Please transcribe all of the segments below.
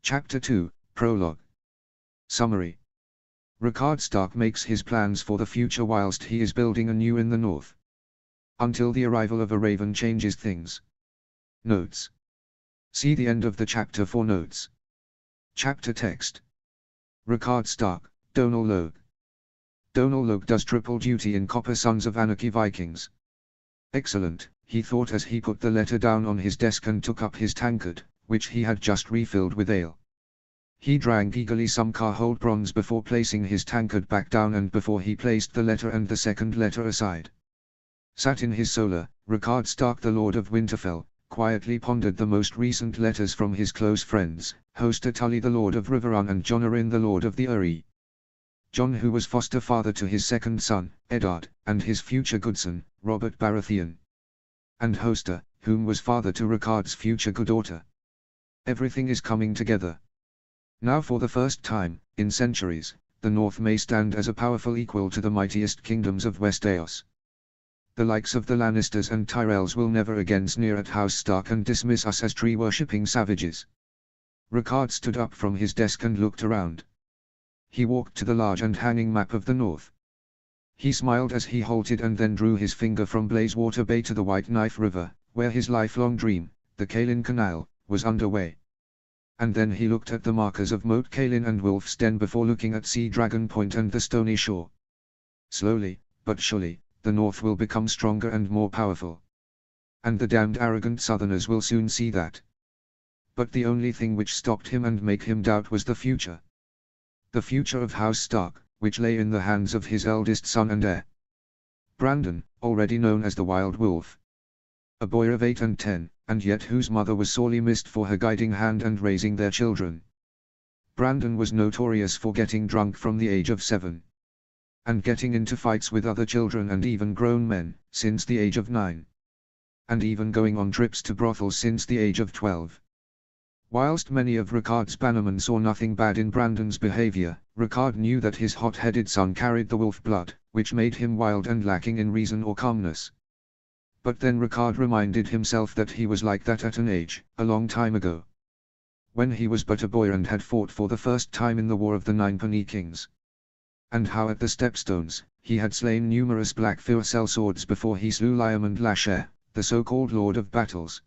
Chapter 2, Prologue. Summary. Rickard Stark makes his plans for the future whilst he is building anew in the north. Until the arrival of a raven changes things. Notes. See the end of the chapter for notes. Chapter text. Rickard Stark, Donal Logue. Donal Logue does triple duty in Copper Sons of Anarchy Vikings. Excellent, he thought as he put the letter down on his desk and took up his tankard, which he had just refilled with ale. He drank eagerly some Carhold bronze before placing his tankard back down and before he placed the letter and the second letter aside. Sat in his solar, Rickard Stark the Lord of Winterfell, quietly pondered the most recent letters from his close friends, Hoster Tully the Lord of Riverrun and Jon Arryn the Lord of the Eyrie. Jon, who was foster father to his second son, Eddard, and his future godson, Robert Baratheon. And Hoster, whom was father to Rickard's future goddaughter. Everything is coming together. Now for the first time, in centuries, the North may stand as a powerful equal to the mightiest kingdoms of Westeros. The likes of the Lannisters and Tyrells will never again sneer at House Stark and dismiss us as tree-worshipping savages. Rickard stood up from his desk and looked around. He walked to the large and hanging map of the North. He smiled as he halted and then drew his finger from Blazewater Bay to the White Knife River, where his lifelong dream, the Cailin Canal, was underway. And then he looked at the markers of Moat Cailin and Wolf's Den before looking at Sea Dragon Point and the stony shore. Slowly, but surely, the North will become stronger and more powerful. And the damned arrogant Southerners will soon see that. But the only thing which stopped him and made him doubt was the future. The future of House Stark, which lay in the hands of his eldest son and heir, Brandon, already known as the Wild Wolf. A boy of 8 and 10, and yet whose mother was sorely missed for her guiding hand and raising their children. Brandon was notorious for getting drunk from the age of 7. And getting into fights with other children and even grown men, since the age of 9. And even going on trips to brothels since the age of 12. Whilst many of Rickard's bannermen saw nothing bad in Brandon's behavior, Rickard knew that his hot-headed son carried the wolf blood, which made him wild and lacking in reason or calmness. But then Rickard reminded himself that he was like that at an age, a long time ago. When he was but a boy and had fought for the first time in the War of the Ninepenny Kings. And how at the Stepstones, he had slain numerous black sellswords before he slew Lyamond Lasher, the so-called Lord of Battles.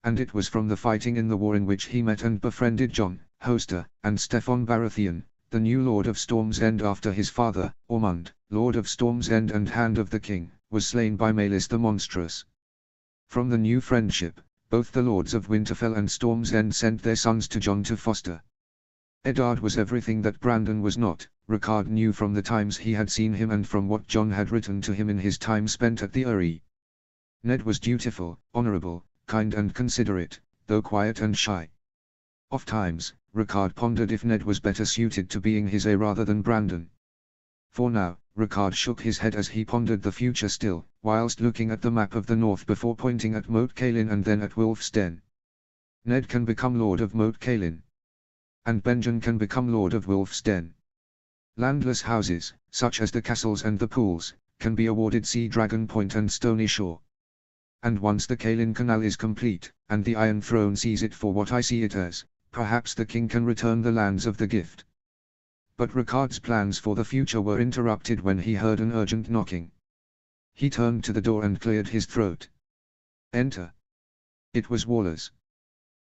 And it was from the fighting in the war in which he met and befriended Jon, Hoster, and Steffon Baratheon, the new Lord of Storm's End after his father, Ormond, Lord of Storm's End and Hand of the King, was slain by Maelys the Monstrous. From the new friendship, both the Lords of Winterfell and Storm's End sent their sons to Jon to foster. Eddard was everything that Brandon was not, Rickard knew from the times he had seen him and from what Jon had written to him in his time spent at the Eyrie. Ned was dutiful, honourable, kind and considerate, though quiet and shy. Ofttimes, Rickard pondered if Ned was better suited to being his heir rather than Brandon. For now, Rickard shook his head as he pondered the future still, whilst looking at the map of the North before pointing at Moat Cailin and then at Wolf's Den. Ned can become Lord of Moat Cailin. And Benjen can become Lord of Wolf's Den. Landless houses, such as the castles and the pools, can be awarded Sea Dragon Point and Stony Shore. And once the Cailin Canal is complete, and the Iron Throne sees it for what I see it as, perhaps the king can return the lands of the gift. But Rickard's plans for the future were interrupted when he heard an urgent knocking. He turned to the door and cleared his throat. Enter. It was Wallers.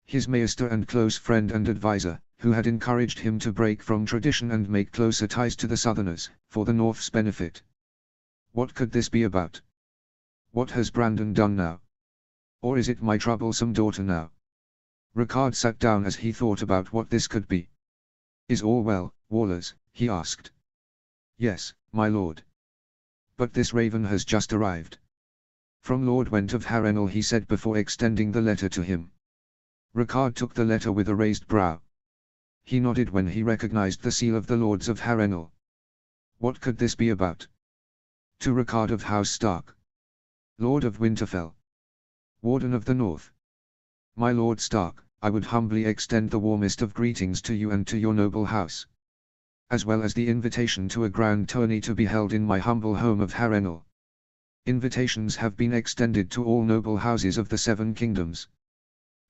His maester and close friend and advisor, who had encouraged him to break from tradition and make closer ties to the Southerners, for the North's benefit. What could this be about? What has Brandon done now? Or is it my troublesome daughter now? Rickard sat down as he thought about what this could be. Is all well, Wallers? He asked. Yes, my lord. But this raven has just arrived. From Lord Went of Harrenhal, he said before extending the letter to him. Rickard took the letter with a raised brow. He nodded when he recognized the seal of the Lords of Harrenhal. What could this be about? To Rickard of House Stark. Lord of Winterfell. Warden of the North. My Lord Stark, I would humbly extend the warmest of greetings to you and to your noble house. As well as the invitation to a grand tourney to be held in my humble home of Harrenhal. Invitations have been extended to all noble houses of the 7 kingdoms.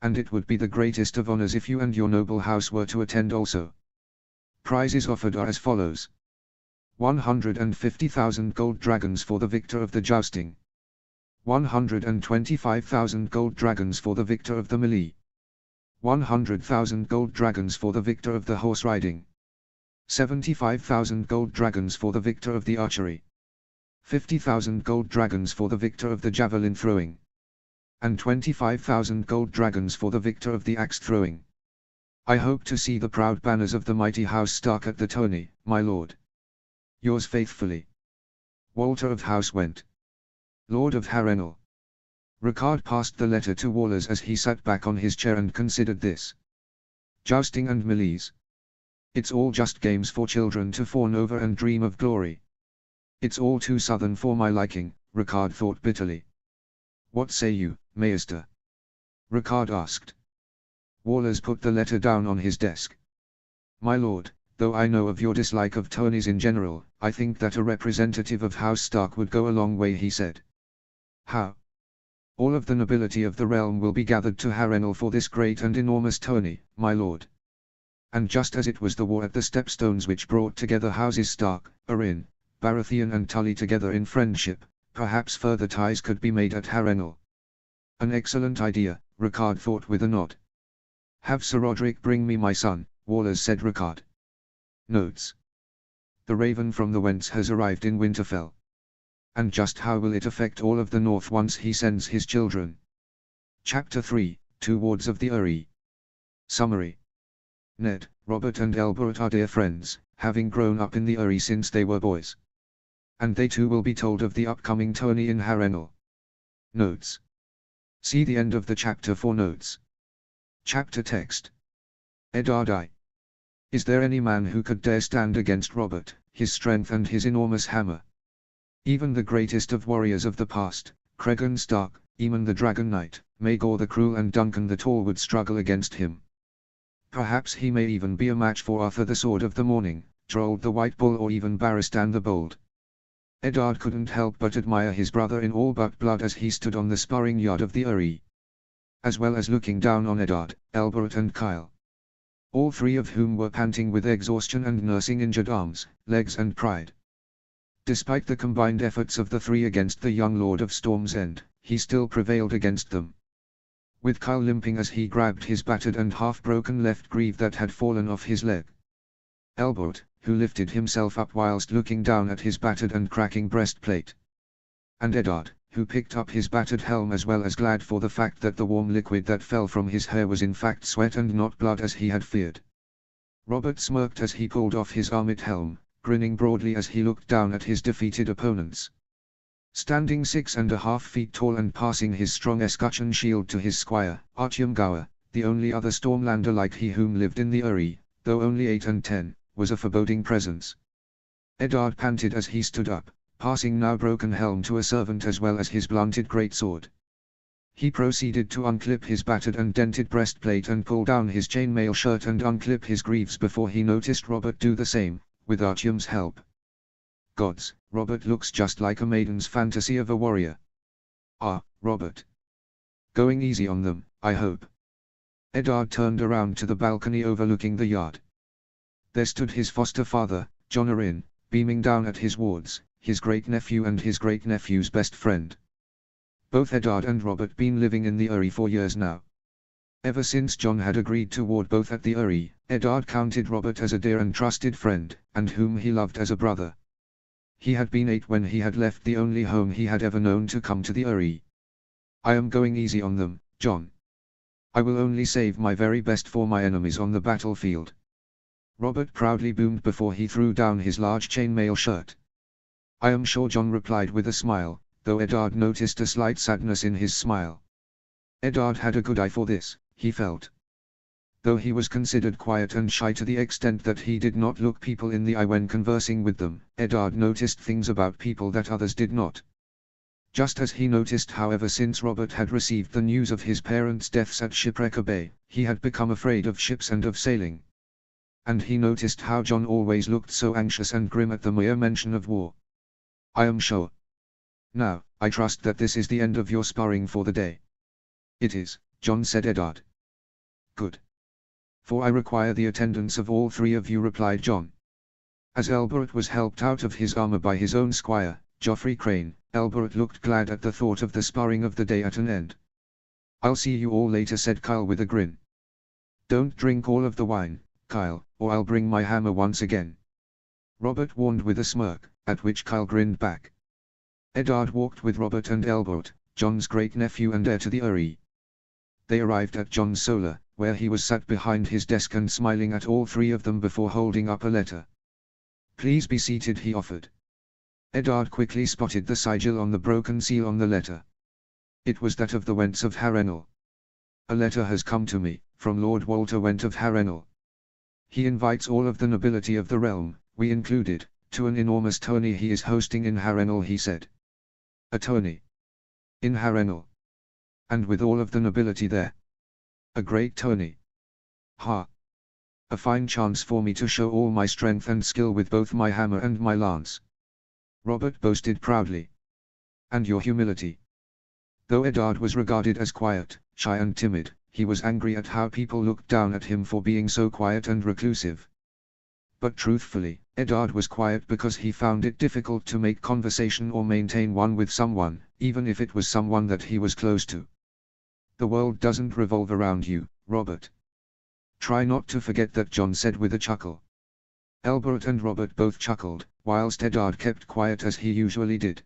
And it would be the greatest of honors if you and your noble house were to attend also. Prizes offered are as follows. 150,000 gold dragons for the victor of the jousting. 125,000 gold dragons for the victor of the melee. 100,000 gold dragons for the victor of the horse riding. 75,000 gold dragons for the victor of the archery. 50,000 gold dragons for the victor of the javelin throwing. And 25,000 gold dragons for the victor of the axe throwing. I hope to see the proud banners of the mighty House Stark at the tourney, my lord. Yours faithfully, Walter of House Went, Lord of Harrenhal. Ricard passed the letter to Wallace as he sat back on his chair and considered this. Jousting and melees. It's all just games for children to fawn over and dream of glory. It's all too southern for my liking, Ricard thought bitterly. What say you, Maester? Ricard asked. Wallace put the letter down on his desk. My lord, though I know of your dislike of tourneys in general, I think that a representative of House Stark would go a long way, he said. How? All of the nobility of the realm will be gathered to Harrenhal for this great and enormous tourney, my lord. And just as it was the war at the Stepstones which brought together houses Stark, Arryn, Baratheon and Tully together in friendship, perhaps further ties could be made at Harrenhal. An excellent idea, Ricard thought with a nod. Have Sir Roderick bring me my son, Wallace said. Ricard. Notes. The Raven from the Wents has arrived in Winterfell. And just how will it affect all of the North once he sends his children? Chapter 3, Two Wards of the Eyrie. Summary. Ned, Robert and Elbert are dear friends, having grown up in the Eyrie since they were boys. And they too will be told of the upcoming tourney in Harrenhal. Notes. See the end of the chapter for notes. Chapter text. Eddard I. Is there any man who could dare stand against Robert, his strength and his enormous hammer? Even the greatest of warriors of the past, Cregan Stark, Aemon the Dragon Knight, Maegor the Cruel and Duncan the Tall would struggle against him. Perhaps he may even be a match for Arthur the Sword of the Morning, Gerald the White Bull or even Barristan the Bold. Eddard couldn't help but admire his brother in all but blood as he stood on the sparring yard of the Eyrie. As well as looking down on Eddard, Elbert and Kyle. All three of whom were panting with exhaustion and nursing injured arms, legs and pride. Despite the combined efforts of the three against the young Lord of Storm's End, he still prevailed against them. With Kyle limping as he grabbed his battered and half-broken left greave that had fallen off his leg. Elbert, who lifted himself up whilst looking down at his battered and cracking breastplate. And Eddard, who picked up his battered helm as well as glad for the fact that the warm liquid that fell from his hair was in fact sweat and not blood as he had feared. Robert smirked as he pulled off his armlet helm, grinning broadly as he looked down at his defeated opponents. Standing 6.5 feet tall and passing his strong escutcheon shield to his squire, Artyom Gower, the only other Stormlander like he whom lived in the Eyrie, though only 8 and 10, was a foreboding presence. Eddard panted as he stood up, passing now broken helm to a servant as well as his blunted greatsword. He proceeded to unclip his battered and dented breastplate and pull down his chainmail shirt and unclip his greaves before he noticed Robert do the same, with Artyom's help. Gods, Robert looks just like a maiden's fantasy of a warrior. Ah, Robert. Going easy on them, I hope. Eddard turned around to the balcony overlooking the yard. There stood his foster father, Jon Arryn, beaming down at his wards, his great-nephew and his great-nephew's best friend. Both Eddard and Robert been living in the Eyrie for years now. Ever since Jon had agreed to ward both at the Eyrie, Eddard counted Robert as a dear and trusted friend, and whom he loved as a brother. He had been 8 when he had left the only home he had ever known to come to the Eyrie. I am going easy on them, Jon. I will only save my very best for my enemies on the battlefield. Robert proudly boomed before he threw down his large chainmail shirt. I am sure, Jon replied with a smile, though Eddard noticed a slight sadness in his smile. Eddard had a good eye for this, he felt. Though he was considered quiet and shy to the extent that he did not look people in the eye when conversing with them, Eddard noticed things about people that others did not. Just as he noticed how ever since Robert had received the news of his parents' deaths at Shipwrecker Bay, he had become afraid of ships and of sailing. And he noticed how Jon always looked so anxious and grim at the mere mention of war. I am sure. Now, I trust that this is the end of your sparring for the day. It is, Jon said Eddard. Good. For I require the attendance of all three of you, replied John. As Elbert was helped out of his armor by his own squire, Geoffrey Crane, Elbert looked glad at the thought of the sparring of the day at an end. I'll see you all later, said Kyle with a grin. Don't drink all of the wine, Kyle, or I'll bring my hammer once again. Robert warned with a smirk, at which Kyle grinned back. Eddard walked with Robert and Elbert, John's great-nephew and heir to the Erie. They arrived at John's solar, where he was sat behind his desk and smiling at all three of them before holding up a letter. Please be seated, he offered. Eddard quickly spotted the sigil on the broken seal on the letter. It was that of the Wentz of Harrenhal. A letter has come to me, from Lord Walter Went of Harrenhal. He invites all of the nobility of the realm, we included, to an enormous tourney he is hosting in Harrenhal, he said. A tourney? In Harrenhal? And with all of the nobility there? A great tourney. Ha! A fine chance for me to show all my strength and skill with both my hammer and my lance. Robert boasted proudly. And your humility. Though Eddard was regarded as quiet, shy and timid, he was angry at how people looked down at him for being so quiet and reclusive. But truthfully, Eddard was quiet because he found it difficult to make conversation or maintain one with someone, even if it was someone that he was close to. The world doesn't revolve around you, Robert. Try not to forget that, John said with a chuckle. Elbert and Robert both chuckled, whilst Eddard kept quiet as he usually did.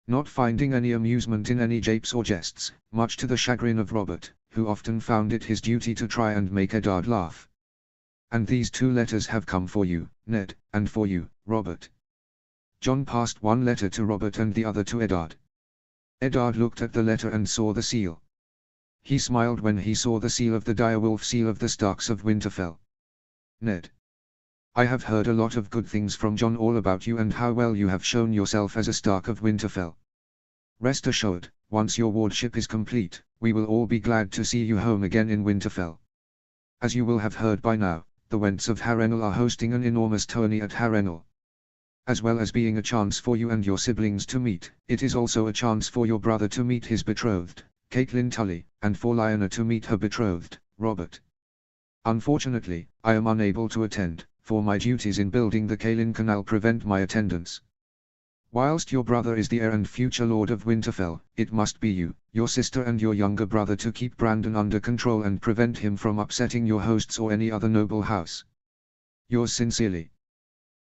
Not finding any amusement in any japes or jests, much to the chagrin of Robert, who often found it his duty to try and make Eddard laugh. And these two letters have come for you, Ned, and for you, Robert. John passed one letter to Robert and the other to Eddard. Eddard looked at the letter and saw the seal. He smiled when he saw the seal of the direwolf seal of the Starks of Winterfell. Ned. I have heard a lot of good things from John all about you and how well you have shown yourself as a Stark of Winterfell. Rest assured, once your wardship is complete, we will all be glad to see you home again in Winterfell. As you will have heard by now, the Wentz of Harrenhal are hosting an enormous tourney at Harrenhal. As well as being a chance for you and your siblings to meet, it is also a chance for your brother to meet his betrothed, Caitlin Tully, and for Lyanna to meet her betrothed, Robert. Unfortunately, I am unable to attend, for my duties in building the Cailin Canal prevent my attendance. Whilst your brother is the heir and future Lord of Winterfell, it must be you, your sister and your younger brother to keep Brandon under control and prevent him from upsetting your hosts or any other noble house. Yours sincerely.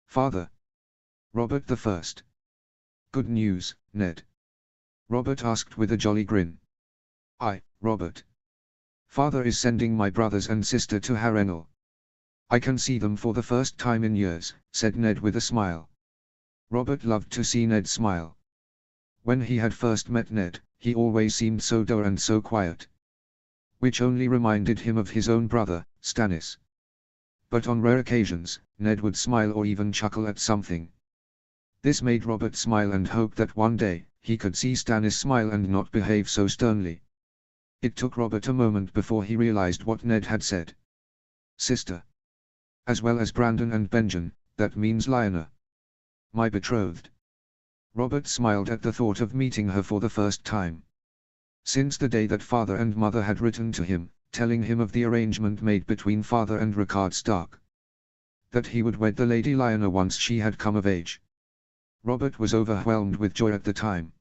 Father. Robert the First. Good news, Ned. Robert asked with a jolly grin. Robert. Father is sending my brothers and sister to Harrenhal. I can see them for the first time in years, said Ned with a smile. Robert loved to see Ned smile. When he had first met Ned, he always seemed so dour and so quiet. Which only reminded him of his own brother, Stannis. But on rare occasions, Ned would smile or even chuckle at something. This made Robert smile and hope that one day, he could see Stannis smile and not behave so sternly. It took Robert a moment before he realized what Ned had said. Sister. As well as Brandon and Benjen, that means Lyanna. My betrothed. Robert smiled at the thought of meeting her for the first time. Since the day that father and mother had written to him, telling him of the arrangement made between father and Rickard Stark. That he would wed the Lady Lyanna once she had come of age. Robert was overwhelmed with joy at the time.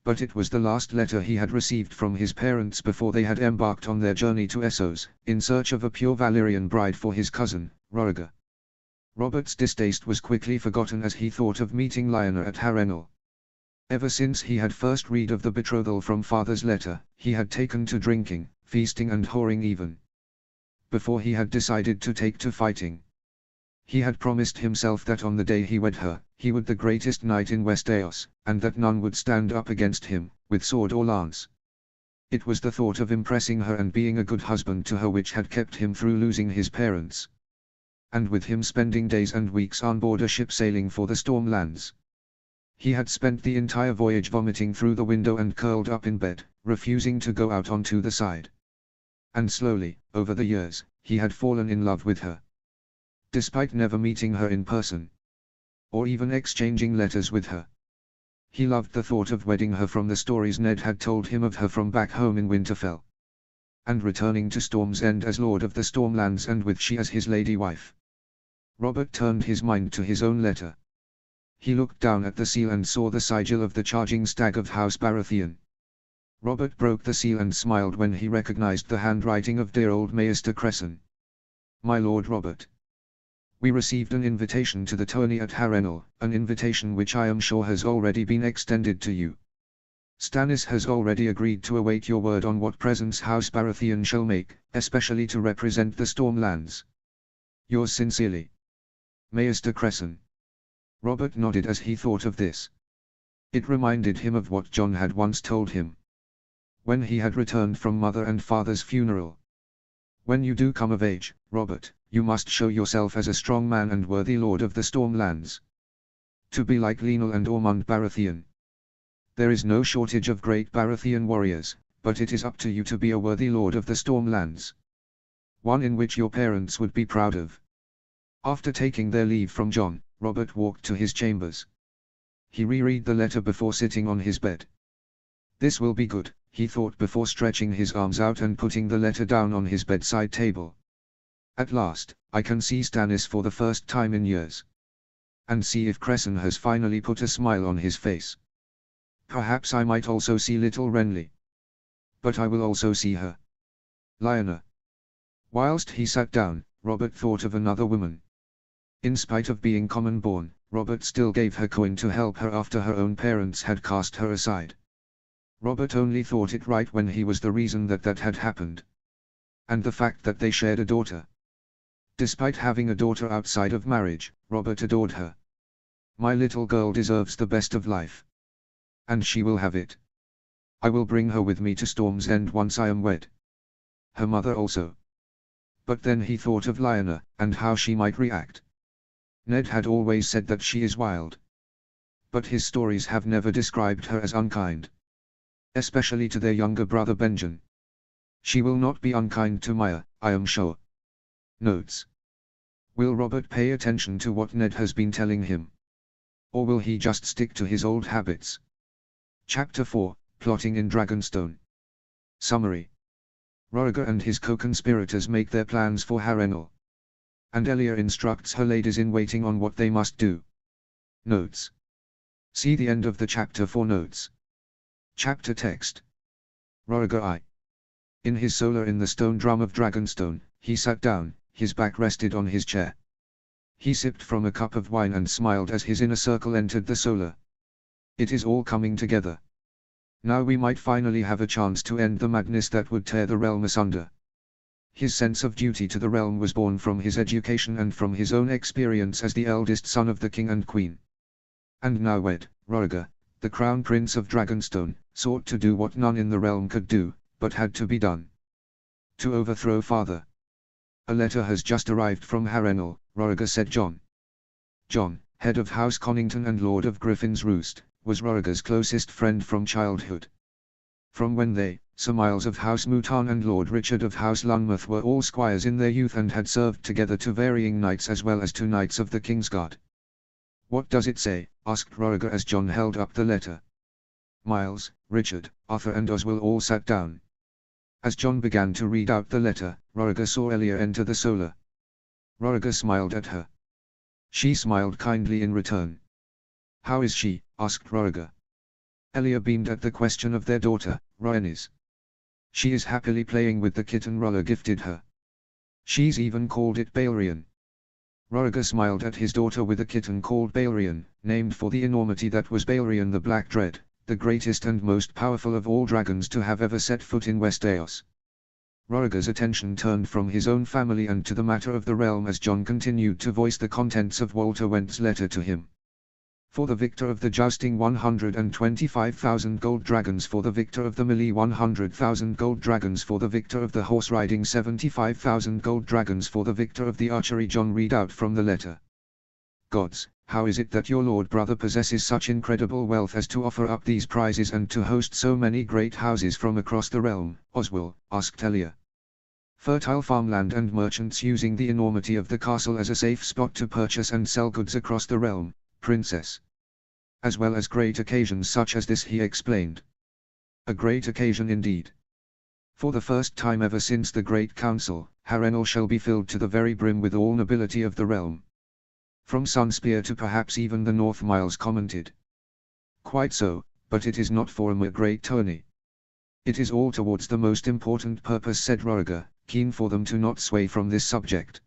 But it was the last letter he had received from his parents before they had embarked on their journey to Essos, in search of a pure Valyrian bride for his cousin, Rhaegar. Robert's distaste was quickly forgotten as he thought of meeting Lyanna at Harrenhal. Ever since he had first read of the betrothal from father's letter, he had taken to drinking, feasting and whoring even. Before he had decided to take to fighting. He had promised himself that on the day he wed her, he would the greatest knight in Westeros, and that none would stand up against him, with sword or lance. It was the thought of impressing her and being a good husband to her which had kept him through losing his parents. And with him spending days and weeks on board a ship sailing for the Stormlands. He had spent the entire voyage vomiting through the window and curled up in bed, refusing to go out onto the side. And slowly, over the years, he had fallen in love with her. Despite never meeting her in person. Or even exchanging letters with her. He loved the thought of wedding her from the stories Ned had told him of her from back home in Winterfell. and returning to Storm's End as Lord of the Stormlands and with she as his lady wife. Robert turned his mind to his own letter. He looked down at the seal and saw the sigil of the charging stag of House Baratheon. Robert broke the seal and smiled when he recognized the handwriting of dear old Maester Cresson. My Lord Robert. We received an invitation to the tourney at Harrenhal, an invitation which I am sure has already been extended to you. Stannis has already agreed to await your word on what presents House Baratheon shall make, especially to represent the Stormlands. Yours sincerely, Maester Cresson. Robert nodded as he thought of this. It reminded him of what Jon had once told him, when he had returned from mother and father's funeral. When you do come of age, Robert, you must show yourself as a strong man and worthy lord of the Stormlands. To be like Lenal and Ormond Baratheon. There is no shortage of great Baratheon warriors, but it is up to you to be a worthy lord of the Stormlands. One in which your parents would be proud of. After taking their leave from Jon, Robert walked to his chambers. He reread the letter before sitting on his bed. This will be good, he thought before stretching his arms out and putting the letter down on his bedside table. At last, I can see Stannis for the first time in years. And see if Cresson has finally put a smile on his face. Perhaps I might also see little Renly. But I will also see her. Lyanna. Whilst he sat down, Robert thought of another woman. In spite of being common-born, Robert still gave her coin to help her after her own parents had cast her aside. Robert only thought it right when he was the reason that had happened. And the fact that they shared a daughter. Despite having a daughter outside of marriage, Robert adored her. My little girl deserves the best of life. And she will have it. I will bring her with me to Storm's End once I am wed. Her mother also. But then he thought of Lyanna, and how she might react. Ned had always said that she is wild. But his stories have never described her as unkind. Especially to their younger brother Benjen. She will not be unkind to Maya, I am sure. Notes. Will Robert pay attention to what Ned has been telling him? Or will he just stick to his old habits? Chapter 4, Plotting in Dragonstone. Summary. Rhaegar and his co-conspirators make their plans for Harrenhal. And Elia instructs her ladies-in-waiting on what they must do. Notes. See the end of the chapter for notes. Chapter text. Rhaegar I. In his solar in the stone drum of Dragonstone, he sat down, his back rested on his chair. He sipped from a cup of wine and smiled as his inner circle entered the solar. It is all coming together. Now we might finally have a chance to end the madness that would tear the realm asunder. His sense of duty to the realm was born from his education and from his own experience as the eldest son of the king and queen. And now wed, Rhaegar, the crown prince of Dragonstone, sought to do what none in the realm could do, but had to be done. To overthrow father. A letter has just arrived from Harrenhal, Rhaegar said Jon. Jon, head of House Connington and Lord of Griffin's Roost, was Rhaegar's closest friend from childhood. From when they, Sir Miles of House Mouton and Lord Richard of House Lunmouth were all squires in their youth and had served together to varying knights as well as to knights of the Kingsguard. What does it say? Asked Rhaegar as Jon held up the letter. Miles, Richard, Arthur and Oswell all sat down. As Jon began to read out the letter, Rhaegar saw Elia enter the solar. Rhaegar smiled at her. She smiled kindly in return. How is she? Asked Rhaegar. Elia beamed at the question of their daughter, Rhaenys. She is happily playing with the kitten Rhaegar gifted her. She's even called it Balerion. Rhaegar smiled at his daughter with a kitten called Balerion, named for the enormity that was Balerion the Black Dread, the greatest and most powerful of all dragons to have ever set foot in Westeros. Rhaegar's attention turned from his own family and to the matter of the realm as Jon continued to voice the contents of Walter Went's letter to him. For the victor of the jousting 125,000 gold dragons, for the victor of the melee 100,000 gold dragons, for the victor of the horse riding 75,000 gold dragons, for the victor of the archery. Jon read out from the letter. Gods, how is it that your lord brother possesses such incredible wealth as to offer up these prizes and to host so many great houses from across the realm? Oswell, asked Elia. Fertile farmland and merchants using the enormity of the castle as a safe spot to purchase and sell goods across the realm, princess. As well as great occasions such as this, he explained. A great occasion indeed. For the first time ever since the Great Council, Harrenhal shall be filled to the very brim with all nobility of the realm. From Sunspear to perhaps even the North, Miles commented. Quite so, but it is not for a mere great tourney. It is all towards the most important purpose, said Roriger, keen for them to not sway from this subject.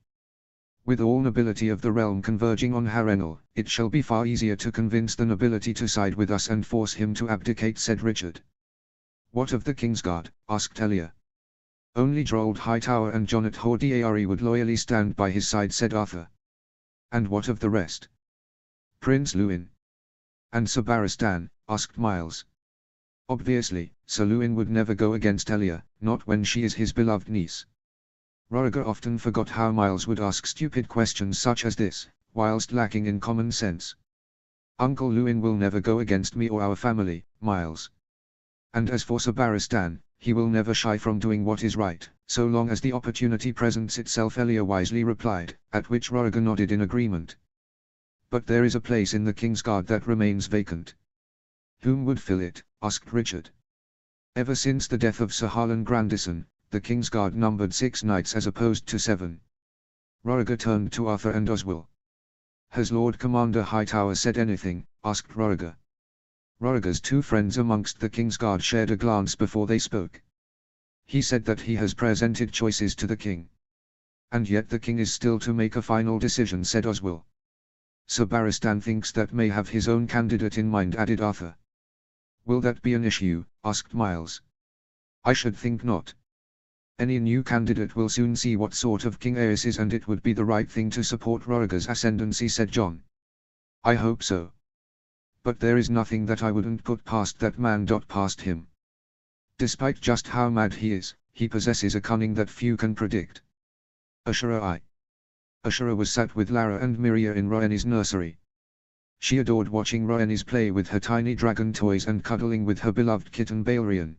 With all nobility of the realm converging on Harrenhal, it shall be far easier to convince the nobility to side with us and force him to abdicate, said Richard. What of the Kingsguard? Asked Elia. Only Gerald Hightower and Jonnet Hordiari would loyally stand by his side, said Arthur. And what of the rest? Prince Lewin. And Sir Barristan? Asked Miles. Obviously, Sir Lewin would never go against Elia, not when she is his beloved niece. Roriger often forgot how Miles would ask stupid questions such as this, whilst lacking in common sense. Uncle Lewin will never go against me or our family, Miles. And as for Sir Barristan, he will never shy from doing what is right, so long as the opportunity presents itself, Elia wisely replied, at which Roriger nodded in agreement. But there is a place in the Kingsguard that remains vacant. Whom would fill it? Asked Richard. Ever since the death of Sir Harlan Grandison, the Kingsguard numbered 6 knights as opposed to 7. Roriger turned to Arthur and Oswell. Has Lord Commander Hightower said anything? Asked Roriger. Roriger's 2 friends amongst the Kingsguard shared a glance before they spoke. He said that he has presented choices to the king. And yet the king is still to make a final decision, said Oswell. Sir Barristan thinks that may have his own candidate in mind, added Arthur. Will that be an issue? Asked Miles. I should think not. Any new candidate will soon see what sort of king Aes is, and it would be the right thing to support Roriger's ascendancy, said John. I hope so. But there is nothing that I wouldn't put past that man. Past him. Despite just how mad he is, he possesses a cunning that few can predict. Ashura was sat with Lara and Miria in Rhaenys' nursery. She adored watching Rhaenys play with her tiny dragon toys and cuddling with her beloved kitten Balerion.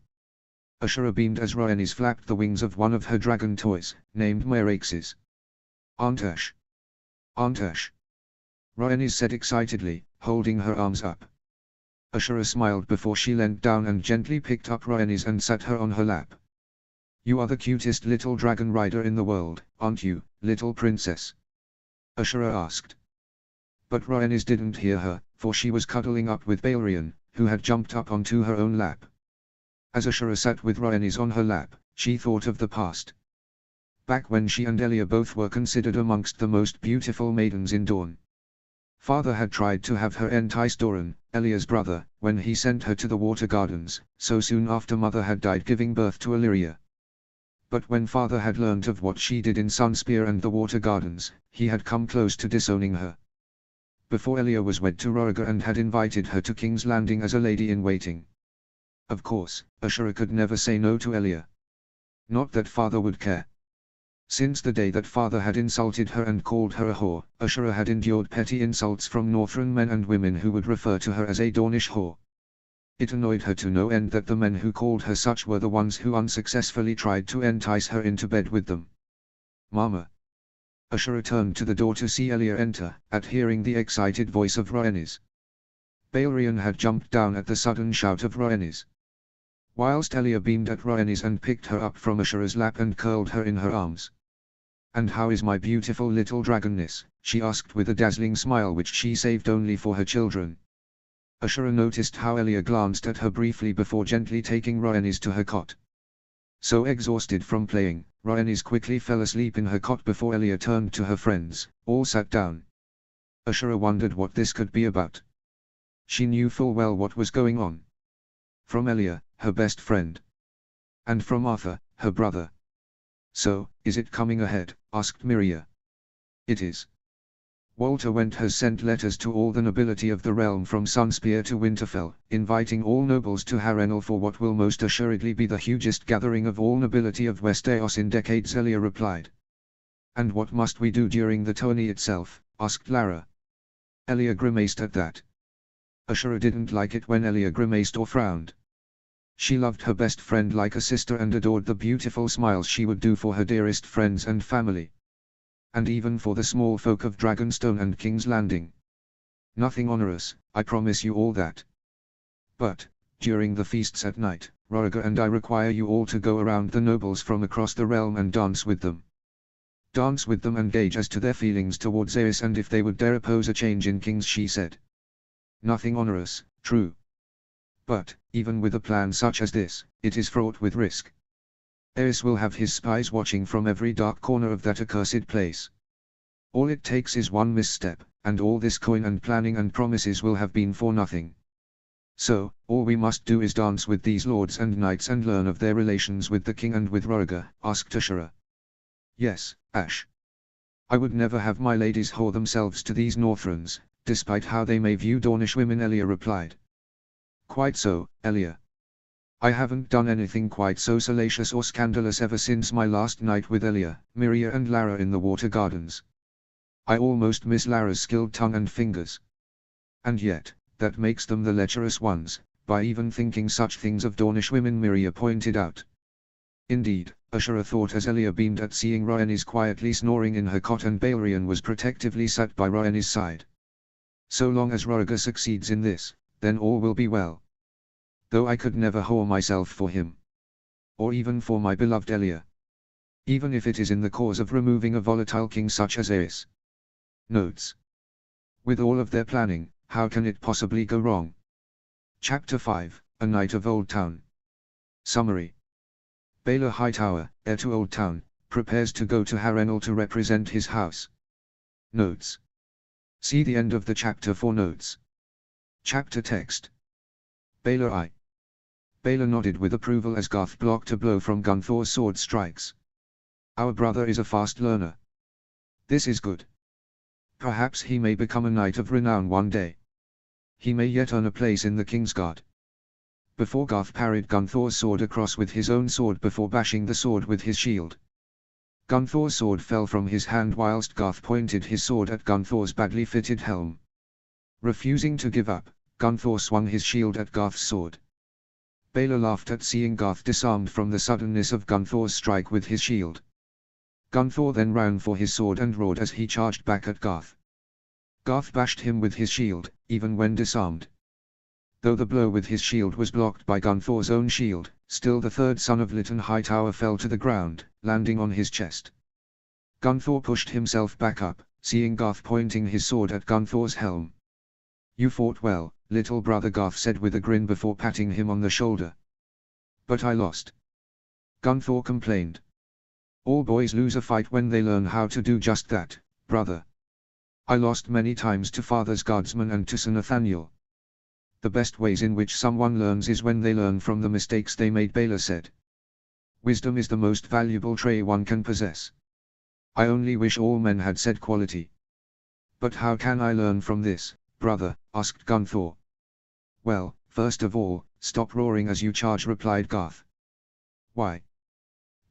Ashura beamed as Rhaenys flapped the wings of one of her dragon toys, named Meraxes. Aunt Ash. Aunt Ash. Rhaenys said excitedly, holding her arms up. Ashura smiled before she leant down and gently picked up Rhaenys and sat her on her lap. You are the cutest little dragon rider in the world, aren't you, little princess? Ashura asked. But Rhaenys didn't hear her, for she was cuddling up with Balerion, who had jumped up onto her own lap. As Ashura sat with Rhaenys on her lap, she thought of the past. Back when she and Elia both were considered amongst the most beautiful maidens in Dorne. Father had tried to have her entice Doran, Elia's brother, when he sent her to the Water Gardens, so soon after Mother had died giving birth to Illyria. But when Father had learnt of what she did in Sunspear and the Water Gardens, he had come close to disowning her. Before Elia was wed to Roriger and had invited her to King's Landing as a lady-in-waiting. Of course, Ashura could never say no to Elia. Not that Father would care. Since the day that Father had insulted her and called her a whore, Ashura had endured petty insults from Northern men and women who would refer to her as a Dornish whore. It annoyed her to no end that the men who called her such were the ones who unsuccessfully tried to entice her into bed with them. Mama. Ashura turned to the door to see Elia enter, at hearing the excited voice of Rhaenys. Balerion had jumped down at the sudden shout of Rhaenys. Whilst Elia beamed at Rhaenys and picked her up from Ashura's lap and curled her in her arms. And how is my beautiful little dragonness? She asked with a dazzling smile which she saved only for her children. Ashura noticed how Elia glanced at her briefly before gently taking Rhaenys to her cot. So exhausted from playing, Rhaenys quickly fell asleep in her cot before Elia turned to her friends, all sat down. Ashura wondered what this could be about. She knew full well what was going on. From Elia, her best friend. And from Arthur, her brother. So, is it coming ahead? Asked Miria. It is. Walter Went has sent letters to all the nobility of the realm from Sunspear to Winterfell, inviting all nobles to Harrenhal for what will most assuredly be the hugest gathering of all nobility of Westeros in decades, Elia replied. And what must we do during the tourney itself? Asked Lara. Elia grimaced at that. Ashura didn't like it when Elia grimaced or frowned. She loved her best friend like a sister and adored the beautiful smiles she would do for her dearest friends and family. And even for the small folk of Dragonstone and King's Landing. Nothing onerous, I promise you all that. But, during the feasts at night, Roriga and I require you all to go around the nobles from across the realm and dance with them. Dance with them and gauge as to their feelings towards Eris and if they would dare oppose a change in kings, she said. Nothing onerous, true. But, even with a plan such as this, it is fraught with risk. Eris will have his spies watching from every dark corner of that accursed place. All it takes is one misstep, and all this coin and planning and promises will have been for nothing. So, all we must do is dance with these lords and knights and learn of their relations with the king and with Roriga, asked Ashura. Yes, Ash. I would never have my ladies whore themselves to these Northrons, despite how they may view Dornish women, Elia replied. Quite so, Elia. I haven't done anything quite so salacious or scandalous ever since my last night with Elia, Miria and Lara in the water gardens. I almost miss Lara's skilled tongue and fingers. And yet, that makes them the lecherous ones, by even thinking such things of Dornish women, Miria pointed out. Indeed, Ashura thought as Elia beamed at seeing Rhaenys quietly snoring in her cot and Balerion was protectively sat by Rhaenys' side. So long as Roriga succeeds in this, then all will be well. Though I could never whore myself for him. Or even for my beloved Elia. Even if it is in the cause of removing a volatile king such as Aerys. Notes. With all of their planning, how can it possibly go wrong? Chapter 5, A Night of Old Town. Summary. Baelor Hightower, heir to Old Town, prepares to go to Harrenhal to represent his house. Notes. See the end of the chapter for notes. Chapter text. Baelor I. Baelor nodded with approval as Garth blocked a blow from Gunthor's sword strikes. Our brother is a fast learner. This is good. Perhaps he may become a knight of renown one day. He may yet earn a place in the Kingsguard. Before Garth parried Gunthor's sword across with his own sword before bashing the sword with his shield. Gunthor's sword fell from his hand whilst Garth pointed his sword at Gunthor's badly fitted helm. Refusing to give up, Gunthor swung his shield at Garth's sword. Baelor laughed at seeing Garth disarmed from the suddenness of Gunthor's strike with his shield. Gunthor then ran for his sword and roared as he charged back at Garth. Garth bashed him with his shield, even when disarmed. Though the blow with his shield was blocked by Gunthor's own shield, still the third son of Lytton Hightower fell to the ground, landing on his chest. Gunthor pushed himself back up, seeing Garth pointing his sword at Gunthor's helm. You fought well, little brother, Garth said with a grin before patting him on the shoulder. But I lost. Gunthor complained. All boys lose a fight when they learn how to do just that, brother. I lost many times to Father's guardsman and to Sir Nathaniel. The best ways in which someone learns is when they learn from the mistakes they made, Baelor said. Wisdom is the most valuable trait one can possess. I only wish all men had said quality. But how can I learn from this, brother? Asked Gunthor. Well, first of all, stop roaring as you charge, replied Garth. Why?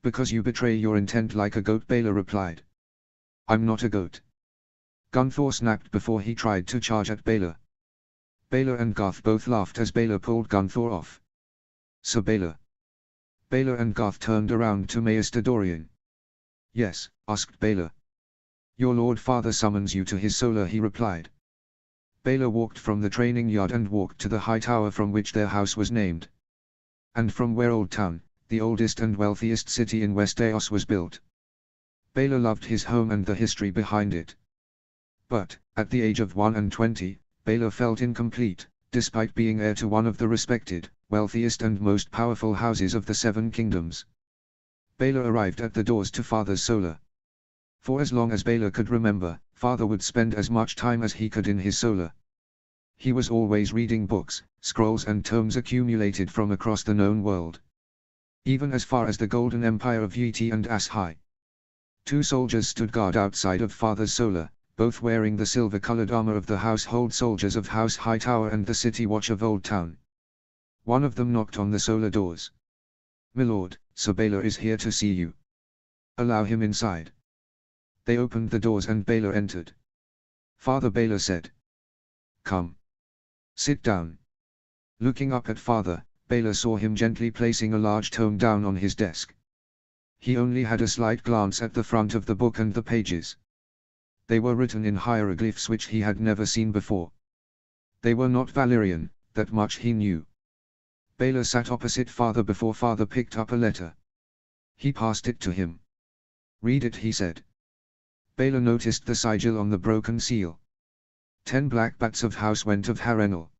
Because you betray your intent like a goat, Baelor replied. I'm not a goat. Gunthor snapped before he tried to charge at Baelor. Baelor and Garth both laughed as Baelor pulled Gunthor off. So Baelor. Baelor and Garth turned around to Maester Dorian. Yes, asked Baelor. Your Lord Father summons you to his solar, he replied. Baelor walked from the training yard and walked to the high tower from which their house was named. And from where Old Town, the oldest and wealthiest city in Westeros, was built. Baelor loved his home and the history behind it. But, at the age of 21, Baelor felt incomplete, despite being heir to one of the respected, wealthiest and most powerful houses of the Seven Kingdoms. Baelor arrived at the doors to Father's solar. For as long as Baelor could remember, Father would spend as much time as he could in his solar. He was always reading books, scrolls and tomes accumulated from across the known world. Even as far as the Golden Empire of Yeti and Ashai. 2 soldiers stood guard outside of Father's solar, both wearing the silver-colored armor of the household soldiers of House Hightower and the City Watch of Old Town. One of them knocked on the solar doors. "Milord, Sir Baelor is here to see you. Allow him inside." They opened the doors and Baelor entered. "Father," Baelor said. "Come. Sit down." Looking up at Father, Baelor saw him gently placing a large tome down on his desk. He only had a slight glance at the front of the book and the pages. They were written in hieroglyphs which he had never seen before. They were not Valyrian, that much he knew. Baylor sat opposite father before father picked up a letter. He passed it to him. "Read it," he said. Baylor noticed the sigil on the broken seal. 10 black bats of House Went of Harrenhal.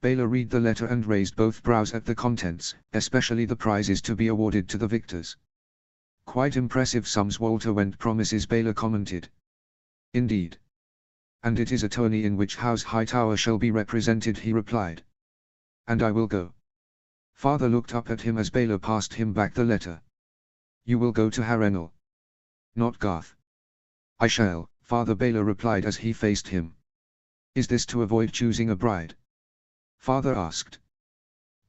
Baylor read the letter and raised both brows at the contents, especially the prizes to be awarded to the victors. "Quite impressive sums Walter Went promises," Baylor commented. "Indeed. And it is a tourney in which House Hightower shall be represented," he replied. "And I will go." Father looked up at him as Baylor passed him back the letter. "You will go to Harrenhal?" "Not Garth." "I shall," Father Baylor replied as he faced him. "Is this to avoid choosing a bride?" Father asked.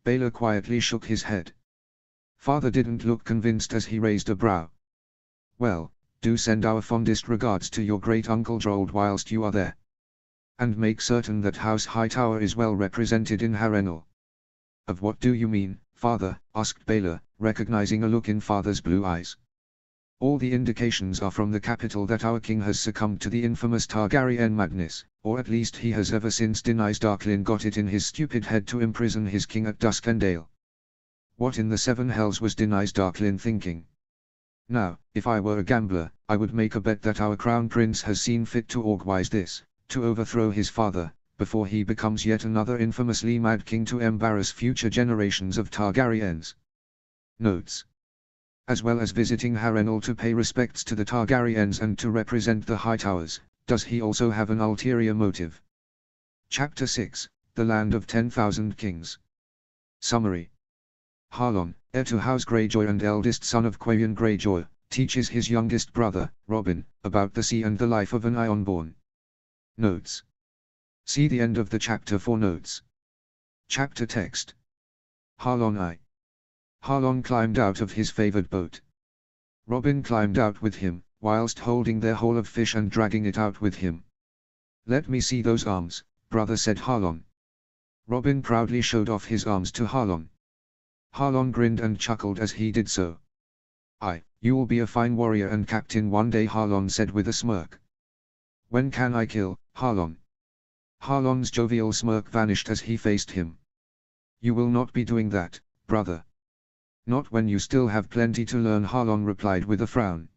Baylor quietly shook his head. Father didn't look convinced as he raised a brow. "Well, do send our fondest regards to your great-uncle Gerald whilst you are there. And make certain that House Hightower is well represented in Harrenhal." "Of what do you mean, Father?" asked Baylor, recognizing a look in Father's blue eyes. "All the indications are from the capital that our king has succumbed to the infamous Targaryen madness, or at least he has ever since Denys Darklyn got it in his stupid head to imprison his king at Duskendale. What in the seven hells was Denys Darklyn thinking? Now, if I were a gambler, I would make a bet that our crown prince has seen fit to organize this, to overthrow his father, before he becomes yet another infamously mad king to embarrass future generations of Targaryens." Notes. As well as visiting Harrenhal to pay respects to the Targaryens and to represent the Hightowers, does he also have an ulterior motive? Chapter 6, The Land of 10,000 Kings. Summary. Harlon, heir to House Greyjoy and eldest son of Quayan Greyjoy, teaches his youngest brother, Robin, about the sea and the life of an Ironborn. Notes. See the end of the chapter for notes. Chapter text. Harlon I. Harlon climbed out of his favored boat. Robin climbed out with him, whilst holding their haul of fish and dragging it out with him. "Let me see those arms, brother," said Harlon. Robin proudly showed off his arms to Harlon. Harlon grinned and chuckled as he did so. "You'll be a fine warrior and captain one day," Harlon said with a smirk. "When can I kill, Harlon?" Harlon's jovial smirk vanished as he faced him. "You will not be doing that, brother." "Not when you still have plenty to learn," Harlon replied with a frown.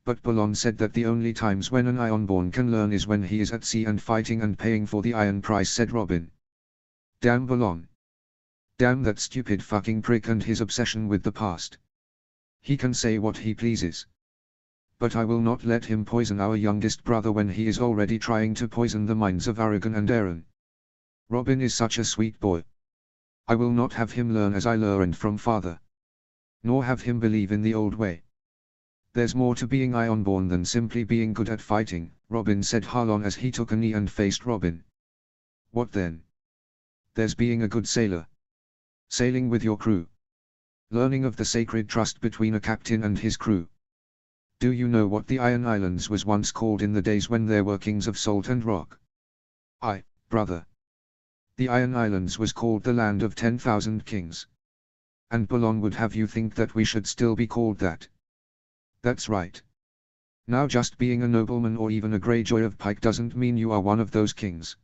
"But Balon said that the only times when an Ironborn can learn is when he is at sea and fighting and paying for the iron price," said Robin. "Damn Balon. Damn that stupid fucking prick and his obsession with the past. He can say what he pleases. But I will not let him poison our youngest brother when he is already trying to poison the minds of Aragon and Aeron. Robin is such a sweet boy. I will not have him learn as I learned from father. Nor have him believe in the old way. There's more to being Ironborn than simply being good at fighting," Robin said Harlon as he took a knee and faced Robin. "What then?" "There's being a good sailor. Sailing with your crew. Learning of the sacred trust between a captain and his crew. Do you know what the Iron Islands was once called in the days when there were kings of salt and rock?" "Aye, brother. The Iron Islands was called the Land of 10,000 Kings. And Balon would have you think that we should still be called that." "That's right. Now just being a nobleman or even a Greyjoy of Pike doesn't mean you are one of those kings.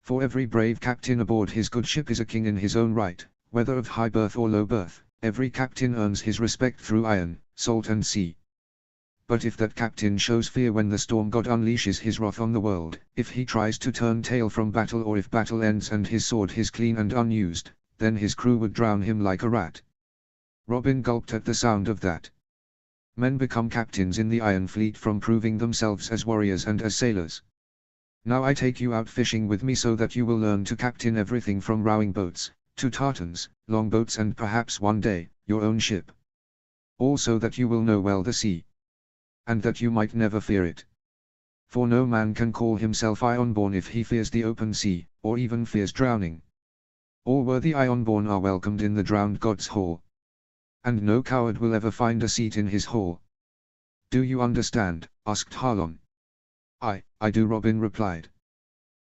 For every brave captain aboard his good ship is a king in his own right, whether of high birth or low birth. Every captain earns his respect through iron, salt and sea. But if that captain shows fear when the storm god unleashes his wrath on the world, if he tries to turn tail from battle, or if battle ends and his sword is clean and unused, then his crew would drown him like a rat." Robin gulped at the sound of that. Men become captains in the Iron Fleet from proving themselves as warriors and as sailors. Now I take you out fishing with me so that you will learn to captain everything from rowing boats, to tartans, longboats and perhaps one day, your own ship. Also that you will know well the sea. And that you might never fear it. For no man can call himself Ironborn if he fears the open sea, or even fears drowning. All worthy Ironborn are welcomed in the drowned god's hall. And no coward will ever find a seat in his hall. Do you understand?" asked Harlon. I do," Robin replied.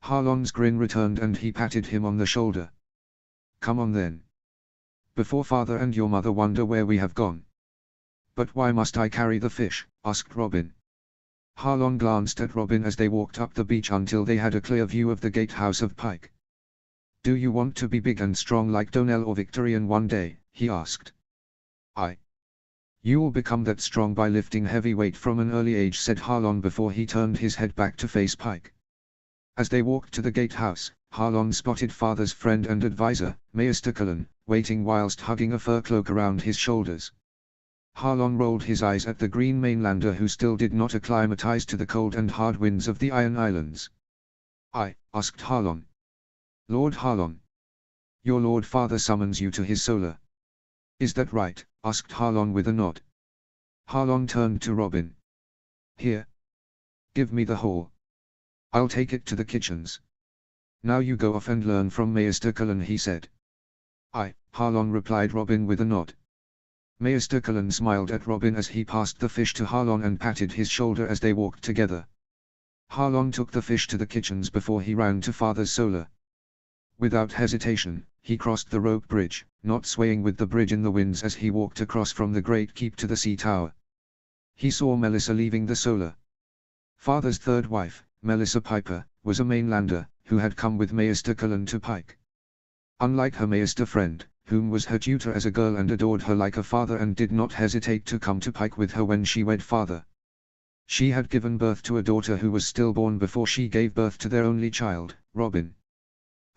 Harlon's grin returned and he patted him on the shoulder. "Come on then. Before father and your mother wonder where we have gone." "But why must I carry the fish?" asked Robin. Harlon glanced at Robin as they walked up the beach until they had a clear view of the gatehouse of Pike. Do you want to be big and strong like Donell or Victorian one day? He asked. I. You'll become that strong by lifting heavy weight from an early age, said Harlon before he turned his head back to face Pike. As they walked to the gatehouse, Harlon spotted father's friend and advisor, Maester Cullen, waiting whilst hugging a fur cloak around his shoulders. Harlon rolled his eyes at the green mainlander who still did not acclimatize to the cold and hard winds of the Iron Islands. I, asked Harlon. Lord Harlon. Your Lord Father summons you to his solar. Is that right? Asked Harlon with a nod. Harlon turned to Robin. Here. Give me the hole. I'll take it to the kitchens. Now you go off and learn from Maester Cullen, he said. I, Harlon replied Robin with a nod. Maester Cullen smiled at Robin as he passed the fish to Harlon and patted his shoulder as they walked together. Harlon took the fish to the kitchens before he ran to father's solar. Without hesitation, he crossed the rope bridge, not swaying with the bridge in the winds as he walked across from the great keep to the sea tower. He saw Melissa leaving the solar. Father's third wife, Melissa Piper, was a mainlander, who had come with Maester Cullen to Pike. Unlike her Maester friend, whom was her tutor as a girl and adored her like a father and did not hesitate to come to Pike with her when she wed father. She had given birth to a daughter who was stillborn before she gave birth to their only child, Robin.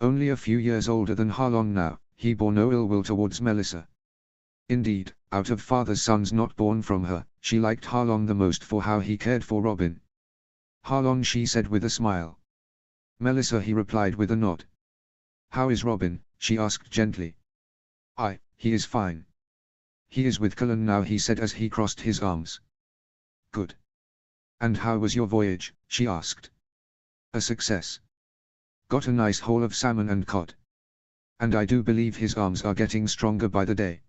Only a few years older than Harlon now, he bore no ill will towards Melissa. Indeed, out of father's sons not born from her, she liked Harlon the most for how he cared for Robin. Harlon, she said with a smile. Melissa, he replied with a nod. How is Robin? She asked gently. He is fine. He is with Cullen now, he said as he crossed his arms. Good. And how was your voyage? She asked. A success. Got a nice haul of salmon and cod. And I do believe his arms are getting stronger by the day.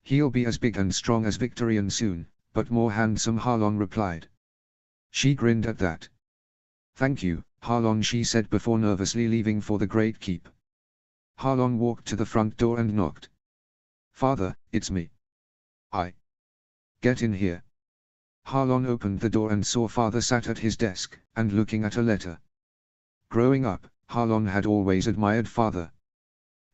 He'll be as big and strong as Victorian soon, but more handsome, Harlon replied. She grinned at that. Thank you, Harlon, she said before nervously leaving for the great keep. Harlon walked to the front door and knocked. Father, it's me. Get in here. Harlon opened the door and saw father sat at his desk, and looking at a letter. Growing up, Harlon had always admired father.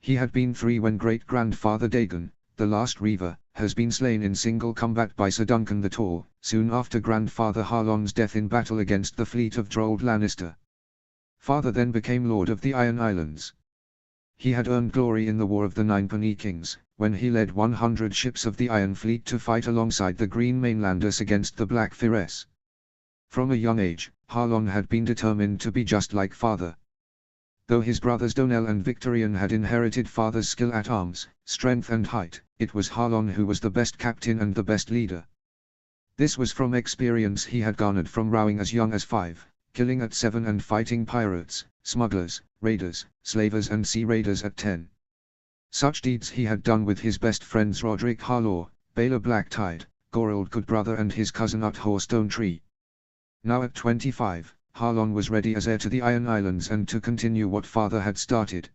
He had been 3 when great-grandfather Dagon, the last Reaver, has been slain in single combat by Sir Duncan the Tall, soon after grandfather Harlon's death in battle against the fleet of Drold Lannister. Father then became Lord of the Iron Islands. He had earned glory in the War of the Ninepenny Kings, when he led 100 ships of the Iron Fleet to fight alongside the Green Mainlanders against the Black Fires. From a young age, Harlon had been determined to be just like father. Though his brothers Donell and Victorian had inherited father's skill at arms, strength and height, it was Harlon who was the best captain and the best leader. This was from experience he had garnered from rowing as young as 5, killing at 7 and fighting pirates, smugglers, raiders, slavers and sea raiders at 10. Such deeds he had done with his best friends Roderick Harlaw, Baylor Blacktide, Gorald Goodbrother and his cousin Ut Horstone Tree. Now at 25, Harlon was ready as heir to the Iron Islands and to continue what father had started.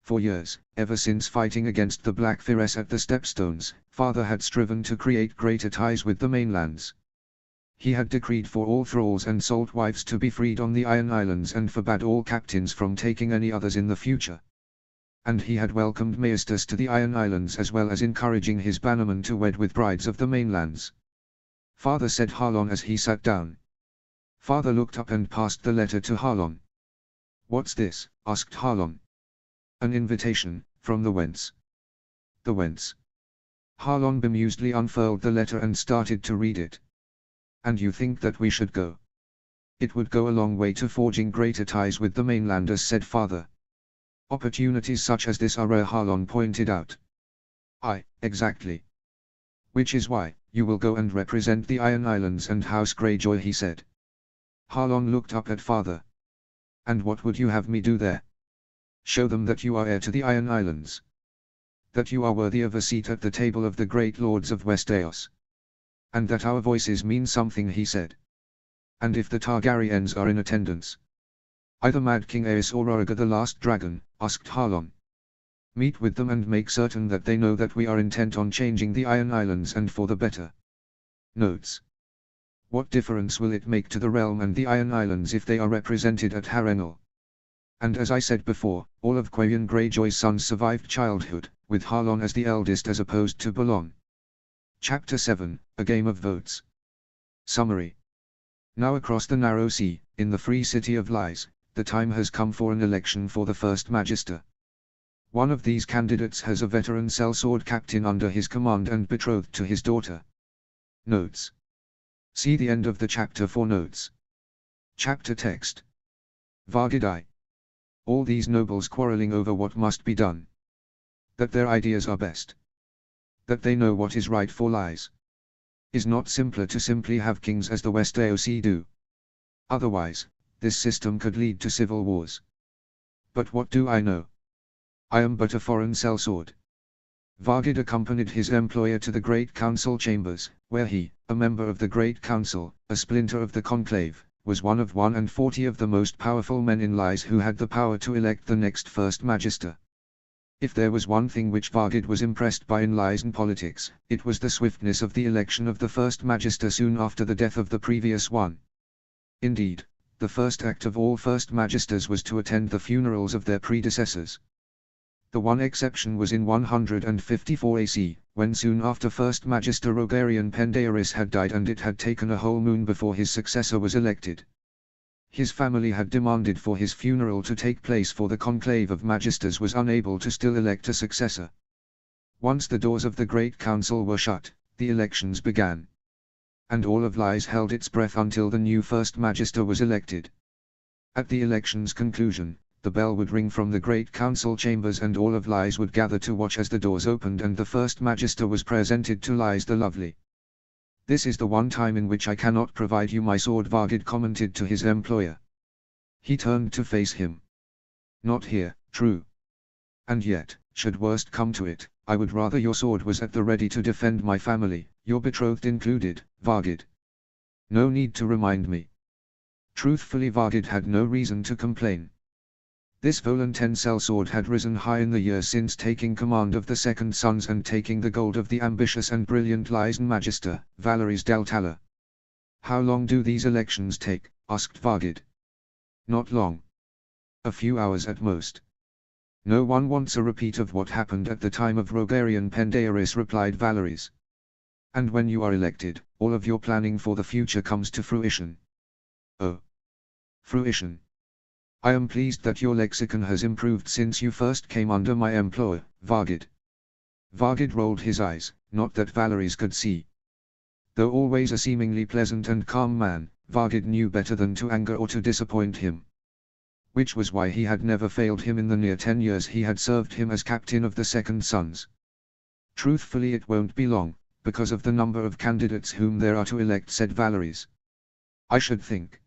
For years, ever since fighting against the Black Fires at the Stepstones, father had striven to create greater ties with the mainlands. He had decreed for all thralls and sold wives to be freed on the Iron Islands and forbade all captains from taking any others in the future. And he had welcomed maesters to the Iron Islands as well as encouraging his bannermen to wed with brides of the mainlands. Father, said Harlon as he sat down. Father looked up and passed the letter to Harlon. What's this? Asked Harlon. An invitation, from the Wents. The Wents. Harlon bemusedly unfurled the letter and started to read it. And you think that we should go? It would go a long way to forging greater ties with the mainlanders, said father. Opportunities such as this are rare, Harlon pointed out. Exactly. Which is why, you will go and represent the Iron Islands and House Greyjoy, he said. Harlon looked up at father. And what would you have me do there? Show them that you are heir to the Iron Islands. That you are worthy of a seat at the table of the great lords of Westeros. And that our voices mean something, he said. And if the Targaryens are in attendance? Either Mad King Aes or Rhaegar the Last Dragon, asked Harlon. Meet with them and make certain that they know that we are intent on changing the Iron Islands and for the better. Notes. What difference will it make to the realm and the Iron Islands if they are represented at Harrenhal? And as I said before, all of Quarian Greyjoy's sons survived childhood, with Harlon as the eldest as opposed to Balon. Chapter 7, A Game of Votes. Summary. Now across the narrow sea, in the free city of lies, the time has come for an election for the first Magister. One of these candidates has a veteran sellsword captain under his command and betrothed to his daughter. Notes. See the end of the chapter for notes. Chapter text. Vargid I. All these nobles quarreling over what must be done. That their ideas are best. That they know what is right for lies. Is not simpler to simply have kings as the West AOC do. Otherwise, this system could lead to civil wars. But what do I know? I am but a foreign sellsword. Vargid accompanied his employer to the Great Council chambers, where he, a member of the Great Council, a splinter of the Conclave, was one of 140 of the most powerful men in lies who had the power to elect the next First Magister. If there was one thing which Vargid was impressed by in lies and politics, it was the swiftness of the election of the First Magister soon after the death of the previous one. Indeed, the first act of all First Magisters was to attend the funerals of their predecessors. The one exception was in 154 AC, when soon after First Magister Rogarian Pendaeris had died and it had taken a whole moon before his successor was elected. His family had demanded for his funeral to take place, for the conclave of Magisters was unable to still elect a successor. Once the doors of the Great Council were shut, the elections began. And all of lies held its breath until the new First Magister was elected. At the election's conclusion, the bell would ring from the Great Council chambers and all of lies would gather to watch as the doors opened and the First Magister was presented to Lies the Lovely. This is the one time in which I cannot provide you my sword, Vargid commented to his employer. He turned to face him. Not here, true. And yet, should worst come to it, I would rather your sword was at the ready to defend my family, your betrothed included, Vargid. No need to remind me. Truthfully, Vargid had no reason to complain. This Volanten sellsword had risen high in the years since taking command of the Second Sons and taking the gold of the ambitious and brilliant Lysan Magister, Valeries Deltala. How long do these elections take? Asked Vargid. Not long. A few hours at most. No one wants a repeat of what happened at the time of Rogarian Pendaeris, replied Valeries. And when you are elected, all of your planning for the future comes to fruition. Oh. Fruition. I am pleased that your lexicon has improved since you first came under my employ, Vargid. Vargid rolled his eyes, not that Valeries could see. Though always a seemingly pleasant and calm man, Vargid knew better than to anger or to disappoint him. Which was why he had never failed him in the near 10 years he had served him as captain of the Second Sons. Truthfully, it won't be long, because of the number of candidates whom there are to elect, said Valeries. I should think.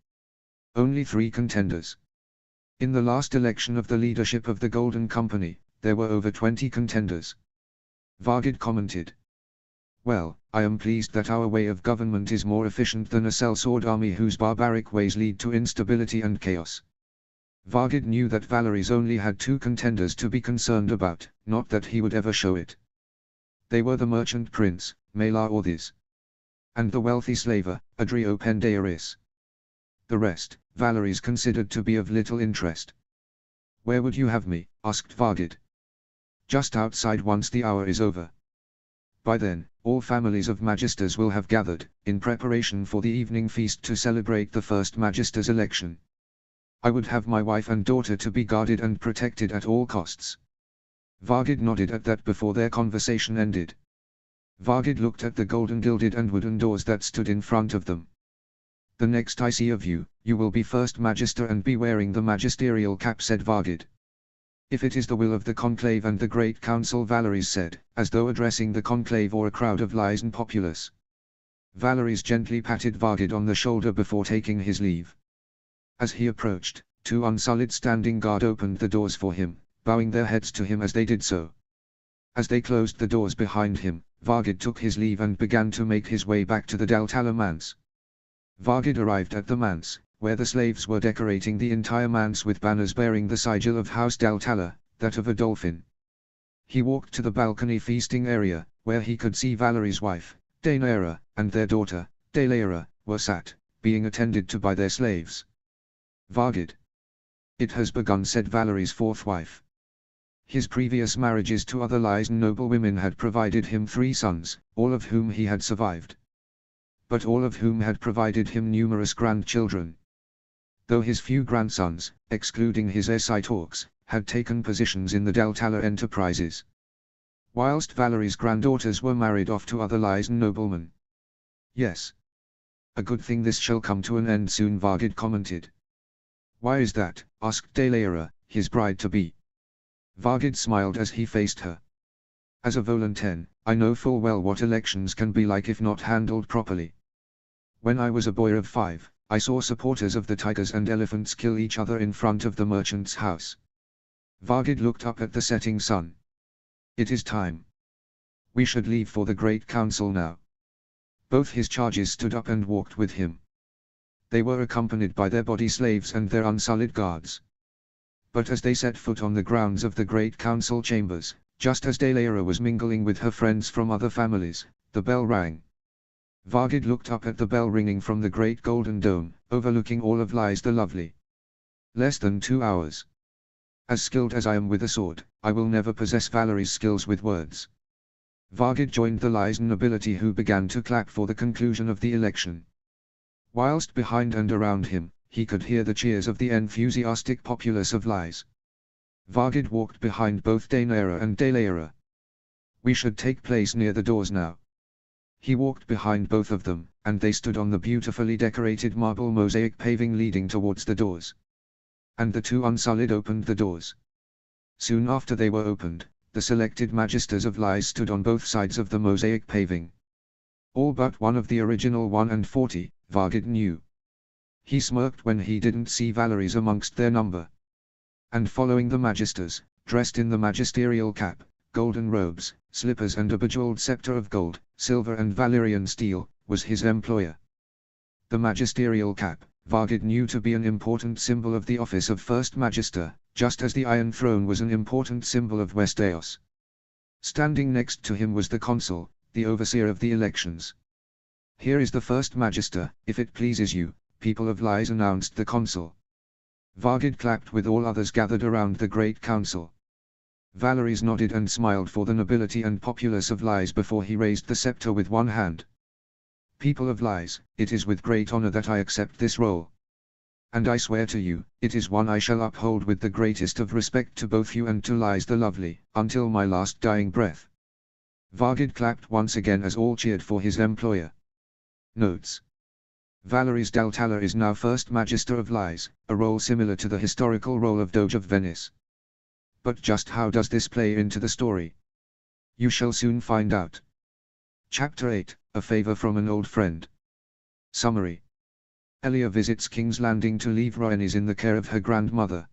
Only 3 contenders. In the last election of the leadership of the Golden Company, there were over 20 contenders. Vargid commented. Well, I am pleased that our way of government is more efficient than a sellsword army whose barbaric ways lead to instability and chaos. Vargid knew that Valeries only had 2 contenders to be concerned about, not that he would ever show it. They were the merchant prince, Malar Orthis, and the wealthy slaver, Adrio Pendaeris. The rest, Valeries considered to be of little interest. Where would you have me? Asked Vargid. Just outside once the hour is over. By then, all families of Magisters will have gathered, in preparation for the evening feast to celebrate the First Magister's election. I would have my wife and daughter to be guarded and protected at all costs. Vargid nodded at that before their conversation ended. Vargid looked at the golden gilded and wooden doors that stood in front of them. The next I see of you, you will be First Magister and be wearing the magisterial cap, said Vargid. If it is the will of the Conclave and the Great Council, Valeries said, as though addressing the Conclave or a crowd of Lysan populace. Valeries gently patted Vargid on the shoulder before taking his leave. As he approached, 2 unsullied standing guard opened the doors for him, bowing their heads to him as they did so. As they closed the doors behind him, Vargid took his leave and began to make his way back to the Deltala manse. Vargid arrived at the manse, where the slaves were decorating the entire manse with banners bearing the sigil of House Deltala, that of a dolphin. He walked to the balcony feasting area, where he could see Valerie's wife, Daenerys, and their daughter, Delaera, were sat, being attended to by their slaves. Vargid. It has begun, said Valerie's fourth wife. His previous marriages to other Lysan noble women had provided him 3 sons, all of whom he had survived. But all of whom had provided him numerous grandchildren. Though his few grandsons, excluding his Escitorks, had taken positions in the Deltala enterprises. Whilst Valerie's granddaughters were married off to other Lysan noblemen. Yes. A good thing this shall come to an end soon, Vargid commented. Why is that? Asked Delaira, his bride-to-be. Vargid smiled as he faced her. As a Volanten, I know full well what elections can be like if not handled properly. When I was a boy of 5, I saw supporters of the tigers and elephants kill each other in front of the merchant's house. Vargid looked up at the setting sun. It is time. We should leave for the Great Council now. Both his charges stood up and walked with him. They were accompanied by their body slaves and their unsullied guards. But as they set foot on the grounds of the Great Council chambers, just as Delaira was mingling with her friends from other families, the bell rang. Vargid looked up at the bell ringing from the great golden dome, overlooking all of Lys the Lovely. Less than 2 hours. As skilled as I am with a sword, I will never possess Valerie's skills with words. Vargid joined the Lysan nobility who began to clap for the conclusion of the election. Whilst behind and around him, he could hear the cheers of the enthusiastic populace of Lys. Vargid walked behind both Daenerys and Delaira. We should take place near the doors now. He walked behind both of them, and they stood on the beautifully decorated marble mosaic paving leading towards the doors. And the 2 unsullied opened the doors. Soon after they were opened, the selected magisters of Lys stood on both sides of the mosaic paving. All but one of the original 140, Vargid knew. He smirked when he didn't see Valerie's amongst their number. And following the magisters, dressed in the magisterial cap, golden robes, slippers and a bejeweled scepter of gold, silver and Valyrian steel, was his employer. The magisterial cap, Vargid knew to be an important symbol of the office of First Magister, just as the Iron Throne was an important symbol of Westeros. Standing next to him was the consul, the overseer of the elections. Here is the First Magister, if it pleases you, people of Lys, announced the consul. Vargid clapped with all others gathered around the great council. Valerie's nodded and smiled for the nobility and populace of Lys before he raised the scepter with one hand. People of Lys, it is with great honor that I accept this role. And I swear to you, it is one I shall uphold with the greatest of respect to both you and to Lys the Lovely, until my last dying breath. Vargid clapped once again as all cheered for his employer. Notes. Valerie's Deltala is now First Magister of Lys, a role similar to the historical role of Doge of Venice. But just how does this play into the story? You shall soon find out. Chapter 8, A Favor from an Old Friend. Summary. Elia visits King's Landing to leave Rhaenys in the care of her grandmother.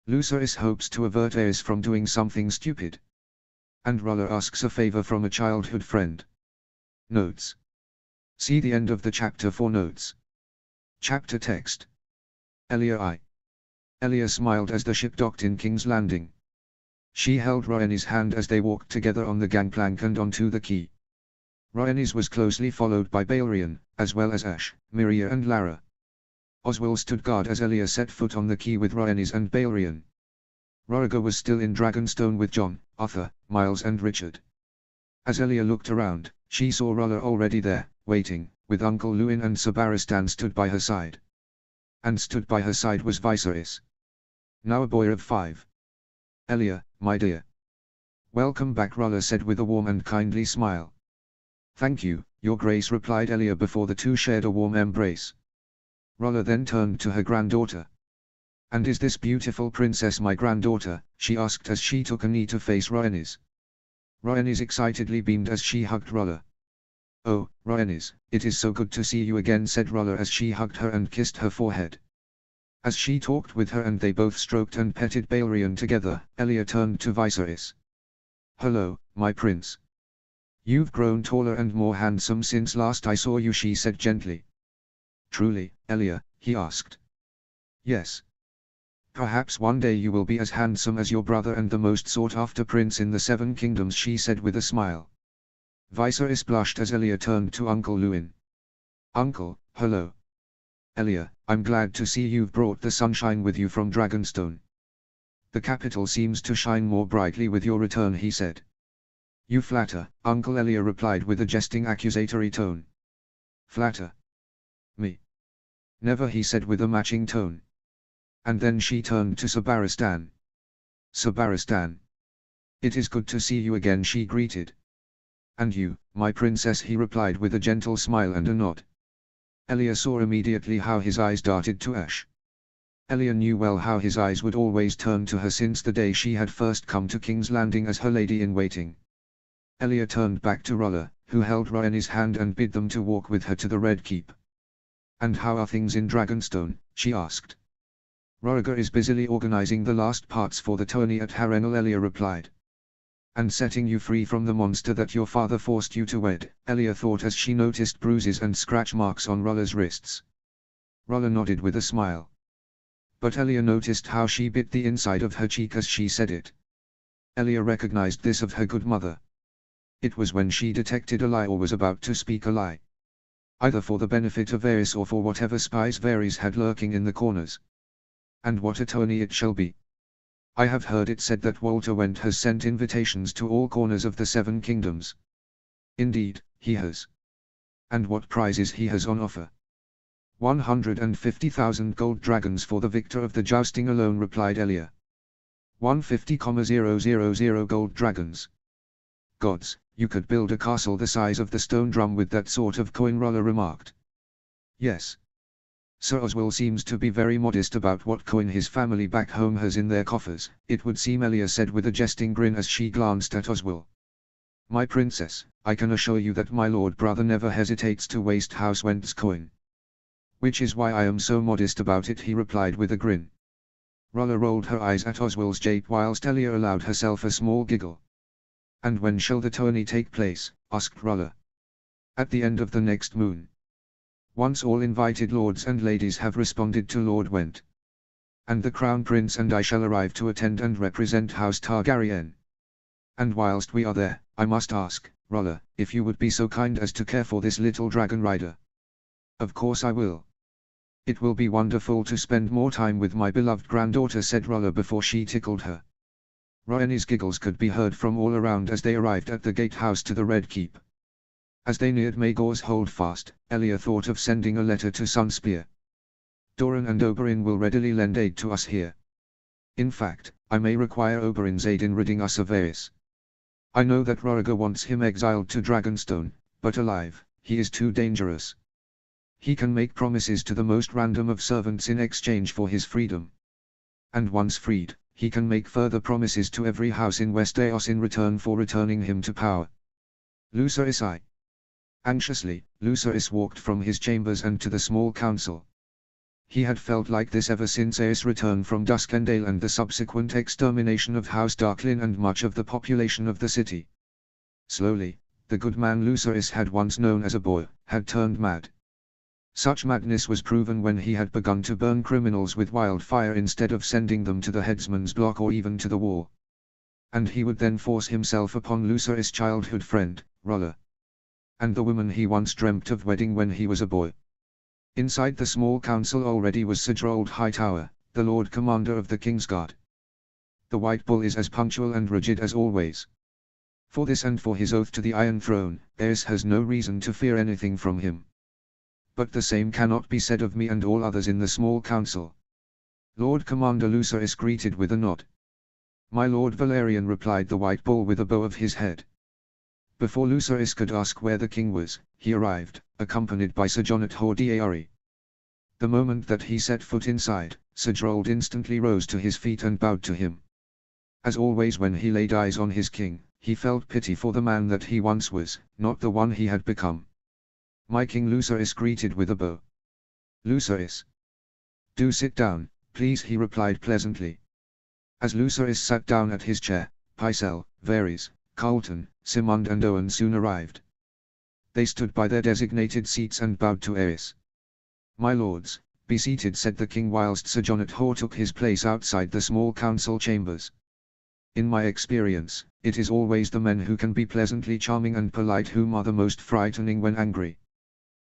Lucerys hopes to avert Aerys from doing something stupid. And Roller asks a favor from a childhood friend. Notes. See the end of the chapter for notes. Chapter text. Elia smiled as the ship docked in King's Landing. She held Rhaenys' hand as they walked together on the gangplank and onto the quay. Rhaenys was closely followed by Balerion, as well as Ash, Miria and Lara. Oswell stood guard as Elia set foot on the quay with Rhaenys and Balerion. Rhaegar was still in Dragonstone with Jon, Arthur, Miles and Richard. As Elia looked around, she saw Roller already there, waiting, with Uncle Luwin and Sir Barristan stood by her side. And stood by her side was Viserys. Now a boy of 5. Elia, my dear. Welcome back, Roller said with a warm and kindly smile. Thank you, your grace, replied Elia before the two shared a warm embrace. Roller then turned to her granddaughter. And is this beautiful princess my granddaughter? She asked as she took a knee to face Rhaenys. Rhaenys excitedly beamed as she hugged Roller. Oh, Rhaenys, it is so good to see you again, said Roller as she hugged her and kissed her forehead. As she talked with her and they both stroked and petted Balerion together, Elia turned to Viserys. Hello, my prince. You've grown taller and more handsome since last I saw you, she said gently. Truly, Elia, he asked. Yes. Perhaps one day you will be as handsome as your brother and the most sought-after prince in the 7 kingdoms, she said with a smile. Viserys blushed as Elia turned to Uncle Luwin. Uncle, hello. Elia, I'm glad to see you've brought the sunshine with you from Dragonstone. The capital seems to shine more brightly with your return, he said. You flatter, Uncle Elia replied with a jesting accusatory tone. Flatter? Me? Never, he said with a matching tone. And then she turned to Sabaristan. Sabaristan. It is good to see you again, she greeted. And you, my princess, he replied with a gentle smile and a nod. Elia saw immediately how his eyes darted to Ash. Elia knew well how his eyes would always turn to her since the day she had first come to King's Landing as her lady-in-waiting. Elia turned back to Rolla, who held Rhaenys' hand and bid them to walk with her to the Red Keep. And how are things in Dragonstone, she asked. Rhaegar is busily organizing the last parts for the tourney at Harrenhal, Elia replied. And setting you free from the monster that your father forced you to wed, Elia thought as she noticed bruises and scratch marks on Rolla's wrists. Rolla nodded with a smile. But Elia noticed how she bit the inside of her cheek as she said it. Elia recognized this of her good mother. It was when she detected a lie or was about to speak a lie. Either for the benefit of Varys or for whatever spies Varys had lurking in the corners. And what a tourney it shall be. I have heard it said that Walter Went has sent invitations to all corners of the 7 kingdoms. Indeed, he has. And what prizes he has on offer. 150,000 gold dragons for the victor of the jousting alone, replied Elia. 150,000 gold dragons. Gods, you could build a castle the size of the stone drum with that sort of coin, Rolla remarked. Yes. Sir Oswell seems to be very modest about what coin his family back home has in their coffers, it would seem, Elia said with a jesting grin as she glanced at Oswell. My princess, I can assure you that my lord brother never hesitates to waste House Went's coin. Which is why I am so modest about it, he replied with a grin. Rolla rolled her eyes at Oswell's jape whilst Elia allowed herself a small giggle. And when shall the tourney take place? Asked Rolla. At the end of the next moon. Once all invited lords and ladies have responded to Lord Went. And the Crown Prince and I shall arrive to attend and represent House Targaryen. And whilst we are there, I must ask, Rolla, if you would be so kind as to care for this little dragon rider. Of course I will. It will be wonderful to spend more time with my beloved granddaughter, said Rolla before she tickled her. Rhaenys' giggles could be heard from all around as they arrived at the gatehouse to the Red Keep. As they neared Maegor's Holdfast, Elia thought of sending a letter to Sunspear. Doran and Oberyn will readily lend aid to us here. In fact, I may require Oberyn's aid in ridding us of Varys. I know that Rhaegar wants him exiled to Dragonstone, but alive, he is too dangerous. He can make promises to the most random of servants in exchange for his freedom. And once freed, he can make further promises to every house in Westeros in return for returning him to power. Lucerys I. Anxiously, Lucerys walked from his chambers and to the small council. He had felt like this ever since Aerys' return from Duskendale and the subsequent extermination of House Darklyn and much of the population of the city. Slowly, the good man Lucerys had once known as a boy, had turned mad. Such madness was proven when he had begun to burn criminals with wildfire instead of sending them to the headsman's block or even to the wall. And he would then force himself upon Lucerys' childhood friend, Rolla. And the woman he once dreamt of wedding when he was a boy. Inside the small council already was Sir Gerald Hightower, the Lord Commander of the Kingsguard. The White Bull is as punctual and rigid as always. For this and for his oath to the Iron Throne, Aerys has no reason to fear anything from him. But the same cannot be said of me and all others in the small council. Lord Commander Lucerys greeted with a nod. My Lord Valerian, replied the White Bull with a bow of his head. Before Lucerys could ask where the king was, he arrived, accompanied by Sir Jonat Hordiary. The moment that he set foot inside, Sir Gerald instantly rose to his feet and bowed to him. As always when he laid eyes on his king, he felt pity for the man that he once was, not the one he had become. My king, Lucerys greeted with a bow. Lucerys. Do sit down, please, he replied pleasantly. As Lucerys sat down at his chair, Pycelle, Varys, Carlton, Simond and Owen soon arrived. They stood by their designated seats and bowed to Aerys. My lords, be seated, said the king whilst Sir Jonat Hor took his place outside the small council chambers. In my experience, it is always the men who can be pleasantly charming and polite whom are the most frightening when angry.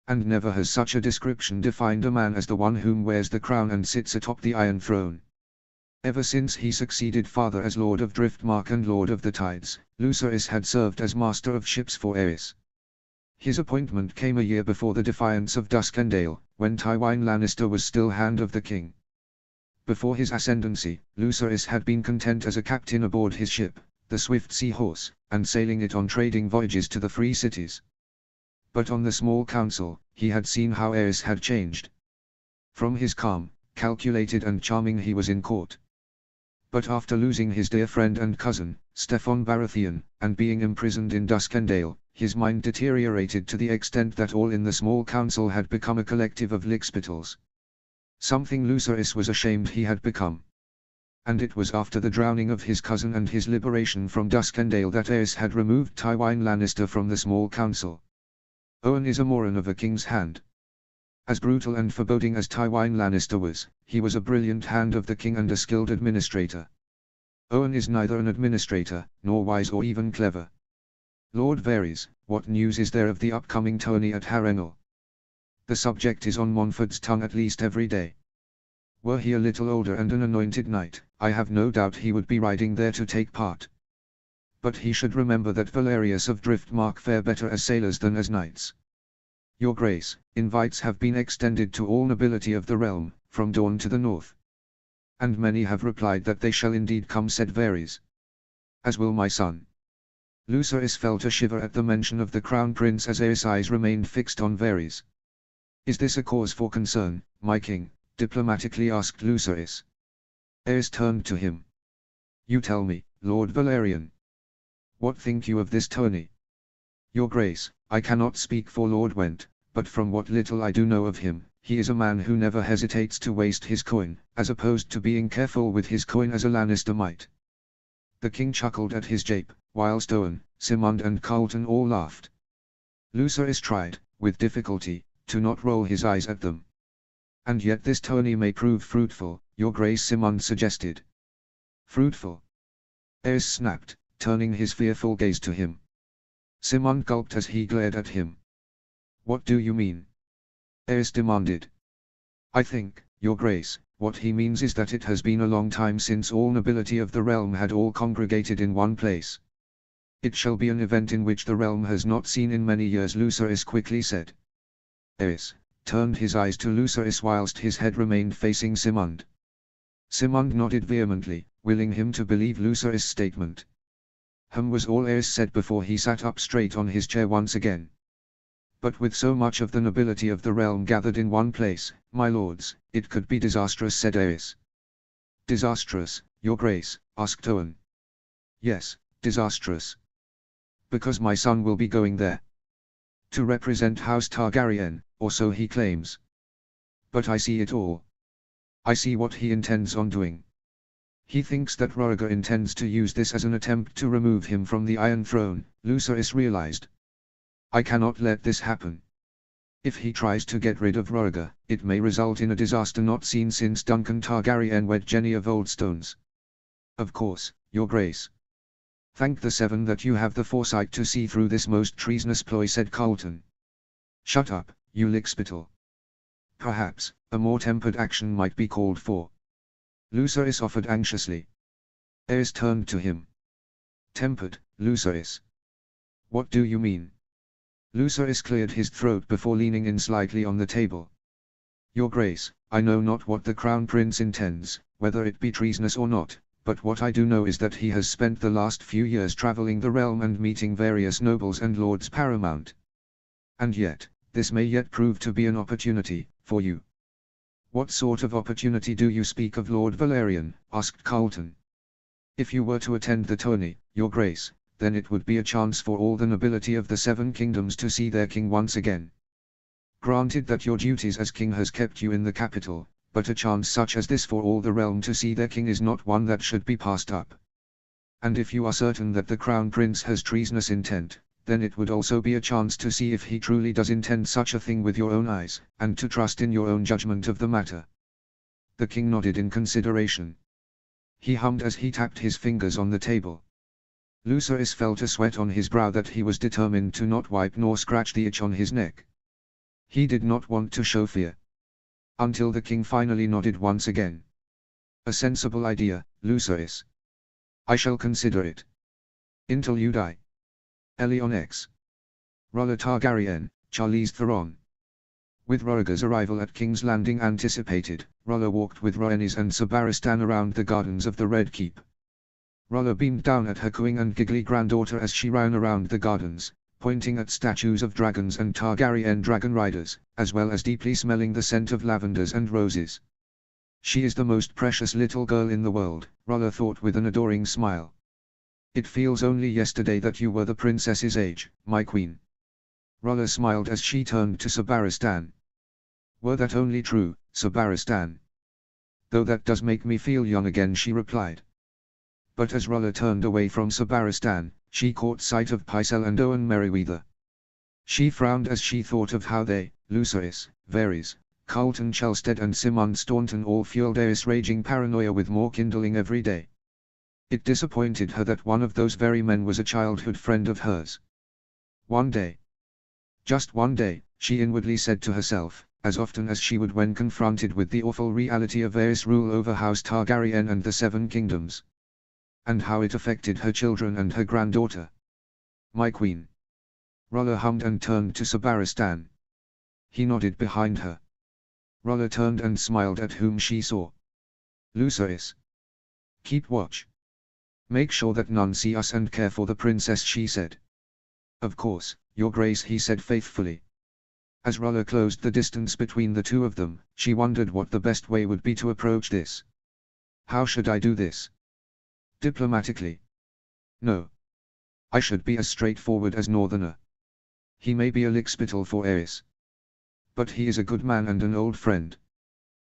And never has such a description defined a man as the one whom wears the crown and sits atop the Iron Throne. Ever since he succeeded father as Lord of Driftmark and Lord of the Tides, Lucerys had served as Master of Ships for Aerys. His appointment came a year before the defiance of Duskendale, when Tywin Lannister was still Hand of the King. Before his ascendancy, Lucerys had been content as a captain aboard his ship, the Swift Sea Horse, and sailing it on trading voyages to the free cities. But on the small council, he had seen how Aerys had changed. From his calm, calculated and charming he was in court. But after losing his dear friend and cousin, Steffon Baratheon, and being imprisoned in Duskendale, his mind deteriorated to the extent that all in the small council had become a collective of lickspittles. Something Lucerys was ashamed he had become. And it was after the drowning of his cousin and his liberation from Duskendale that Aerys had removed Tywin Lannister from the small council. Owen is a Moran of a king's hand. As brutal and foreboding as Tywin Lannister was, he was a brilliant Hand of the King and a skilled administrator. Owen is neither an administrator, nor wise or even clever. Lord Varys, what news is there of the upcoming tourney at Harrenhal? The subject is on Montfort's tongue at least every day. Were he a little older and an anointed knight, I have no doubt he would be riding there to take part. But he should remember that Valerius of Driftmark fare better as sailors than as knights. Your Grace, invites have been extended to all nobility of the realm, from Dawn to the north. And many have replied that they shall indeed come, said Varys. As will my son. Lucerys felt a shiver at the mention of the Crown Prince as Aerys' eyes remained fixed on Varys. Is this a cause for concern, my king? Diplomatically asked Lucerys. Aerys turned to him. You tell me, Lord Valerian. What think you of this tourney? Your Grace, I cannot speak for Lord Went, but from what little I do know of him, he is a man who never hesitates to waste his coin, as opposed to being careful with his coin as a Lannister might. The king chuckled at his jape, whilst Owen, Simond and Carlton all laughed. Lucerys tried, with difficulty, to not roll his eyes at them. And yet this tourney may prove fruitful, Your Grace, Simond suggested. Fruitful? Aerys snapped, turning his fearful gaze to him. Simond gulped as he glared at him. What do you mean? Aerys demanded. I think, Your Grace, what he means is that it has been a long time since all nobility of the realm had all congregated in one place. It shall be an event in which the realm has not seen in many years, Lucerys quickly said. Aerys turned his eyes to Lucerys whilst his head remained facing Simond. Simond nodded vehemently, willing him to believe Lucerys' statement. Was all Aerys said before he sat up straight on his chair once again. But with so much of the nobility of the realm gathered in one place, my lords, it could be disastrous, said Aerys. Disastrous, Your Grace? Asked Owen. Yes, disastrous. Because my son will be going there. To represent House Targaryen, or so he claims. But I see it all. I see what he intends on doing. He thinks that Rhaegar intends to use this as an attempt to remove him from the Iron Throne, Lucerys realized. I cannot let this happen. If he tries to get rid of Rhaegar, it may result in a disaster not seen since Duncan Targaryen wed Jenny of Oldstones. Of course, Your Grace. Thank the Seven that you have the foresight to see through this most treasonous ploy, said Carlton. Shut up, you lickspittle. Perhaps, a more tempered action might be called for. Lucerys offered anxiously. Aerys turned to him. Tempered, Lucerys? What do you mean? Lucerys cleared his throat before leaning in slightly on the table. Your Grace, I know not what the Crown Prince intends, whether it be treasonous or not, but what I do know is that he has spent the last few years traveling the realm and meeting various nobles and lords paramount. And yet, this may yet prove to be an opportunity, for you. What sort of opportunity do you speak of, Lord Valerian? Asked Carlton. If you were to attend the tourney, Your Grace, then it would be a chance for all the nobility of the Seven Kingdoms to see their king once again. Granted that your duties as king has kept you in the capital, but a chance such as this for all the realm to see their king is not one that should be passed up. And if you are certain that the Crown Prince has treasonous intent, then it would also be a chance to see if he truly does intend such a thing with your own eyes, and to trust in your own judgment of the matter. The king nodded in consideration. He hummed as he tapped his fingers on the table. Lucerys felt a sweat on his brow that he was determined to not wipe nor scratch the itch on his neck. He did not want to show fear. Until the king finally nodded once again. A sensible idea, Lucerys. I shall consider it. Until you die. Elion X. Rhaella Targaryen, Charlize Theron. With Rhaegar's arrival at King's Landing anticipated, Rhaella walked with Rhaenys and Sabaristan around the gardens of the Red Keep. Rhaella beamed down at her cooing and giggly granddaughter as she ran around the gardens, pointing at statues of dragons and Targaryen dragon riders, as well as deeply smelling the scent of lavenders and roses. She is the most precious little girl in the world, Rhaella thought with an adoring smile. It feels only yesterday that you were the princess's age, my queen. Rhaella smiled as she turned to Sabaristan. Were that only true, Sabaristan? Though that does make me feel young again, she replied. But as Rhaella turned away from Sabaristan, she caught sight of Pycelle and Owen Merryweather. She frowned as she thought of how they, Lucerys, Varys, Carlton Chelstead and Simon Staunton all fueled Aerys' raging paranoia with more kindling every day. It disappointed her that one of those very men was a childhood friend of hers. One day. Just one day, she inwardly said to herself, as often as she would when confronted with the awful reality of Aerys' rule over House Targaryen and the Seven Kingdoms. And how it affected her children and her granddaughter. My queen. Rhaella hummed and turned to Sabaristan. He nodded behind her. Rhaella turned and smiled at whom she saw. Lucerys. Keep watch. Make sure that none see us and care for the princess, she said. Of course, your grace, he said faithfully. As Rhaella closed the distance between the two of them, she wondered what the best way would be to approach this. How should I do this? Diplomatically? No. I should be as straightforward as Northerner. He may be a lickspittle for Aerys. But he is a good man and an old friend.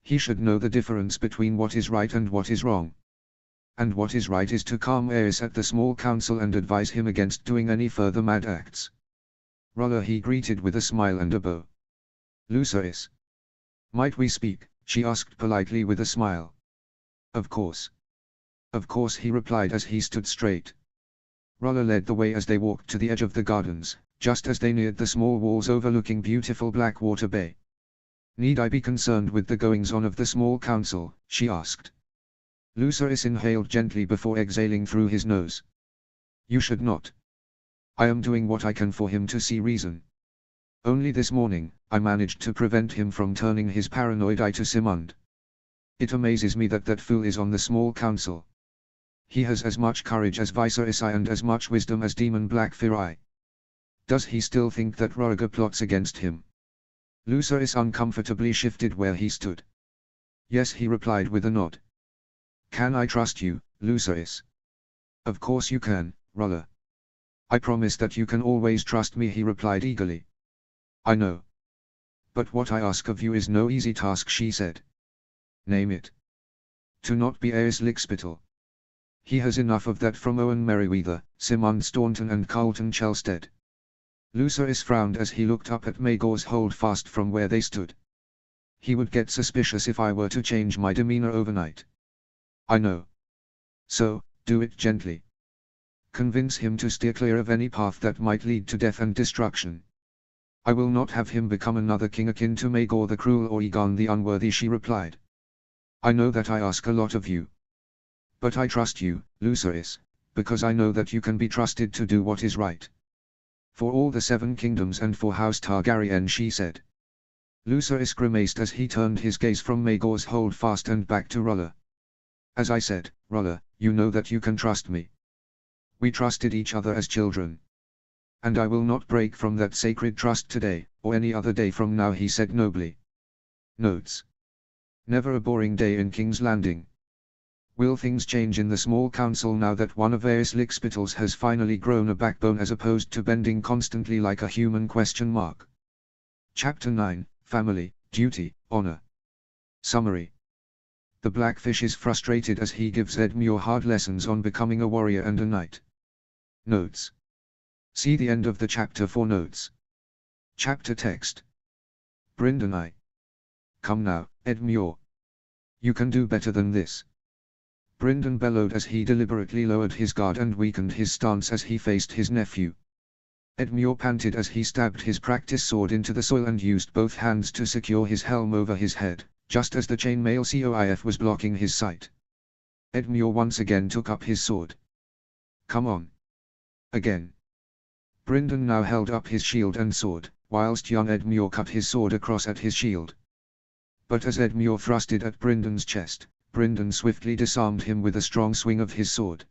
He should know the difference between what is right and what is wrong. And what is right is to calm Aerys at the small council and advise him against doing any further mad acts. Rhaella he greeted with a smile and a bow. Lucerys. Might we speak, she asked politely with a smile. Of course. Of course, he replied as he stood straight. Rhaella led the way as they walked to the edge of the gardens, just as they neared the small walls overlooking beautiful Blackwater Bay. Need I be concerned with the goings-on of the small council, she asked. Lucerys inhaled gently before exhaling through his nose. You should not. I am doing what I can for him to see reason. Only this morning, I managed to prevent him from turning his paranoid eye to Simond. It amazes me that fool is on the small council. He has as much courage as Viserys I and as much wisdom as Demon Blackfyr I. Does he still think that Rhaegar plots against him? Lucerys uncomfortably shifted where he stood. Yes, he replied with a nod. Can I trust you, Lucerys? Of course you can, Rhaella. I promise that you can always trust me, he replied eagerly. I know. But what I ask of you is no easy task, she said. Name it. To not be Aerys lickspittle. He has enough of that from Owen Merryweather, Simon Staunton and Carlton Chelstead. Lucerys frowned as he looked up at Maegor's holdfast from where they stood. He would get suspicious if I were to change my demeanor overnight. I know. So, do it gently. Convince him to steer clear of any path that might lead to death and destruction. I will not have him become another king akin to Maegor the Cruel or Aegon the Unworthy, she replied. I know that I ask a lot of you. But I trust you, Lucerys, because I know that you can be trusted to do what is right. For all the Seven Kingdoms and for House Targaryen, she said. Lucerys grimaced as he turned his gaze from Maegor's holdfast and back to Rhaella. As I said, Rhaella, you know that you can trust me. We trusted each other as children. And I will not break from that sacred trust today, or any other day from now, he said nobly. Notes. Never a boring day in King's Landing. Will things change in the small council now that one of Aerys lickspittles has finally grown a backbone as opposed to bending constantly like a human ? Chapter 9, Family, Duty, Honor. Summary. The Blackfish is frustrated as he gives Edmure hard lessons on becoming a warrior and a knight. Notes. See the end of the chapter for notes. Chapter text. Brynden I. Come now, Edmure. You can do better than this. Brynden bellowed as he deliberately lowered his guard and weakened his stance as he faced his nephew. Edmure panted as he stabbed his practice sword into the soil and used both hands to secure his helm over his head, just as the chainmail coif was blocking his sight. Edmure once again took up his sword. "Come on." Again. Brindon now held up his shield and sword, whilst young Edmure cut his sword across at his shield. But as Edmure thrusted at Brindon's chest, Brindon swiftly disarmed him with a strong swing of his sword.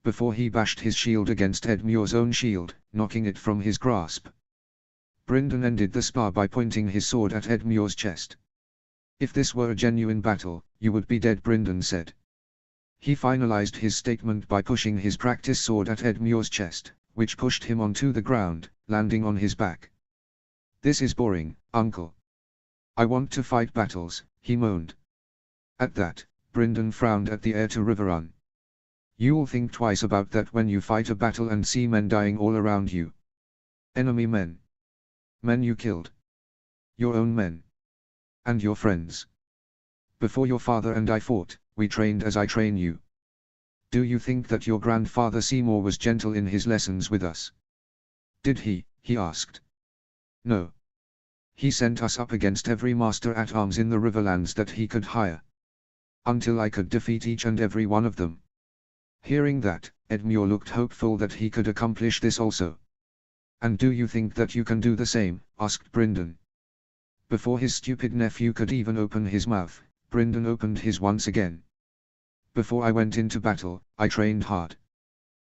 Before he bashed his shield against Edmure's own shield, knocking it from his grasp. Brindon ended the spar by pointing his sword at Edmure's chest. "If this were a genuine battle, you would be dead," Brindon said. He finalized his statement by pushing his practice sword at Edmure's chest, which pushed him onto the ground, landing on his back. "This is boring, uncle. I want to fight battles," he moaned. At that, Brindon frowned at the heir to Riverrun. "You'll think twice about that when you fight a battle and see men dying all around you. Enemy men. Men you killed. Your own men. And your friends. Before your father and I fought, we trained as I train you. Do you think that your grandfather Seymour was gentle in his lessons with us?" "Did he?" he asked. "No. He sent us up against every master-at-arms in the Riverlands that he could hire. Until I could defeat each and every one of them." Hearing that, Edmure looked hopeful that he could accomplish this also. "And do you think that you can do the same?" asked Brindon. Before his stupid nephew could even open his mouth, Brindon opened his once again. "Before I went into battle, I trained hard.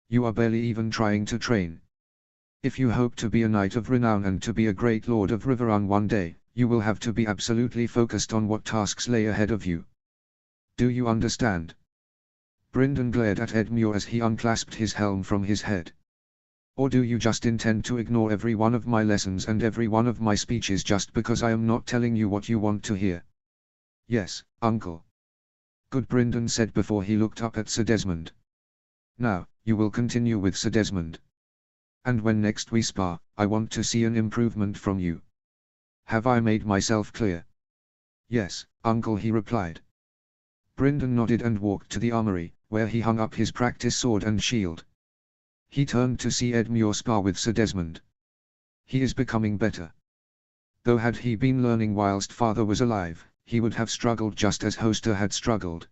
You are barely even trying to train. If you hope to be a knight of renown and to be a great lord of Riverrun one day, you will have to be absolutely focused on what tasks lay ahead of you. Do you understand?" Brindon glared at Edmure as he unclasped his helm from his head. "Or do you just intend to ignore every one of my lessons and every one of my speeches just because I am not telling you what you want to hear?" "Yes, uncle." "Good," Brindon said before he looked up at Sir Desmond. "Now, you will continue with Sir Desmond. And when next we spar, I want to see an improvement from you. Have I made myself clear?" "Yes, uncle," he replied. Brindon nodded and walked to the armory, where he hung up his practice sword and shield. He turned to see Edmure spar with Sir Desmond. "He is becoming better. Though had he been learning whilst father was alive, he would have struggled just as Hoster had struggled.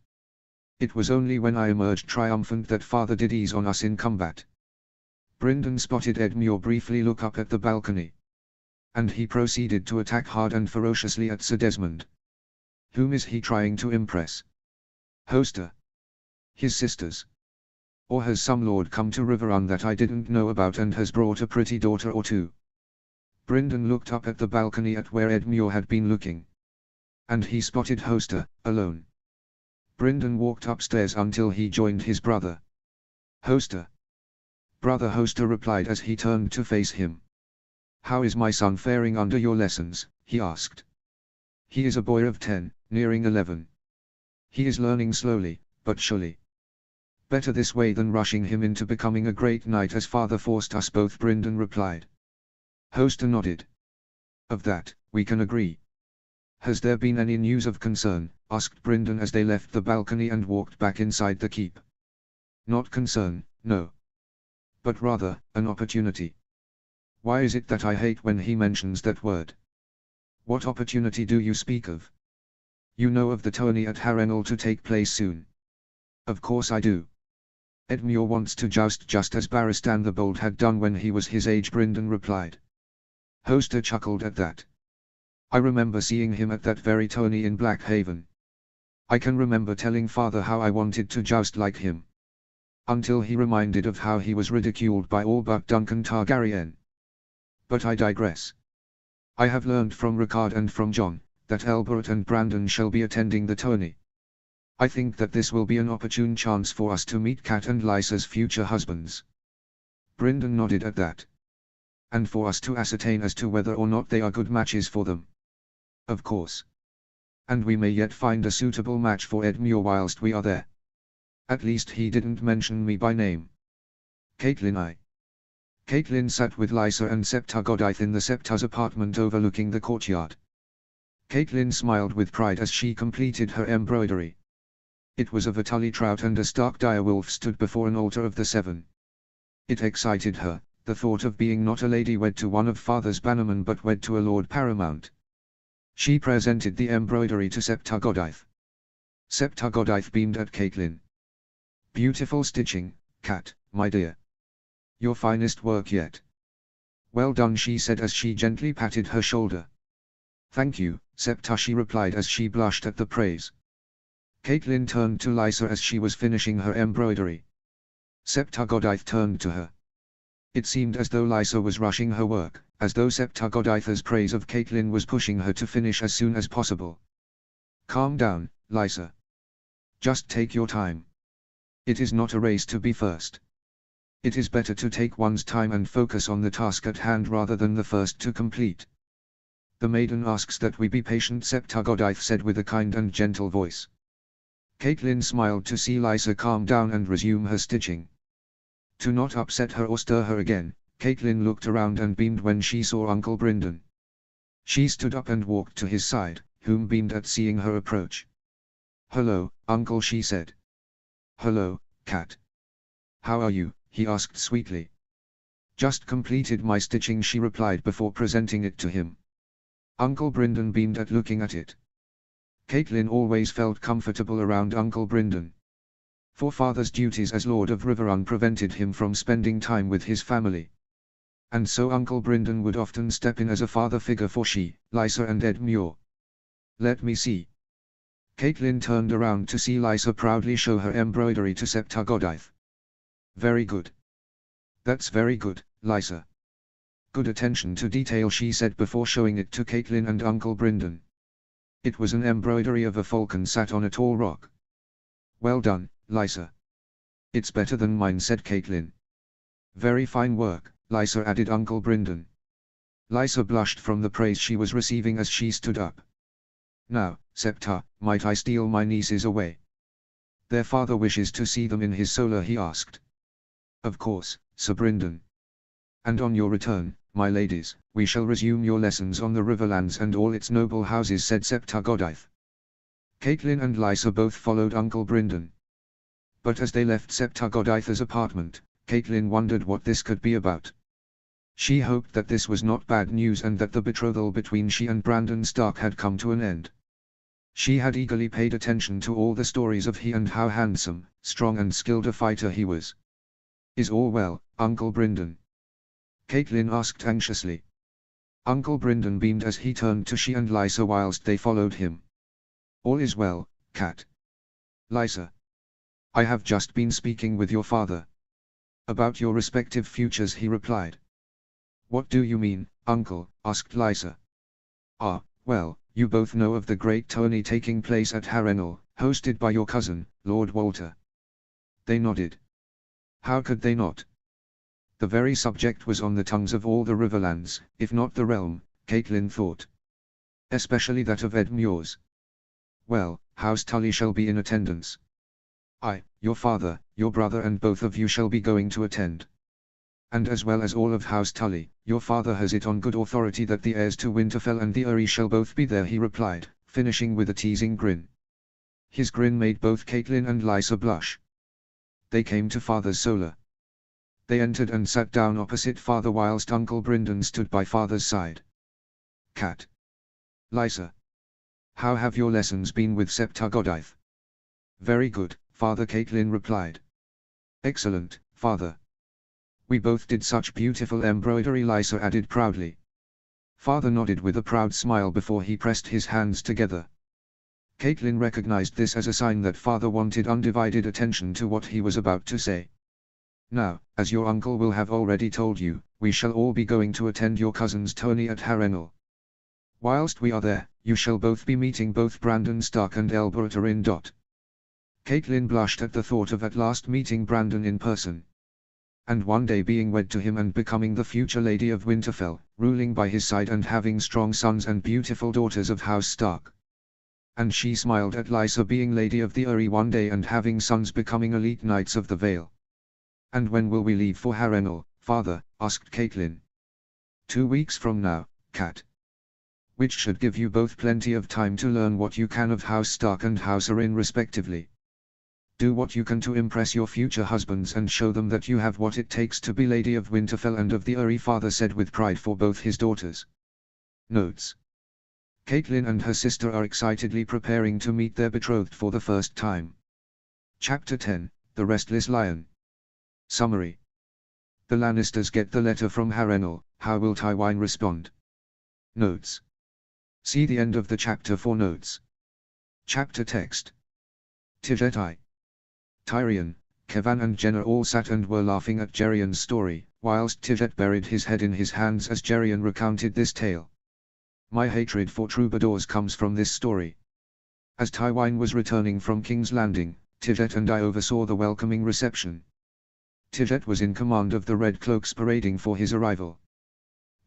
It was only when I emerged triumphant that father did ease on us in combat." Brindon spotted Edmure briefly look up at the balcony. And he proceeded to attack hard and ferociously at Sir Desmond. Whom is he trying to impress? Hoster? His sisters? Or has some lord come to Riverrun that I didn't know about and has brought a pretty daughter or two? Brindon looked up at the balcony at where Edmure had been looking. And he spotted Hoster, alone. Brindon walked upstairs until he joined his brother. "Hoster." "Brother," Hoster replied as he turned to face him. "How is my son faring under your lessons?" he asked. "He is a boy of 10, nearing 11. He is learning slowly, but surely. Better this way than rushing him into becoming a great knight as father forced us both," Brindon replied. Hoster nodded. "Of that, we can agree. Has there been any news of concern?" asked Brindon as they left the balcony and walked back inside the keep. "Not concern, no. But rather, an opportunity. Why is it that I hate when he mentions that word?" "What opportunity do you speak of?" "You know of the tourney at Harrenhal to take place soon." "Of course I do. Edmure wants to joust just as Barristan the Bold had done when he was his age," Brindon replied. Hoster chuckled at that. "I remember seeing him at that very tourney in Blackhaven. I can remember telling father how I wanted to joust like him. Until he reminded of how he was ridiculed by all but Duncan Targaryen. But I digress. I have learned from Ricard and from John, that Elbereth and Brandon shall be attending the tourney. I think that this will be an opportune chance for us to meet Cat and Lysa's future husbands." Brindon nodded at that. "And for us to ascertain as to whether or not they are good matches for them." "Of course. And we may yet find a suitable match for Edmure whilst we are there. At least he didn't mention me by name." Caitlin. Caitlin sat with Lysa and Septa Godith in the Septa's apartment overlooking the courtyard. Caitlin smiled with pride as she completed her embroidery. It was of a Tully trout and a stark dire wolf stood before an altar of the seven. It excited her, the thought of being not a lady wed to one of father's bannermen but wed to a lord paramount. She presented the embroidery to Septa Godith. Septa Godith beamed at Caitlin. Beautiful stitching, Cat, my dear. Your finest work yet. Well done, she said as she gently patted her shoulder. Thank you, Septa, she replied as she blushed at the praise. Caitlin turned to Lysa as she was finishing her embroidery. Septa Godith turned to her. It seemed as though Lysa was rushing her work, as though Septa Godith's praise of Caitlin was pushing her to finish as soon as possible. Calm down, Lysa. Just take your time. It is not a race to be first. It is better to take one's time and focus on the task at hand rather than the first to complete. The maiden asks that we be patient, Septa Godith said with a kind and gentle voice. Caitlin smiled to see Lysa calm down and resume her stitching. To not upset her or stir her again, Caitlin looked around and beamed when she saw Uncle Brindon. She stood up and walked to his side, whom beamed at seeing her approach. Hello, Uncle, she said. Hello, Cat. How are you, he asked sweetly. Just completed my stitching, she replied before presenting it to him. Uncle Brindon beamed at looking at it. Caitlin always felt comfortable around Uncle Brindon. For father's duties as Lord of Riverrun prevented him from spending time with his family. And so Uncle Brindon would often step in as a father figure for she, Lysa and Ed Muir. Let me see. Caitlin turned around to see Lysa proudly show her embroidery to Septa Godith. Very good. That's very good, Lysa. Good attention to detail, she said before showing it to Caitlin and Uncle Brindon. It was an embroidery of a falcon sat on a tall rock. Well done, Lysa. It's better than mine, said Caitlin. Very fine work, Lysa, added Uncle Brindon. Lysa blushed from the praise she was receiving as she stood up. Now, Septa, might I steal my nieces away? Their father wishes to see them in his solar, he asked. Of course, Sir Brindon. And on your return, my ladies, we shall resume your lessons on the Riverlands and all its noble houses, said Septa Godith. Caitlin and Lysa both followed Uncle Brindon. But as they left Septa Godith's apartment, Caitlin wondered what this could be about. She hoped that this was not bad news and that the betrothal between she and Brandon Stark had come to an end. She had eagerly paid attention to all the stories of he and how handsome, strong and skilled a fighter he was. Is all well, Uncle Brindon? Caitlin asked anxiously. Uncle Brindon beamed as he turned to she and Lysa whilst they followed him. All is well, Cat. Lysa. I have just been speaking with your father. About your respective futures, he replied. What do you mean, Uncle? Asked Lysa. Ah, well, you both know of the great tourney taking place at Harrenhal, hosted by your cousin, Lord Walter. They nodded. How could they not? The very subject was on the tongues of all the Riverlands, if not the realm, Caitlin thought. Especially that of Ed Muir's. Well, House Tully shall be in attendance. I, your father, your brother and both of you shall be going to attend. And as well as all of House Tully, your father has it on good authority that the heirs to Winterfell and the Eyrie shall both be there, he replied, finishing with a teasing grin. His grin made both Caitlin and Lysa blush. They came to father's solar. They entered and sat down opposite father whilst Uncle Brindon stood by father's side. Cat. Lysa. How have your lessons been with Septa Godith? Very good, father, Caitlin replied. Excellent, father. We both did such beautiful embroidery, Lysa added proudly. Father nodded with a proud smile before he pressed his hands together. Caitlin recognized this as a sign that father wanted undivided attention to what he was about to say. Now, as your uncle will have already told you, we shall all be going to attend your cousin's tourney at Harrenhal. Whilst we are there, you shall both be meeting both Brandon Stark and Elberta. Caitlin blushed at the thought of at last meeting Brandon in person. And one day being wed to him and becoming the future Lady of Winterfell, ruling by his side and having strong sons and beautiful daughters of House Stark. And she smiled at Lysa being Lady of the Eyrie one day and having sons becoming elite Knights of the Vale. And when will we leave for Harrenhal, father? Asked Caitlin. 2 weeks from now, Cat. Which should give you both plenty of time to learn what you can of House Stark and House Arryn respectively. Do what you can to impress your future husbands and show them that you have what it takes to be Lady of Winterfell and of the Eyrie, father said with pride for both his daughters. Notes. Catelyn and her sister are excitedly preparing to meet their betrothed for the first time. Chapter 10, The Restless Lion. Summary. The Lannisters get the letter from Harrenhal. How will Tywin respond? Notes. See the end of the chapter for notes. Chapter text. Tivette. Tyrion, Kevan and Jenna all sat and were laughing at Gerion's story, whilst Tivette buried his head in his hands as Gerion recounted this tale. My hatred for troubadours comes from this story. As Tywin was returning from King's Landing, Tivette and I oversaw the welcoming reception. Tivette was in command of the Red Cloaks parading for his arrival.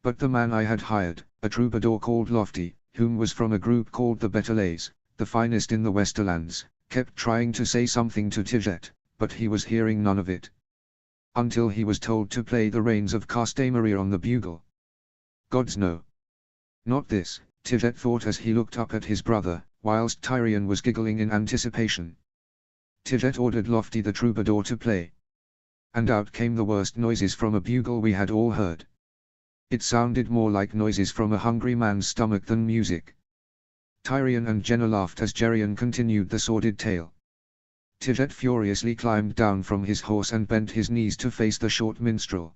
But the man I had hired, a troubadour called Lofty, whom was from a group called the Betterlays, the finest in the Westerlands, kept trying to say something to Tivette, but he was hearing none of it. Until he was told to play the Rains of Castamere on the bugle. Gods no. Not this, Tivette thought as he looked up at his brother, whilst Tyrion was giggling in anticipation. Tivette ordered Lofty the troubadour to play. And out came the worst noises from a bugle we had all heard. It sounded more like noises from a hungry man's stomach than music. Tyrion and Jenna laughed as Gerion continued the sordid tale. Tivette furiously climbed down from his horse and bent his knees to face the short minstrel.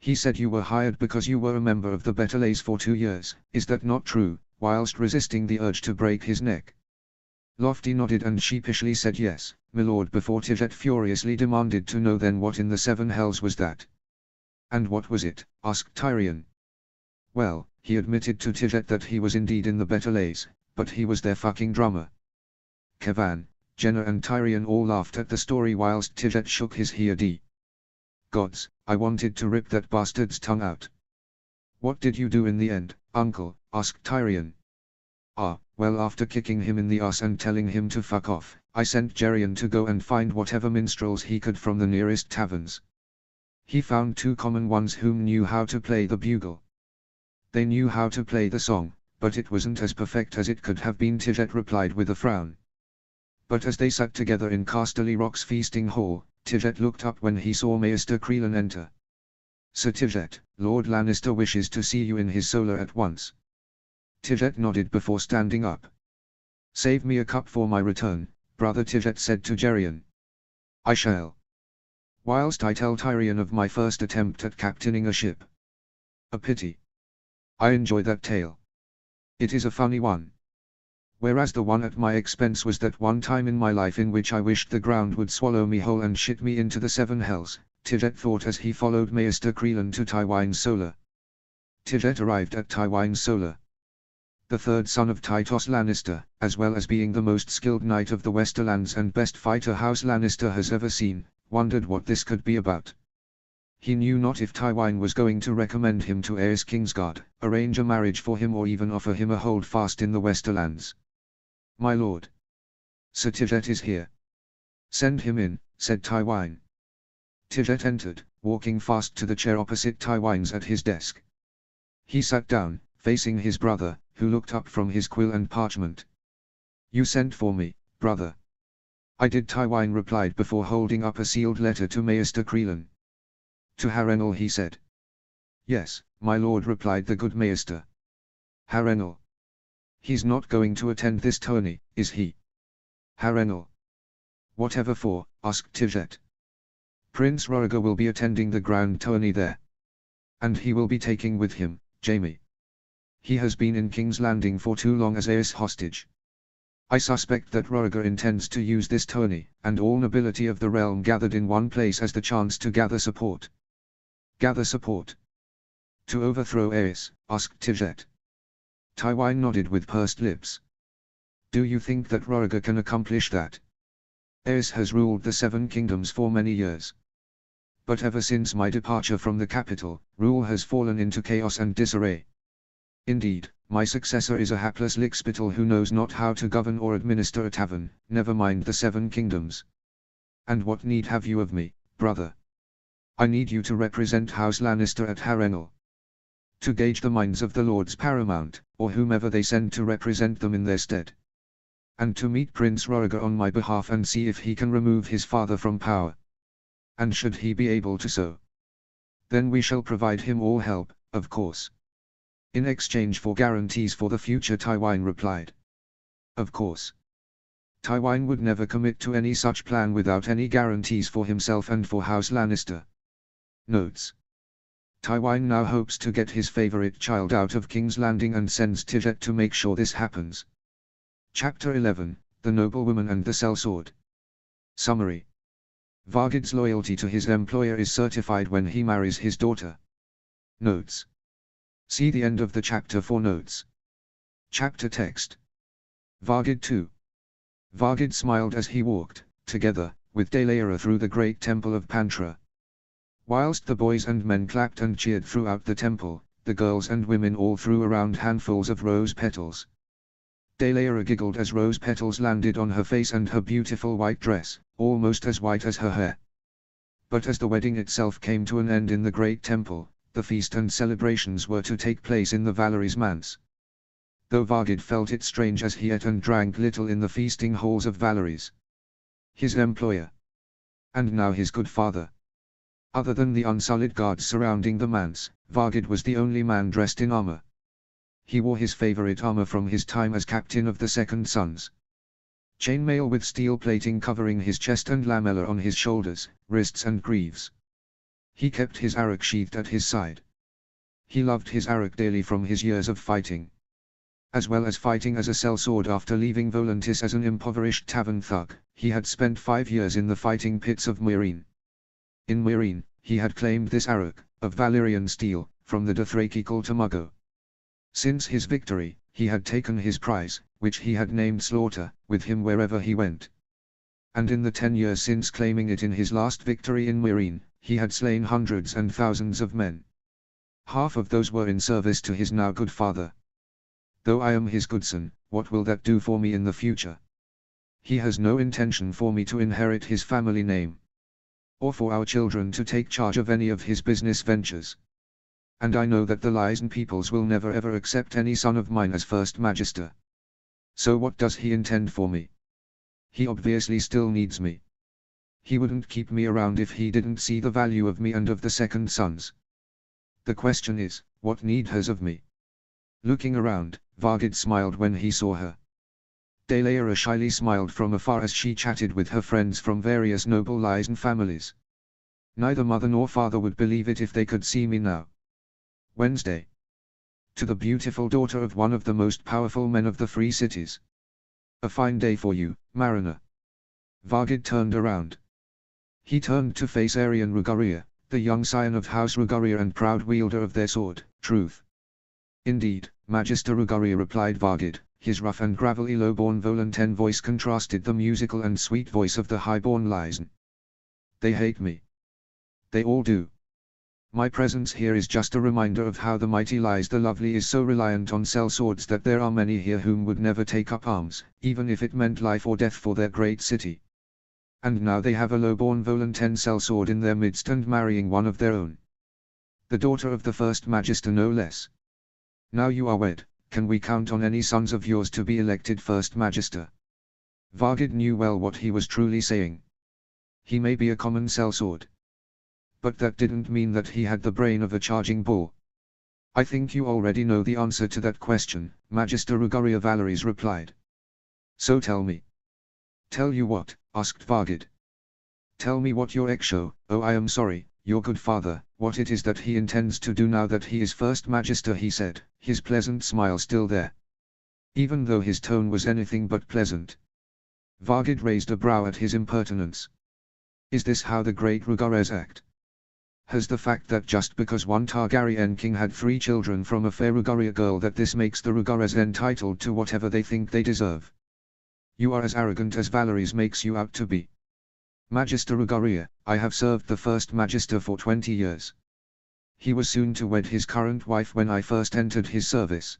He said you were hired because you were a member of the Betterlays for 2 years, is that not true, whilst resisting the urge to break his neck. Lofty nodded and sheepishly said yes, my lord, before Tivette furiously demanded to know then what in the 7 hells was that. And what was it, asked Tyrion. Well, he admitted to Tivette that he was indeed in the Betterlays, but he was their fucking drummer. Kevan, Jenna and Tyrion all laughed at the story whilst Tivette shook his head. Gods, I wanted to rip that bastard's tongue out. What did you do in the end, uncle, asked Tyrion. Ah, well, after kicking him in the ass and telling him to fuck off, I sent Gerion to go and find whatever minstrels he could from the nearest taverns. He found 2 common ones whom knew how to play the bugle. They knew how to play the song, but it wasn't as perfect as it could have been, Tivette replied with a frown. But as they sat together in Casterly Rock's feasting hall, Tivette looked up when he saw Maester Crelan enter. Sir Tivette, Lord Lannister wishes to see you in his solar at once. Tivette nodded before standing up. Save me a cup for my return, brother, Tivette said to Gerion. I shall. Whilst I tell Tyrion of my first attempt at captaining a ship. A pity. I enjoy that tale. It is a funny one. Whereas the one at my expense was that one time in my life in which I wished the ground would swallow me whole and shit me into the 7 hells, Tivette thought as he followed Maester Crelan to Tywin's solar. Tivette arrived at Tywin's solar. The 3rd son of Tytos Lannister, as well as being the most skilled knight of the Westerlands and best fighter House Lannister has ever seen, wondered what this could be about. He knew not if Tywin was going to recommend him to Aerys Kingsguard, arrange a marriage for him, or even offer him a holdfast in the Westerlands. My lord. Sir Tivette is here. Send him in, said Tywin. Tivette entered, walking fast to the chair opposite Tywin's at his desk. He sat down, facing his brother, who looked up from his quill and parchment. You sent for me, brother. I did, Tywin replied before holding up a sealed letter to Maester Crelan. To Harrenhal, he said. Yes, my lord, replied the good Maester. Harrenhal. He's not going to attend this tourney, is he? Harrenhal. Whatever for, asked Tivette. Prince Rhaegar will be attending the grand tourney there. And he will be taking with him, Jaime. He has been in King's Landing for too long as Aerys hostage. I suspect that Rhaegar intends to use this tourney, and all nobility of the realm gathered in one place, as the chance to gather support. Gather support? To overthrow Aerys, asked Tivette. Tywin nodded with pursed lips. Do you think that Rhaegar can accomplish that? Aerys has ruled the 7 kingdoms for many years. But ever since my departure from the capital, rule has fallen into chaos and disarray. Indeed, my successor is a hapless lickspittle who knows not how to govern or administer a tavern, never mind the 7 kingdoms. And what need have you of me, brother? I need you to represent House Lannister at Harrenhal. To gauge the minds of the Lords Paramount, or whomever they send to represent them in their stead. and to meet Prince Roriger on my behalf and see if he can remove his father from power. And should he be able to so, then we shall provide him all help, of course. In exchange for guarantees for the future, Tywin replied. Of course. Tywin would never commit to any such plan without any guarantees for himself and for House Lannister. Notes. Tywin now hopes to get his favorite child out of King's Landing and sends Tidget to make sure this happens. Chapter 11, The Noblewoman and the Sellsword. Summary. Vargid's loyalty to his employer is certified when he marries his daughter. Notes. See the end of the chapter for notes. Chapter text. Vargid 2. Vargid smiled as he walked, together, with Delaera through the great temple of Pantra. Whilst the boys and men clapped and cheered throughout the temple, the girls and women all threw around handfuls of rose petals. Delaera giggled as rose petals landed on her face and her beautiful white dress, almost as white as her hair. But as the wedding itself came to an end in the great temple, the feast and celebrations were to take place in the Valeries' manse. Though Vargid felt it strange as he ate and drank little in the feasting halls of Valeries. His employer. And now his good father. Other than the unsullied guards surrounding the manse, Vargid was the only man dressed in armor. He wore his favorite armor from his time as captain of the Second Sons. Chainmail with steel plating covering his chest and lamella on his shoulders, wrists and greaves. He kept his arrow sheathed at his side. He loved his arrow dearly from his years of fighting. As well as fighting as a sellsword after leaving Volantis as an impoverished tavern thug, he had spent 5 years in the fighting pits of Meereen. In Meereen, he had claimed this arrow, of Valyrian steel, from the Dothraki Kultamago. Since his victory, he had taken his prize, which he had named Slaughter, with him wherever he went. And in the 10 years since claiming it in his last victory in Meereen, he had slain hundreds and thousands of men. Half of those were in service to his now good father. Though I am his good son, what will that do for me in the future? He has no intention for me to inherit his family name, or for our children to take charge of any of his business ventures. And I know that the Lysan peoples will never ever accept any son of mine as First Magister. So what does he intend for me? He obviously still needs me. He wouldn't keep me around if he didn't see the value of me and of the Second Sons. The question is, what need has of me? Looking around, Vargid smiled when he saw her. Delaera shyly smiled from afar as she chatted with her friends from various noble Lysan families. Neither mother nor father would believe it if they could see me now. Wednesday. To the beautiful daughter of one of the most powerful men of the Free Cities. A fine day for you, Mariner. Vargid turned around. He turned to face Arian Rugaria, the young scion of House Rugaria and proud wielder of their sword, Truth. Indeed, Magister Rugaria, replied Vargid. His rough and gravelly low-born Volanten voice contrasted the musical and sweet voice of the high-born Lysan. They hate me. They all do. My presence here is just a reminder of how the mighty Lys the Lovely is so reliant on sellswords that there are many here whom would never take up arms, even if it meant life or death for their great city. And now they have a low-born Volanten sellsword in their midst and marrying one of their own. The daughter of the First Magister no less. Now you are wed, can we count on any sons of yours to be elected First Magister? Vargid knew well what he was truly saying. He may be a common sellsword, but that didn't mean that he had the brain of a charging bull. I think you already know the answer to that question, Magister Rugaria Valeries replied. So tell me. Tell you what? Asked Vargid. Tell me what your ex-show, oh I am sorry, your good father, what it is that he intends to do now that he is First Magister, he said, his pleasant smile still there. Even though his tone was anything but pleasant. Vargid raised a brow at his impertinence. Is this how the great Rugares act? Has the fact that just because one Targaryen king had 3 children from a fair Rugaria girl that this makes the Rugares entitled to whatever they think they deserve? You are as arrogant as Valeries makes you out to be. Magister Rugaria, I have served the First Magister for 20 years. He was soon to wed his current wife when I first entered his service.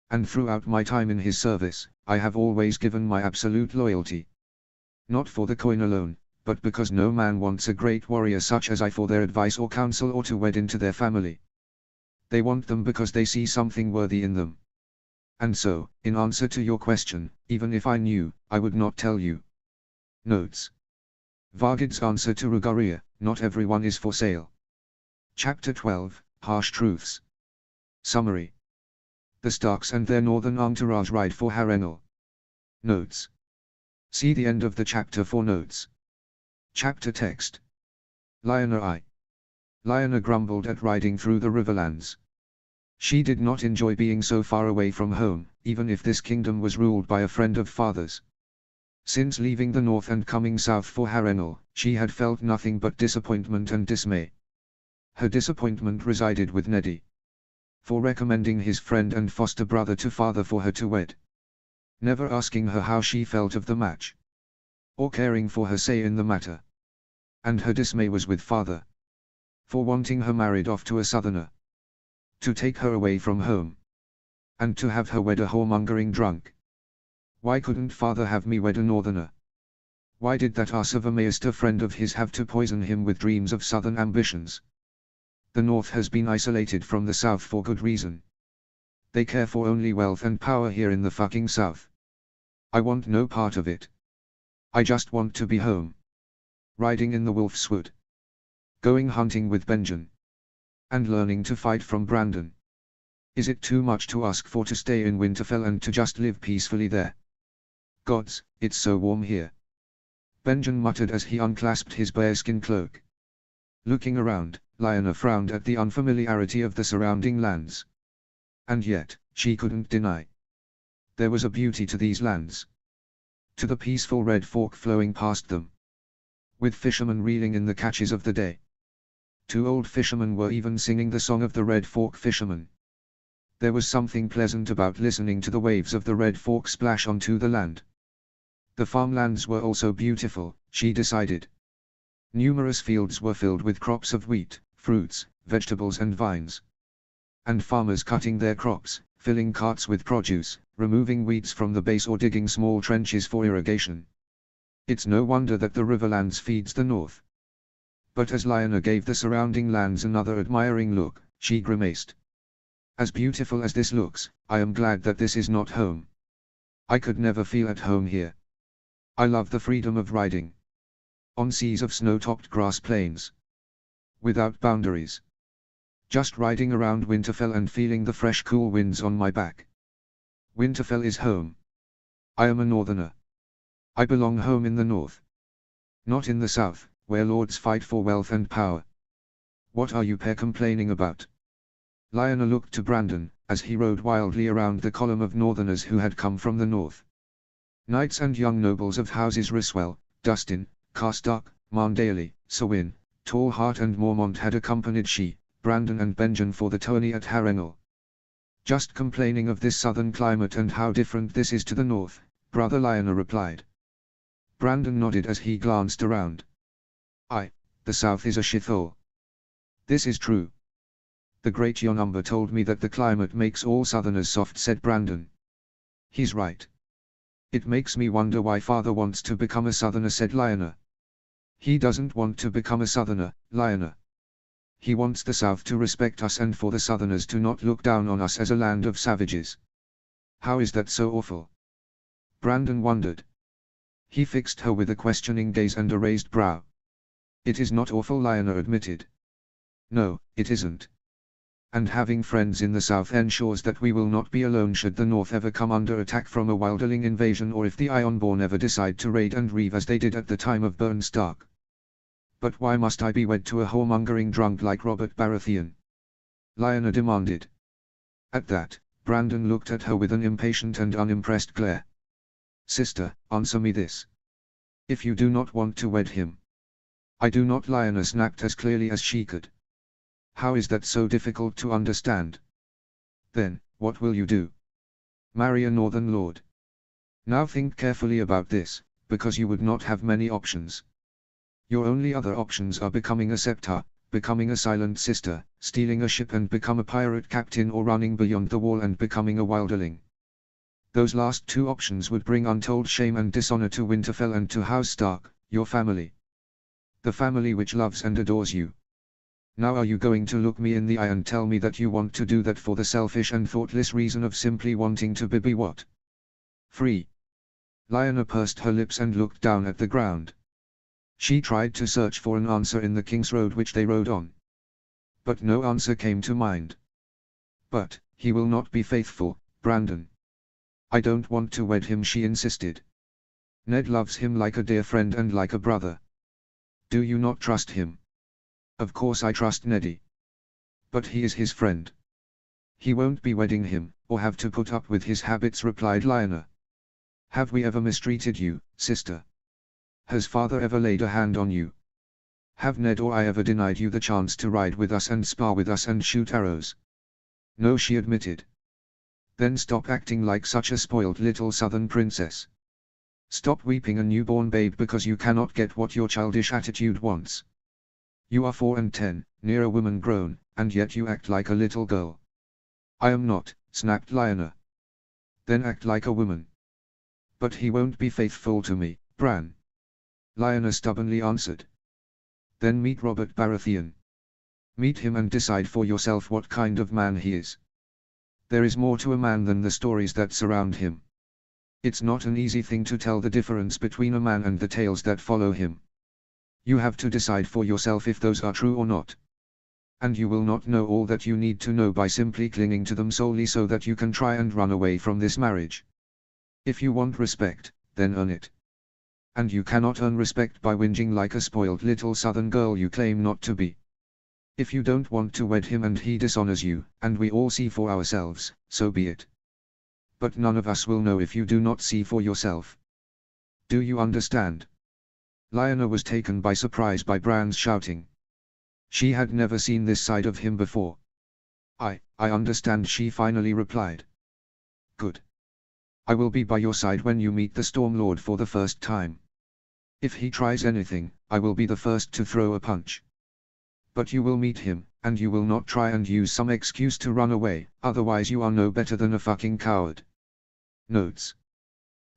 And throughout my time in his service, I have always given my absolute loyalty. Not for the coin alone, but because no man wants a great warrior such as I for their advice or counsel or to wed into their family. They want them because they see something worthy in them. And so, in answer to your question, even if I knew, I would not tell you. Notes. Vargid's answer to Rugaria, not everyone is for sale. Chapter 12, Harsh Truths. Summary. The Starks and their northern entourage ride for Harrenhal. Notes. See the end of the chapter for notes. Chapter text. Lyanna grumbled at riding through the Riverlands. She did not enjoy being so far away from home, even if this kingdom was ruled by a friend of father's. Since leaving the north and coming south for Harrenhal, she had felt nothing but disappointment and dismay. Her disappointment resided with Neddy, for recommending his friend and foster brother to father for her to wed, never asking her how she felt of the match, or caring for her say in the matter. And her dismay was with father, for wanting her married off to a southerner, to take her away from home, and to have her wed a whoremongering drunk. Why couldn't father have me wed a northerner? Why did that ass of a maester friend of his have to poison him with dreams of southern ambitions? The north has been isolated from the south for good reason. They care for only wealth and power here in the fucking south. I want no part of it. I just want to be home. Riding in the Wolf's Wood. Going hunting with Benjen. And learning to fight from Brandon. Is it too much to ask for to stay in Winterfell and to just live peacefully there? Gods, it's so warm here. Benjen muttered as he unclasped his bearskin cloak. Looking around, Lyanna frowned at the unfamiliarity of the surrounding lands. And yet, she couldn't deny. There was a beauty to these lands. To the peaceful Red Fork flowing past them, with fishermen reeling in the catches of the day. 2 old fishermen were even singing the song of the Red Fork fishermen. There was something pleasant about listening to the waves of the Red Fork splash onto the land. The farmlands were also beautiful, she decided. Numerous fields were filled with crops of wheat, fruits, vegetables and vines. And farmers cutting their crops, filling carts with produce, removing weeds from the base or digging small trenches for irrigation. It's no wonder that the Riverlands feeds the north. But as Lyanna gave the surrounding lands another admiring look, she grimaced. As beautiful as this looks, I am glad that this is not home. I could never feel at home here. I love the freedom of riding on seas of snow-topped grass plains, without boundaries. Just riding around Winterfell and feeling the fresh cool winds on my back. Winterfell is home. I am a northerner. I belong home in the north. Not in the south, where lords fight for wealth and power. What are you pair complaining about? Lyanna looked to Brandon, as he rode wildly around the column of northerners who had come from the north. Knights and young nobles of houses Ryswell, Dustin, Carstark, Marndale, Sewin, Tallheart and Mormont had accompanied she, Brandon and Benjen for the tourney at Harrenhal. Just complaining of this southern climate and how different this is to the north, Brother Lyanna replied. Brandon nodded as he glanced around. The south is a shithole. This is true. The great Yonumber told me that the climate makes all southerners soft, said Brandon. He's right. It makes me wonder why father wants to become a southerner, said Lyanna. He doesn't want to become a southerner, Lyanna. He wants the south to respect us and for the southerners to not look down on us as a land of savages. How is that so awful? Brandon wondered. He fixed her with a questioning gaze and a raised brow. It is not awful, Lyanna admitted. No, it isn't. And having friends in the south ensures that we will not be alone should the north ever come under attack from a wildling invasion or if the Ironborn ever decide to raid and reave as they did at the time of Burn Stark. But why must I be wed to a whoremongering drunk like Robert Baratheon? Lyanna demanded. At that, Brandon looked at her with an impatient and unimpressed glare. Sister, answer me this. If you do not want to wed him. I do not, Lyanna snapped as clearly as she could. How is that so difficult to understand? Then, what will you do? Marry a northern lord. Now think carefully about this, because you would not have many options. Your only other options are becoming a septar, becoming a silent sister, stealing a ship and become a pirate captain, or running beyond the wall and becoming a wilderling. Those last 2 options would bring untold shame and dishonor to Winterfell and to House Stark, your family. The family which loves and adores you. Now are you going to look me in the eye and tell me that you want to do that for the selfish and thoughtless reason of simply wanting to be what? Free. Lyanna pursed her lips and looked down at the ground. She tried to search for an answer in the King's Road which they rode on. But no answer came to mind. But, he will not be faithful, Brandon. I don't want to wed him, she insisted. Ned loves him like a dear friend and like a brother. Do you not trust him? Of course I trust Neddy. But he is his friend. He won't be wedding him, or have to put up with his habits, replied Lyanna. Have we ever mistreated you, sister? Has father ever laid a hand on you? Have Ned or I ever denied you the chance to ride with us and spar with us and shoot arrows? No, she admitted. Then stop acting like such a spoiled little southern princess. Stop weeping a newborn babe because you cannot get what your childish attitude wants. You are 4 and 10, near a woman grown, and yet you act like a little girl. I am not, snapped Lyanna. Then act like a woman. But he won't be faithful to me, Bran. Lyanna stubbornly answered. Then meet Robert Baratheon. Meet him and decide for yourself what kind of man he is. There is more to a man than the stories that surround him. It's not an easy thing to tell the difference between a man and the tales that follow him. You have to decide for yourself if those are true or not. And you will not know all that you need to know by simply clinging to them solely so that you can try and run away from this marriage. If you want respect, then earn it. And you cannot earn respect by whinging like a spoiled little southern girl you claim not to be. If you don't want to wed him and he dishonors you, and we all see for ourselves, so be it. But none of us will know if you do not see for yourself. Do you understand? Lyanna was taken by surprise by Bran's shouting. She had never seen this side of him before. I understand, she finally replied. Good. I will be by your side when you meet the Storm Lord for the first time. If he tries anything, I will be the first to throw a punch. But you will meet him, and you will not try and use some excuse to run away, otherwise you are no better than a fucking coward. Notes.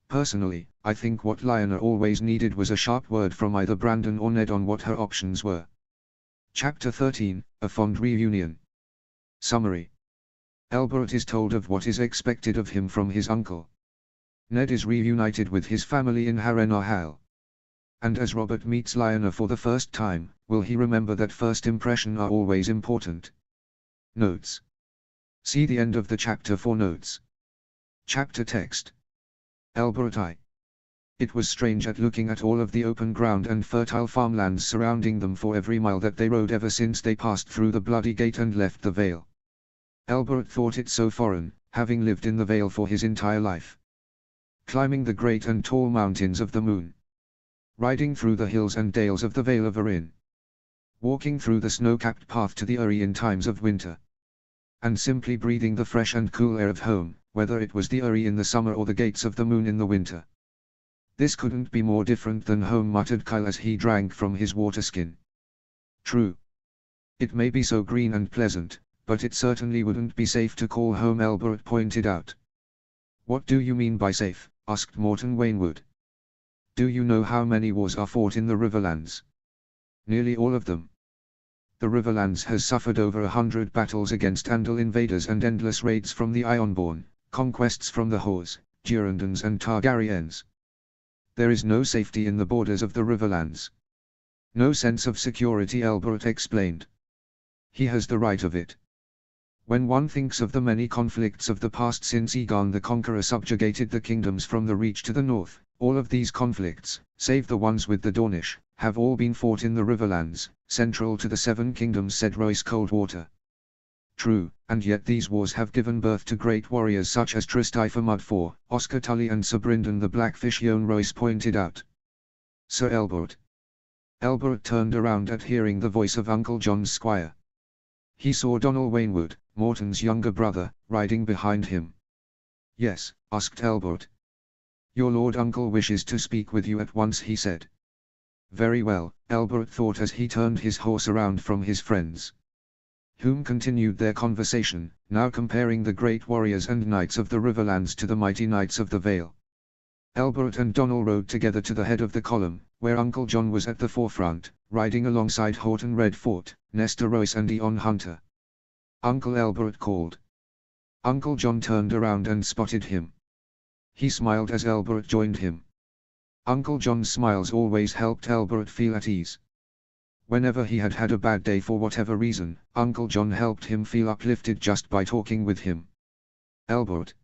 Personally, I think what Lyanna always needed was a sharp word from either Brandon or Ned on what her options were. Chapter 13, A Fond Reunion. Summary. Elbereth is told of what is expected of him from his uncle. Ned is reunited with his family in Harrenhal. And as Robert meets Lyanna for the first time, will he remember that first impression are always important? Notes. See the end of the chapter for notes. Chapter text. Elbereth. It was strange at looking at all of the open ground and fertile farmlands surrounding them for every mile that they rode ever since they passed through the bloody gate and left the Vale. Elbereth thought it so foreign, having lived in the Vale for his entire life. Climbing the great and tall mountains of the moon. Riding through the hills and dales of the Vale of Arryn. Walking through the snow-capped path to the Eyrie in times of winter. And simply breathing the fresh and cool air of home, whether it was the Eyrie in the summer or the gates of the moon in the winter. This couldn't be more different than home, muttered Kyle as he drank from his water skin. True. It may be so green and pleasant, but it certainly wouldn't be safe to call home, Elbereth pointed out. What do you mean by safe? Asked Morton Wainwood. Do you know how many wars are fought in the Riverlands? Nearly all of them. The Riverlands has suffered over 100 battles against Andal invaders and endless raids from the Ironborn, conquests from the Hoars, Durandons and Targaryens. There is no safety in the borders of the Riverlands. No sense of security, Elbereth explained. He has the right of it. When one thinks of the many conflicts of the past since Aegon the Conqueror subjugated the kingdoms from the Reach to the north, all of these conflicts, save the ones with the Dornish, have all been fought in the Riverlands, central to the Seven Kingdoms, said Royce Coldwater. True, and yet these wars have given birth to great warriors such as Tristaifer Mudfor, Oscar Tully and Sir Brynden the Blackfish, Jon Royce pointed out. Sir Elbereth. Elbereth turned around at hearing the voice of Uncle John's squire. He saw Donal Wainwood, Morton's younger brother, riding behind him. Yes, asked Elbereth. Your lord uncle wishes to speak with you at once, he said. Very well, Elbereth thought as he turned his horse around from his friends. Whom continued their conversation, now comparing the great warriors and knights of the Riverlands to the mighty knights of the Vale. Elbereth and Donal rode together to the head of the column, where Uncle John was at the forefront, riding alongside Horton Redfort, Nestor Royce and Eon Hunter. Uncle Elbert called. Uncle John turned around and spotted him. He smiled as Elbert joined him. Uncle John's smiles always helped Elbert feel at ease. Whenever he had had a bad day for whatever reason, Uncle John helped him feel uplifted just by talking with him. "Elbert.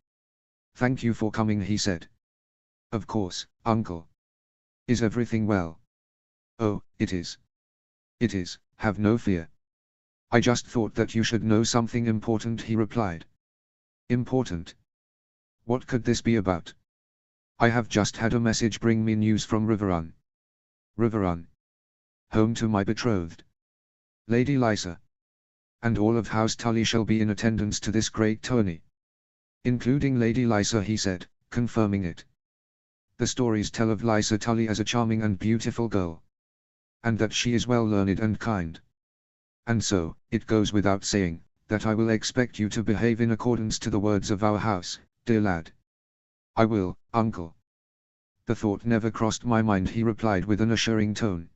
Thank you for coming," he said. "Of course, Uncle. Is everything well?" "Oh, it is. It is, have no fear. I just thought that you should know something important," he replied. "Important? What could this be about?" "I have just had a message bring me news from Riverrun." "Riverrun? Home to my betrothed, Lady Lysa. And all of House Tully shall be in attendance to this great tourney." "Including Lady Lysa," he said, confirming it. "The stories tell of Lysa Tully as a charming and beautiful girl. And that she is well learned and kind. And so, it goes without saying, that I will expect you to behave in accordance to the words of our house, dear lad." "I will, Uncle." "The thought never crossed my mind," he replied with an assuring tone.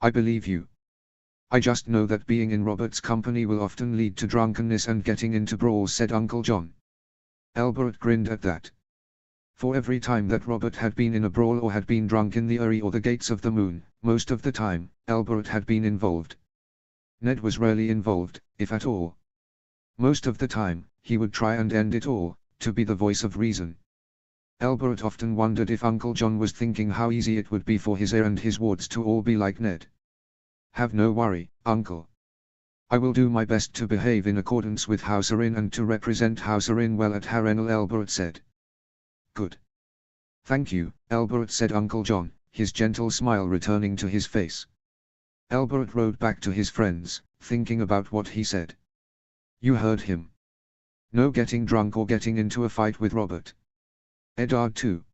"I believe you. I just know that being in Robert's company will often lead to drunkenness and getting into brawls," said Uncle John. Elbert grinned at that. For every time that Robert had been in a brawl or had been drunk in the Eyrie or the Gates of the Moon, most of the time, Elbert had been involved. Ned was rarely involved, if at all. Most of the time, he would try and end it all, to be the voice of reason. Elbert often wondered if Uncle John was thinking how easy it would be for his heir and his wards to all be like Ned. "Have no worry, Uncle. I will do my best to behave in accordance with House Arryn and to represent House Arryn well at Harrenhal," Elbert said. "Good. Thank you, Elbert," said Uncle John, his gentle smile returning to his face. Elbert rode back to his friends, thinking about what he said. "You heard him. No getting drunk or getting into a fight with Robert. Eddard too."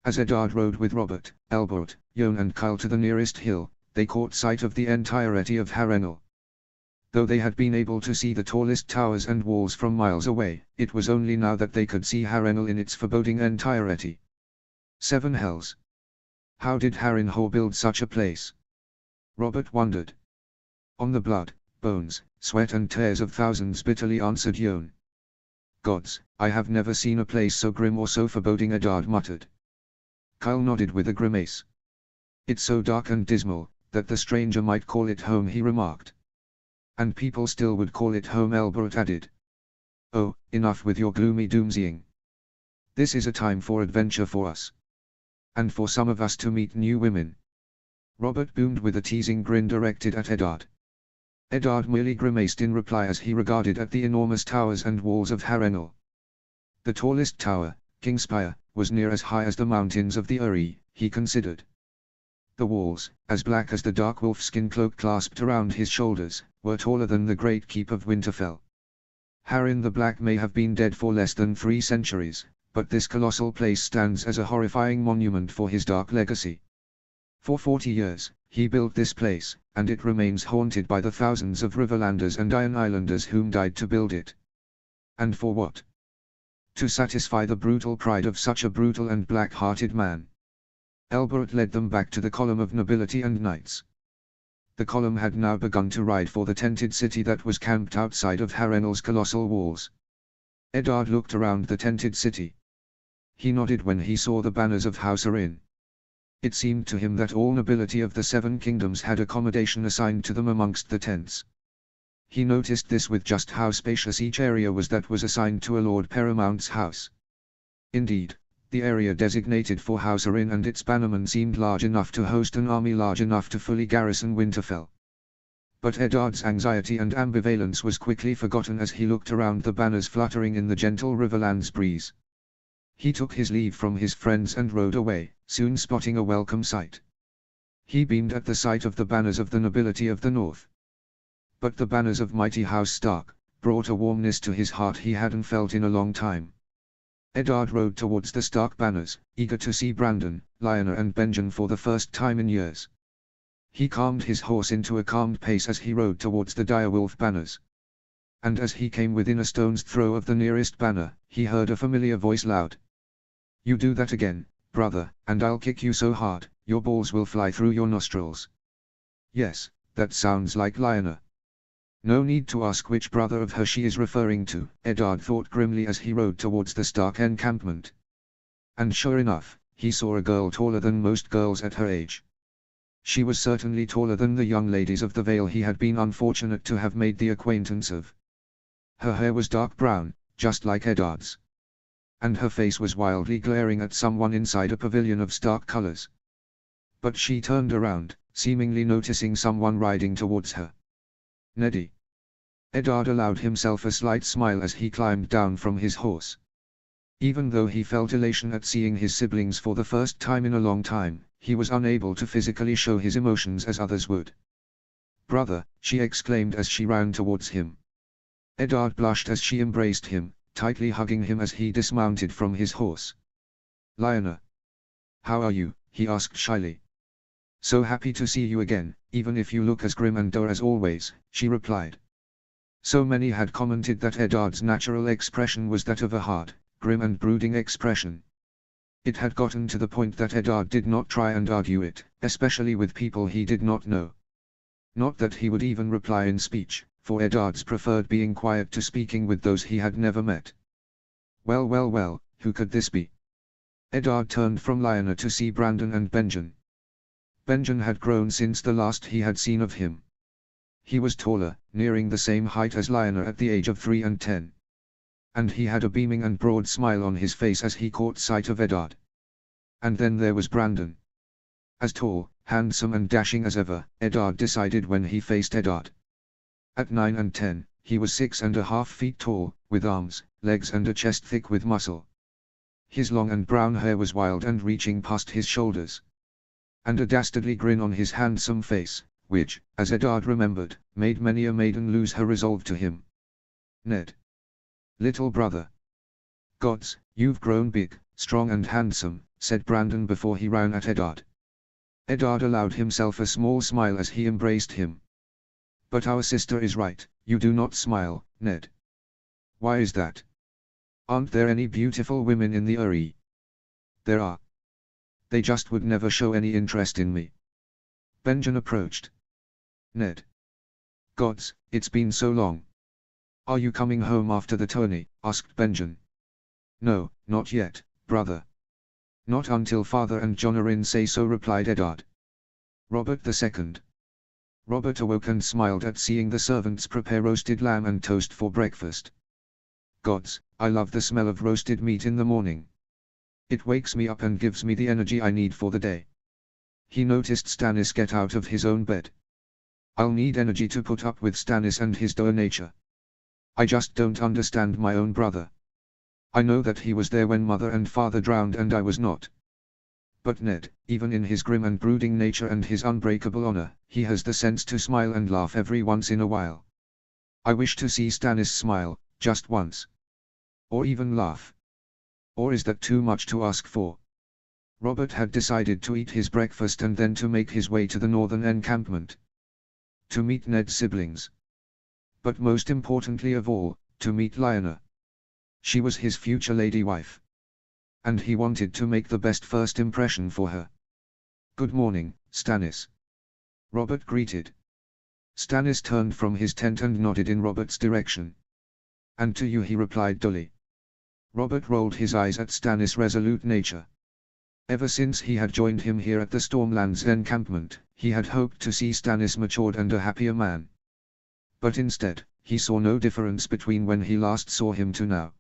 As Eddard rode with Robert, Elbert, Jon and Kyle to the nearest hill, they caught sight of the entirety of Harrenhal. Though they had been able to see the tallest towers and walls from miles away, it was only now that they could see Harrenhal in its foreboding entirety. 7 hells. How did Harrenhal build such a place? Robert wondered. "On the blood, bones, sweat and tears of thousands," bitterly answered Jon. "Gods, I have never seen a place so grim or so foreboding," Eddard muttered. Kyle nodded with a grimace. "It's so dark and dismal, that the stranger might call it home," he remarked. "And people still would call it home," Elbert added. "Oh, enough with your gloomy doomsaying. This is a time for adventure for us. And for some of us to meet new women." Robert boomed with a teasing grin directed at Eddard. Eddard merely grimaced in reply as he regarded at the enormous towers and walls of Harrenhal. The tallest tower, Kingspire, was near as high as the mountains of the Eyrie, he considered. The walls, as black as the dark wolfskin cloak clasped around his shoulders, were taller than the great keep of Winterfell. Harren the Black may have been dead for less than 3 centuries, but this colossal place stands as a horrifying monument for his dark legacy. For 40 years, he built this place, and it remains haunted by the thousands of Riverlanders and Iron Islanders whom died to build it. And for what? To satisfy the brutal pride of such a brutal and black-hearted man. Elbert led them back to the column of nobility and knights. The column had now begun to ride for the tented city that was camped outside of Harrenhal's colossal walls. Eddard looked around the tented city. He nodded when he saw the banners of House Arryn. It seemed to him that all nobility of the 7 kingdoms had accommodation assigned to them amongst the tents. He noticed this with just how spacious each area was that was assigned to a Lord Paramount's house. Indeed, the area designated for House Arryn and its bannermen seemed large enough to host an army large enough to fully garrison Winterfell. But Eddard's anxiety and ambivalence was quickly forgotten as he looked around the banners fluttering in the gentle Riverlands breeze. He took his leave from his friends and rode away, soon spotting a welcome sight. He beamed at the sight of the banners of the nobility of the north. But the banners of mighty House Stark brought a warmness to his heart he hadn't felt in a long time. Eddard rode towards the Stark banners, eager to see Brandon, Lyanna and Benjen for the first time in years. He calmed his horse into a calmed pace as he rode towards the direwolf banners. And as he came within a stone's throw of the nearest banner, he heard a familiar voice loud. "You do that again, brother, and I'll kick you so hard, your balls will fly through your nostrils." "Yes, That sounds like Lionel. No need to ask which brother of her she is referring to, Eddard thought grimly as he rode towards the Stark encampment. And sure enough, he saw a girl taller than most girls at her age. She was certainly taller than the young ladies of the Vale he had been unfortunate to have made the acquaintance of. Her hair was dark brown, just like Eddard's. And her face was wildly glaring at someone inside a pavilion of stark colors. But she turned around, seemingly noticing someone riding towards her. Neddy. Eddard allowed himself a slight smile as he climbed down from his horse. Even though he felt elation at seeing his siblings for the first time in a long time, he was unable to physically show his emotions as others would. "Brother," she exclaimed as she ran towards him. Eddard blushed as she embraced him, tightly hugging him as he dismounted from his horse. "Lionel. How are you?" he asked shyly. "So happy to see you again, even if you look as grim and dour as always," she replied. So many had commented that Eddard's natural expression was that of a hard, grim and brooding expression. It had gotten to the point that Eddard did not try and argue it, especially with people he did not know. Not that he would even reply in speech, for Eddard's preferred being quiet to speaking with those he had never met. Well, who could this be? Eddard turned from Lionel to see Brandon and Benjen. Benjen had grown since the last he had seen of him. He was taller, nearing the same height as Lionel at the age of 3 and 10. And he had a beaming and broad smile on his face as he caught sight of Eddard. And then there was Brandon. As tall, handsome and dashing as ever, Eddard decided when he faced Eddard. At 9 and 10, he was 6.5 feet tall, with arms, legs and a chest thick with muscle. His long and brown hair was wild and reaching past his shoulders. And a dastardly grin on his handsome face, which, as Eddard remembered, made many a maiden lose her resolve to him. "Ned. Little brother. Gods, you've grown big, strong and handsome," said Brandon before he ran at Eddard. Eddard allowed himself a small smile as he embraced him. "But our sister is right, you do not smile, Ned." "Why is that? Aren't there any beautiful women in the Uri?" "There are. They just would never show any interest in me." Benjen approached. "Ned. Gods, it's been so long. Are you coming home after the tourney?" asked Benjen. "No, not yet, brother. Not until Father and Jonarin say so," replied Eddard. Robert II. Robert awoke and smiled at seeing the servants prepare roasted lamb and toast for breakfast. "Gods, I love the smell of roasted meat in the morning. It wakes me up and gives me the energy I need for the day." He noticed Stannis get out of his own bed. "I'll need energy to put up with Stannis and his dour nature. I just don't understand my own brother. I know that he was there when Mother and Father drowned and I was not. But Ned, even in his grim and brooding nature and his unbreakable honor, he has the sense to smile and laugh every once in a while. I wish to see Stannis smile, just once. Or even laugh. Or is that too much to ask for?" Robert had decided to eat his breakfast and then to make his way to the northern encampment. To meet Ned's siblings. But most importantly of all, to meet Lyanna. She was his future lady wife. And he wanted to make the best first impression for her. "Good morning, Stannis," Robert greeted. Stannis turned from his tent and nodded in Robert's direction. "And to you," he replied dully. Robert rolled his eyes at Stannis' resolute nature. Ever since he had joined him here at the Stormlands encampment, he had hoped to see Stannis matured and a happier man. But instead, he saw no difference between when he last saw him to now.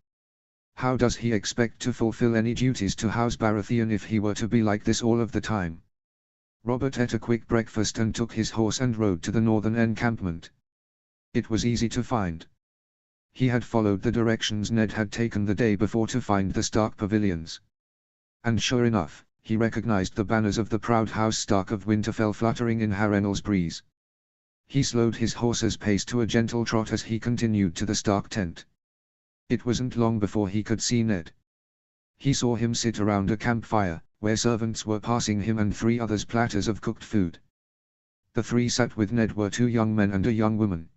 How does he expect to fulfill any duties to House Baratheon if he were to be like this all of the time? Robert ate a quick breakfast and took his horse and rode to the northern encampment. It was easy to find. He had followed the directions Ned had taken the day before to find the Stark pavilions. And sure enough, he recognized the banners of the proud House Stark of Winterfell fluttering in Harrenhal's breeze. He slowed his horse's pace to a gentle trot as he continued to the Stark tent. It wasn't long before he could see Ned. He saw him sit around a campfire, where servants were passing him and 3 others platters of cooked food. The 3 sat with Ned were 2 young men and a young woman.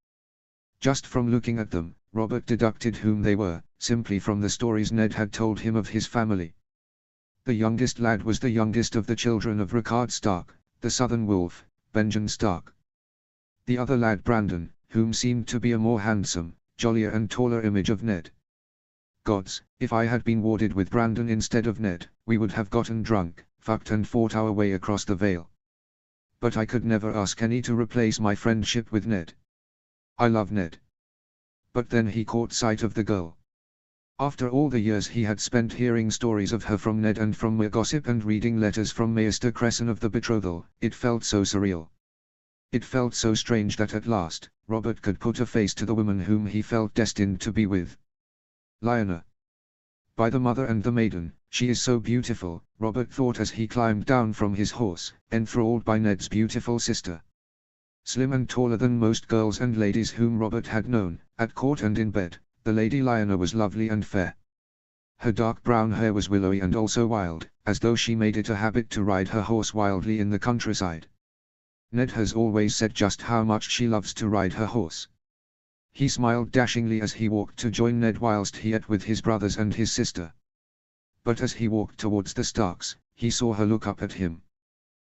Just from looking at them, Robert deducted whom they were, simply from the stories Ned had told him of his family. The youngest lad was the youngest of the children of Rickard Stark, the Southern Wolf, Benjen Stark. The other lad Brandon, whom seemed to be a more handsome, jollier and taller image of Ned. Gods, if I had been warded with Brandon instead of Ned, we would have gotten drunk, fucked and fought our way across the Vale. But I could never ask any to replace my friendship with Ned. I love Ned. But then he caught sight of the girl. After all the years he had spent hearing stories of her from Ned and from mere gossip and reading letters from Maester Cresson of the betrothal, it felt so surreal. It felt so strange that at last, Robert could put a face to the woman whom he felt destined to be with. Lionel. By the mother and the maiden, she is so beautiful, Robert thought as he climbed down from his horse, enthralled by Ned's beautiful sister. Slim and taller than most girls and ladies whom Robert had known, at court and in bed, the Lady Lionel was lovely and fair. Her dark brown hair was willowy and also wild, as though she made it a habit to ride her horse wildly in the countryside. Ned has always said just how much she loves to ride her horse. He smiled dashingly as he walked to join Ned whilst he ate with his brothers and his sister. But as he walked towards the Starks, he saw her look up at him.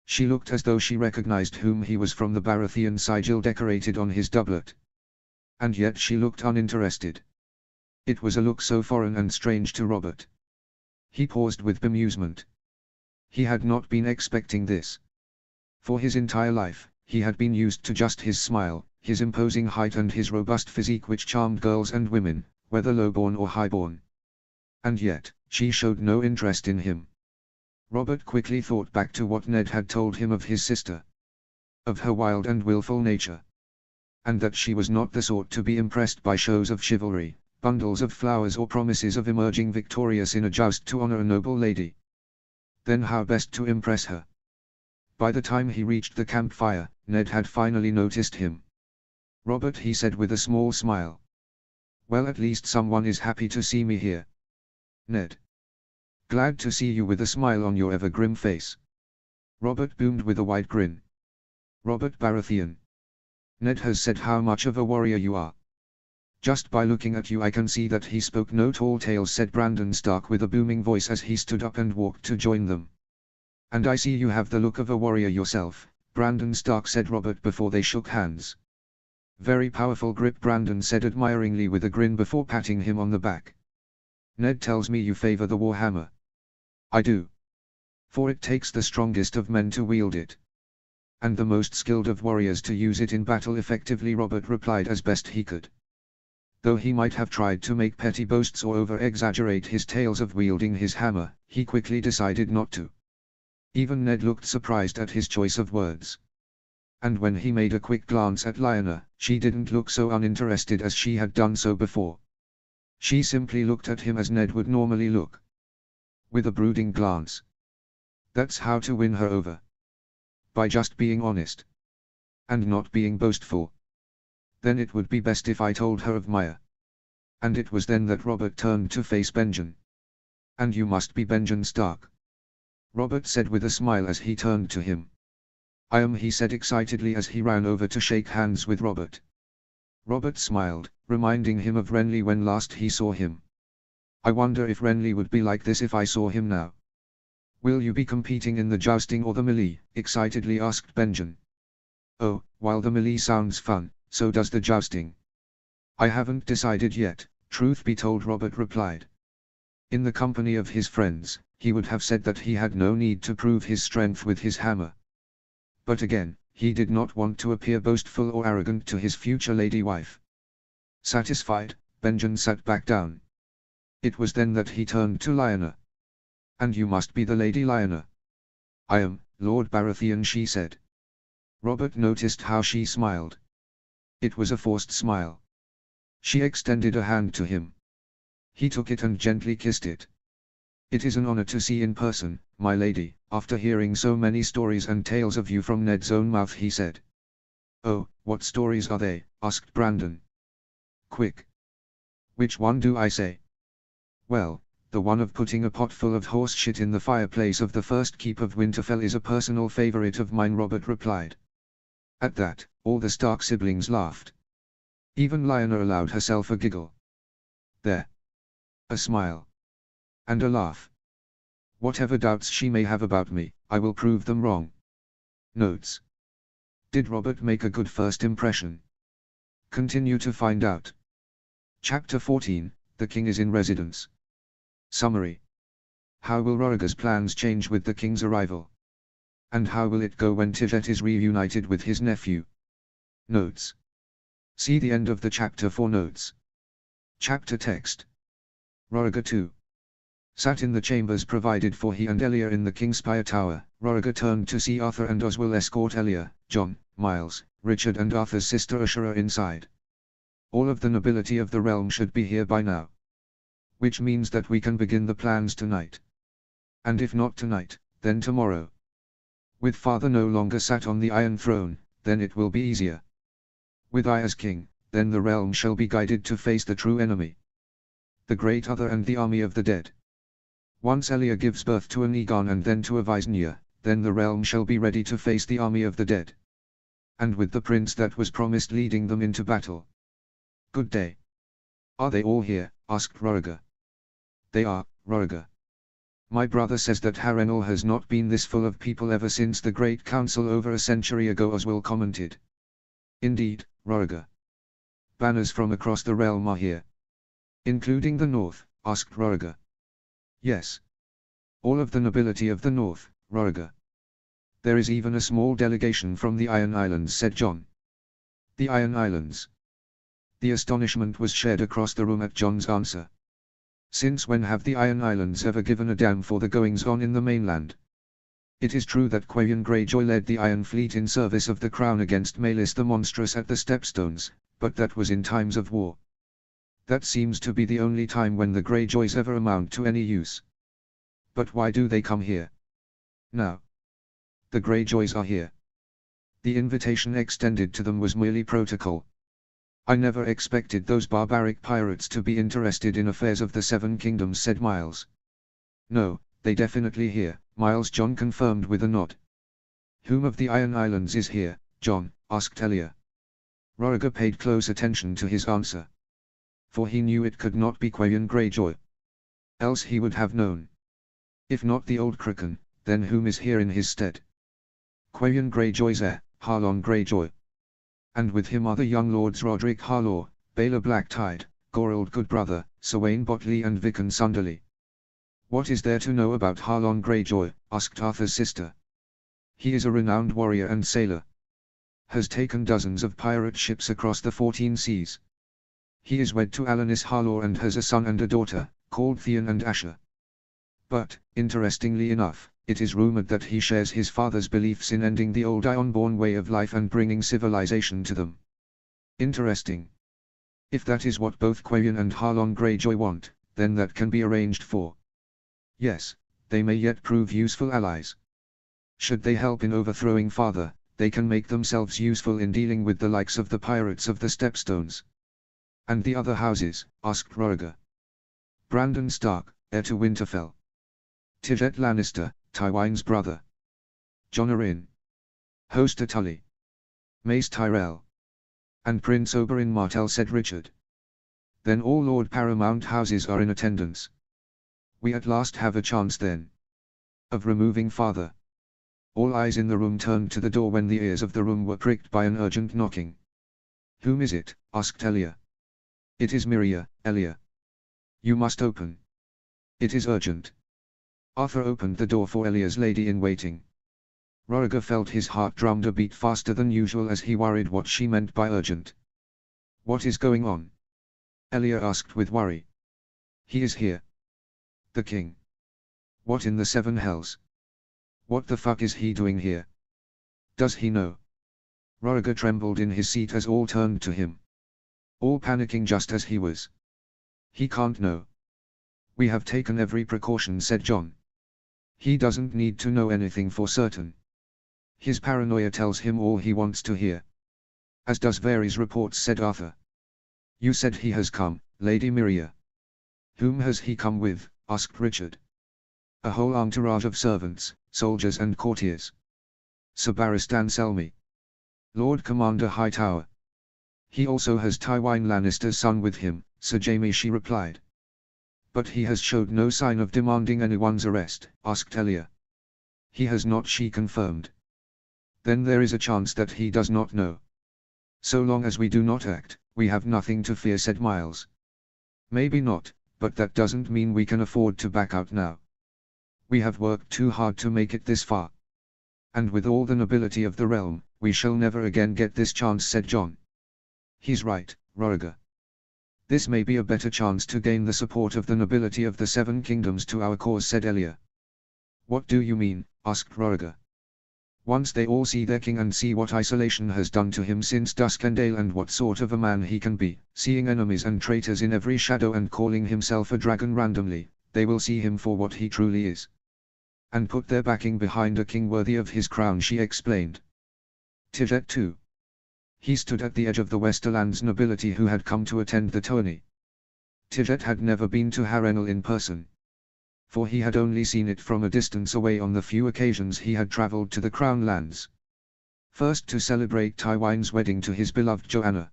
She looked as though she recognized whom he was from the Baratheon sigil decorated on his doublet. And yet she looked uninterested. It was a look so foreign and strange to Robert. He paused with bemusement. He had not been expecting this. For his entire life, he had been used to just his smile, his imposing height and his robust physique which charmed girls and women, whether low-born or high-born. And yet, she showed no interest in him. Robert quickly thought back to what Ned had told him of his sister. Of her wild and willful nature. And that she was not the sort to be impressed by shows of chivalry, bundles of flowers or promises of emerging victorious in a joust to honor a noble lady. Then how best to impress her? By the time he reached the campfire, Ned had finally noticed him. "Robert," he said with a small smile. "Well, at least someone is happy to see me here." "Ned." "Glad to see you," with a smile on your ever grim face. Robert boomed with a wide grin. "Robert Baratheon. Ned has said how much of a warrior you are. Just by looking at you I can see that." "He spoke no tall tales," said Brandon Stark with a booming voice as he stood up and walked to join them. "And I see you have the look of a warrior yourself," Brandon Stark said Robert before they shook hands. "Very powerful grip," Brandon said admiringly with a grin before patting him on the back. "Ned tells me you favor the warhammer." "I do. For it takes the strongest of men to wield it. And the most skilled of warriors to use it in battle effectively," Robert replied as best he could. Though he might have tried to make petty boasts or over-exaggerate his tales of wielding his hammer, he quickly decided not to. Even Ned looked surprised at his choice of words. And when he made a quick glance at Lionel, she didn't look so uninterested as she had done so before. She simply looked at him as Ned would normally look. With a brooding glance. That's how to win her over. By just being honest. And not being boastful. Then it would be best if I told her of Maya. And it was then that Robert turned to face Benjen. "And you must be Benjen Stark," Robert said with a smile as he turned to him. "I am," he said excitedly as he ran over to shake hands with Robert. Robert smiled, reminding him of Renly when last he saw him. "I wonder if Renly would be like this if I saw him now." "Will you be competing in the jousting or the melee?" excitedly asked Benjen. "Oh, while the melee sounds fun, so does the jousting." "I haven't decided yet," truth be told, Robert replied. In the company of his friends, he would have said that he had no need to prove his strength with his hammer. But again, he did not want to appear boastful or arrogant to his future lady wife. Satisfied, Benjen sat back down. It was then that he turned to Lionel. "And you must be the Lady Lionel." "I am, Lord Baratheon," she said. Robert noticed how she smiled. It was a forced smile. She extended a hand to him. He took it and gently kissed it. "It is an honor to see in person, my lady, after hearing so many stories and tales of you from Ned's own mouth," he said. "Oh, what stories are they?" asked Brandon. "Quick. Which one do I say?" "Well, the one of putting a pot full of horse shit in the fireplace of the first keep of Winterfell is a personal favorite of mine," Robert replied. At that, all the Stark siblings laughed. Even Lionel allowed herself a giggle. There. A smile. And a laugh. "Whatever doubts she may have about me, I will prove them wrong." Notes. Did Robert make a good first impression? Continue to find out. Chapter 14, The King is in Residence. Summary. How will Roriger's plans change with the king's arrival? And how will it go when Tijet is reunited with his nephew? Notes. See the end of the chapter for notes. Chapter text. Roriger 2. Sat in the chambers provided for he and Elia in the king's spire tower, Roriger turned to see Arthur and Oswell escort Elia, John, Miles, Richard and Arthur's sister Ushura inside. All of the nobility of the realm should be here by now. Which means that we can begin the plans tonight. And if not tonight, then tomorrow. With father no longer sat on the Iron Throne, then it will be easier. With I as king, then the realm shall be guided to face the true enemy. The Great Other and the army of the dead. Once Elia gives birth to an Egon and then to a Visenya, then the realm shall be ready to face the army of the dead. And with the prince that was promised leading them into battle. Good day. Are they all here? Asked Roriger. They are, Roriger. My brother says that Harrenhal has not been this full of people ever since the Great Council over a century ago, Oswell commented. Indeed, Roriger. Banners from across the realm are here. Including the north? Asked Roriger. Yes. All of the nobility of the north, Roriger. There is even a small delegation from the Iron Islands, said John. The Iron Islands. The astonishment was shared across the room at John's answer. Since when have the Iron Islands ever given a damn for the goings-on in the mainland? It is true that Quavian Greyjoy led the Iron Fleet in service of the crown against Maelys the Monstrous at the Stepstones, but that was in times of war. That seems to be the only time when the Greyjoys ever amount to any use. But why do they come here? Now. The Greyjoys are here. The invitation extended to them was merely protocol. I never expected those barbaric pirates to be interested in affairs of the Seven Kingdoms, said Miles. No, they definitely here, Miles John confirmed with a nod. Whom of the Iron Islands is here, John? Asked Elia. Roriger paid close attention to his answer. For he knew it could not be Quavian Greyjoy. Else he would have known. If not the old Kraken, then whom is here in his stead? Quavian Greyjoy's heir, Harlon Greyjoy. And with him are the young lords Roderick Harlaw, Baelor Blacktide, Gorold Goodbrother, Swain Botley and Vicken Sunderly. What is there to know about Harlon Greyjoy? Asked Arthur's sister. He is a renowned warrior and sailor. Has taken dozens of pirate ships across the 14 seas. He is wed to Alanis Harlaw and has a son and a daughter, called Theon and Asher. But, interestingly enough, it is rumored that he shares his father's beliefs in ending the old Ironborn way of life and bringing civilization to them. Interesting. If that is what both Quavian and Harlon Greyjoy want, then that can be arranged for. Yes, they may yet prove useful allies. Should they help in overthrowing father, they can make themselves useful in dealing with the likes of the pirates of the Stepstones. And the other houses? Asked Roriger. Brandon Stark, heir to Winterfell. Tijet Lannister, Tywin's brother. Jon Arryn. Hoster Tully. Mace Tyrell. And Prince Oberyn Martell, said Richard. Then all Lord Paramount houses are in attendance. We at last have a chance then. Of removing father. All eyes in the room turned to the door when the ears of the room were pricked by an urgent knocking. Whom is it? Asked Elia. It is Miria, Elia. You must open. It is urgent. Arthur opened the door for Elia's lady-in-waiting. Roriger felt his heart drummed a beat faster than usual as he worried what she meant by urgent. What is going on? Elia asked with worry. He is here. The king. What in the seven hells? What the fuck is he doing here? Does he know? Roriger trembled in his seat as all turned to him. All panicking just as he was. He can't know. We have taken every precaution, said John. He doesn't need to know anything for certain. His paranoia tells him all he wants to hear. As does Varys' reports, said Arthur. You said he has come, Lady Miria. Whom has he come with? Asked Richard. A whole entourage of servants, soldiers and courtiers. Sir Barristan Selmy. Lord Commander Hightower. He also has Tywin Lannister's son with him, Sir Jaime, she replied. But he has showed no sign of demanding anyone's arrest, asked Elia. He has not, she confirmed. Then there is a chance that he does not know. So long as we do not act, we have nothing to fear, said Miles. Maybe not, but that doesn't mean we can afford to back out now. We have worked too hard to make it this far. And with all the nobility of the realm, we shall never again get this chance, said John. He's right, Roriger. This may be a better chance to gain the support of the nobility of the Seven Kingdoms to our cause, said Elia. What do you mean? Asked Roriger. Once they all see their king and see what isolation has done to him since Duskendale and what sort of a man he can be, seeing enemies and traitors in every shadow and calling himself a dragon randomly, they will see him for what he truly is. And put their backing behind a king worthy of his crown, she explained. Tijet too. He stood at the edge of the Westerland's nobility who had come to attend the tourney. Tijet had never been to Harrenhal in person, for he had only seen it from a distance away on the few occasions he had travelled to the Crown Lands. First to celebrate Tywin's wedding to his beloved Joanna.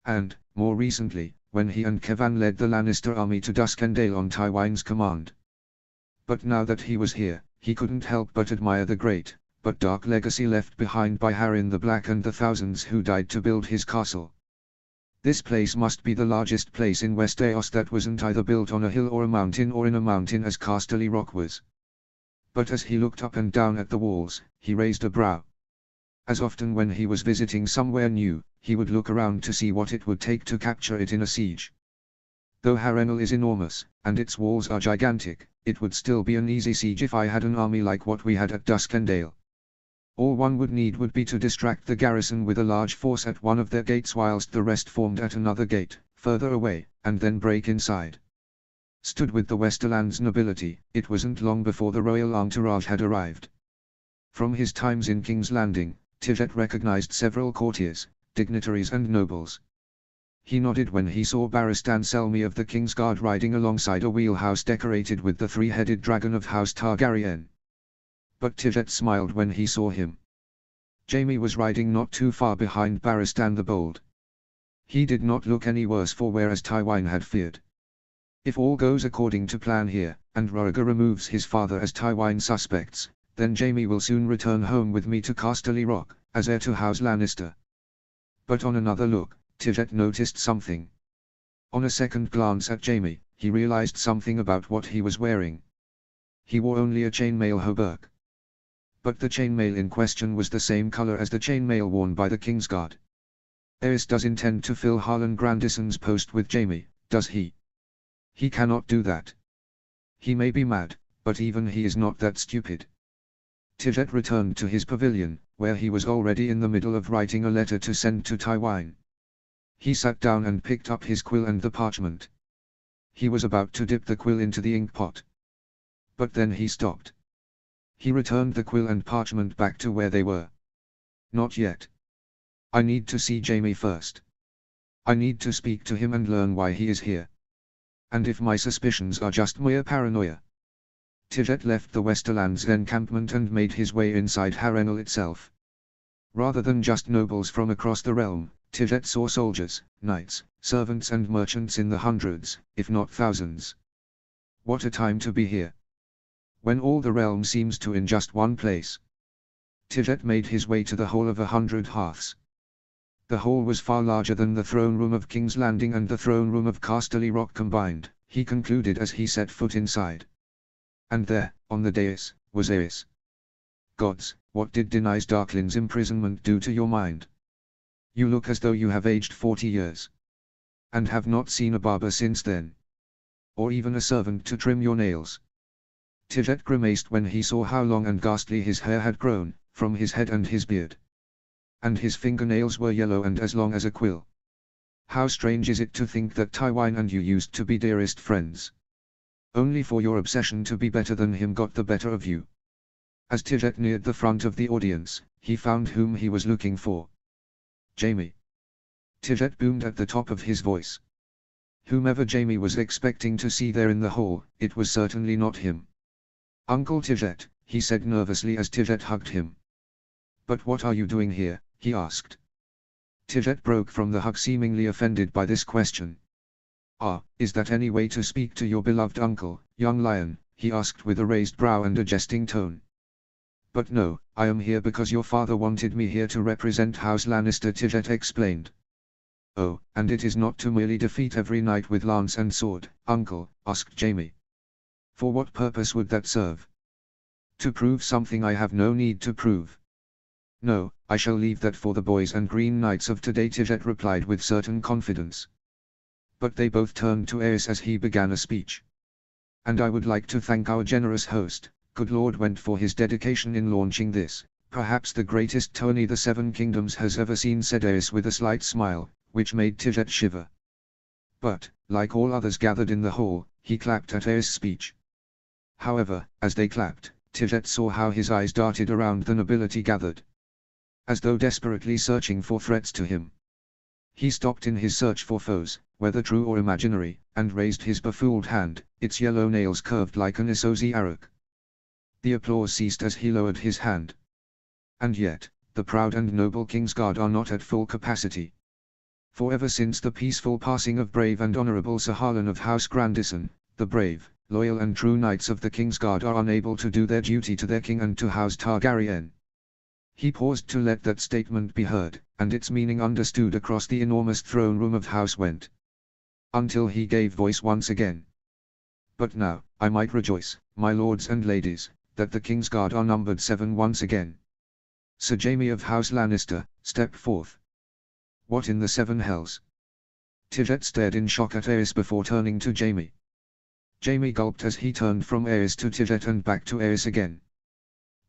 And, more recently, when he and Kevan led the Lannister army to Duskendale on Tywin's command. But now that he was here, he couldn't help but admire the great, but dark legacy left behind by Harren the Black and the thousands who died to build his castle. This place must be the largest place in Westeros that wasn't either built on a hill or a mountain or in a mountain as Casterly Rock was. But as he looked up and down at the walls, he raised a brow. As often when he was visiting somewhere new, he would look around to see what it would take to capture it in a siege. Though Harrenhal is enormous, and its walls are gigantic, it would still be an easy siege if I had an army like what we had at Duskendale. All one would need would be to distract the garrison with a large force at one of their gates whilst the rest formed at another gate, further away, and then break inside. Stood with the Westerland's nobility, it wasn't long before the royal entourage had arrived. From his times in King's Landing, Tijet recognized several courtiers, dignitaries and nobles. He nodded when he saw Barristan Selmy of the King's Guard riding alongside a wheelhouse decorated with the three-headed dragon of House Targaryen. But Tijet smiled when he saw him. Jaime was riding not too far behind Barristan the Bold. He did not look any worse for wear as Tywin had feared. If all goes according to plan here, and Roriger removes his father as Tywin suspects, then Jaime will soon return home with me to Casterly Rock, as heir to House Lannister. But on another look, Tijet noticed something. On a second glance at Jaime, he realized something about what he was wearing. He wore only a chainmail hauberk. But the chainmail in question was the same color as the chainmail worn by the King's Guard. Aerys does intend to fill Harlan Grandison's post with Jaime, does he? He cannot do that. He may be mad, but even he is not that stupid. Tijet returned to his pavilion, where he was already in the middle of writing a letter to send to Tywin. He sat down and picked up his quill and the parchment. He was about to dip the quill into the ink pot. But then he stopped. He returned the quill and parchment back to where they were. Not yet. I need to see Jaime first. I need to speak to him and learn why he is here. And if my suspicions are just mere paranoia. Tijet left the Westerland's encampment and made his way inside Harrenhal itself. Rather than just nobles from across the realm, Tijet saw soldiers, knights, servants and merchants in the hundreds, if not thousands. What a time to be here. When all the realm seems to in just one place. Tijet made his way to the Hall of 100 Hearths. The hall was far larger than the throne room of King's Landing and the throne room of Casterly Rock combined, he concluded as he set foot inside. And there, on the dais, was Aerys. Gods, what did Denys Darklin's imprisonment do to your mind? You look as though you have aged 40 years. And have not seen a barber since then. Or even a servant to trim your nails. Tijet grimaced when he saw how long and ghastly his hair had grown, from his head and his beard. And his fingernails were yellow and as long as a quill. How strange is it to think that Tywin and you used to be dearest friends. Only for your obsession to be better than him got the better of you. As Tijet neared the front of the audience, he found whom he was looking for. Jaime. Tijet boomed at the top of his voice. Whomever Jaime was expecting to see there in the hall, it was certainly not him. Uncle Tijet, he said nervously as Tijet hugged him. But what are you doing here, he asked. Tijet broke from the hug seemingly offended by this question. Ah, is that any way to speak to your beloved uncle, young lion, he asked with a raised brow and a jesting tone. But no, I am here because your father wanted me here to represent House Lannister, Tijet explained. Oh, and it is not to merely defeat every knight with lance and sword, uncle, asked Jaime. For what purpose would that serve? To prove something I have no need to prove. No, I shall leave that for the boys and green knights of today, Tijet replied with certain confidence. But they both turned to Aerys as he began a speech. And I would like to thank our generous host, good Lord Went, for his dedication in launching this, perhaps the greatest tourney the Seven Kingdoms has ever seen, said Aerys with a slight smile, which made Tijet shiver. But, like all others gathered in the hall, he clapped at Aerys' speech. However, as they clapped, Tijet saw how his eyes darted around the nobility gathered, as though desperately searching for threats to him. He stopped in his search for foes, whether true or imaginary, and raised his befooled hand, its yellow nails curved like an Isozi arrow. The applause ceased as he lowered his hand. And yet, the proud and noble Kingsguard are not at full capacity. For ever since the peaceful passing of brave and honorable Sir Harlan of House Grandison, the brave, loyal and true knights of the Kingsguard are unable to do their duty to their king and to House Targaryen. He paused to let that statement be heard, and its meaning understood across the enormous throne room of House Went. Until he gave voice once again. But now, I might rejoice, my lords and ladies, that the Kingsguard are numbered 7 once again. Sir Jaime of House Lannister, step forth. What in the 7 hells? Tijet stared in shock at Aerys before turning to Jaime. Jaime gulped as he turned from Aerys to Tijet and back to Aerys again.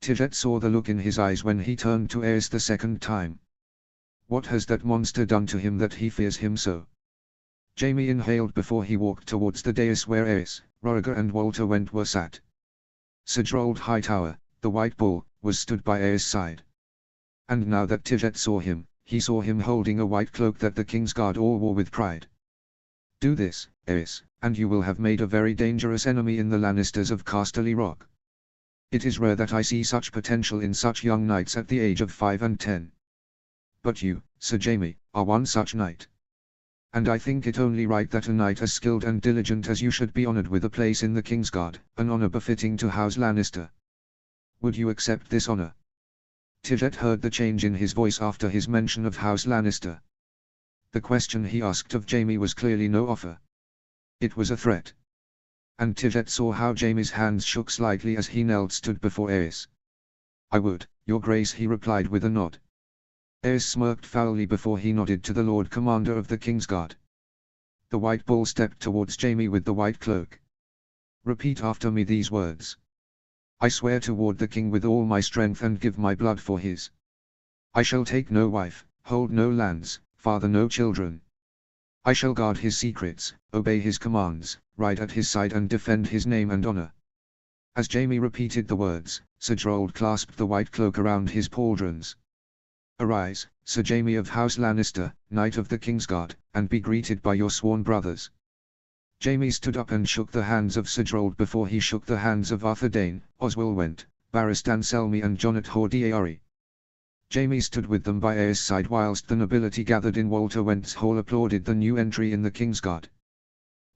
Tijet saw the look in his eyes when he turned to Aerys the second time. What has that monster done to him that he fears him so? Jaime inhaled before he walked towards the dais where Aerys, Rhaegar and Walter Went were sat. Sir Gerald Hightower, the White Bull, was stood by Aerys' side. And now that Tijet saw him, he saw him holding a white cloak that the Kingsguard all wore with pride. Do this, Aerys, and you will have made a very dangerous enemy in the Lannisters of Casterly Rock. It is rare that I see such potential in such young knights at the age of 5 and 10. But you, Sir Jaime, are one such knight. And I think it only right that a knight as skilled and diligent as you should be honored with a place in the Kingsguard, an honor befitting to House Lannister. Would you accept this honor? Tijet heard the change in his voice after his mention of House Lannister. The question he asked of Jaime was clearly no offer. It was a threat. And Tijet saw how Jaime's hands shook slightly as he knelt stood before Aerys. I would, your grace, he replied with a nod. Aerys smirked foully before he nodded to the Lord Commander of the Kingsguard. The White Bull stepped towards Jaime with the white cloak. Repeat after me these words. I swear toward the king with all my strength and give my blood for his. I shall take no wife, hold no lands, father no children. I shall guard his secrets, obey his commands, ride at his side and defend his name and honor. As Jaime repeated the words, Sir Gerald clasped the white cloak around his pauldrons. Arise, Sir Jaime of House Lannister, Knight of the Kingsguard, and be greeted by your sworn brothers. Jaime stood up and shook the hands of Sir Gerald before he shook the hands of Arthur Dayne, Oswell Went, Barristan Selmy and Jonnet Hordiari. Jaime stood with them by Aerys' side whilst the nobility gathered in Walter Went's hall applauded the new entry in the Kingsguard.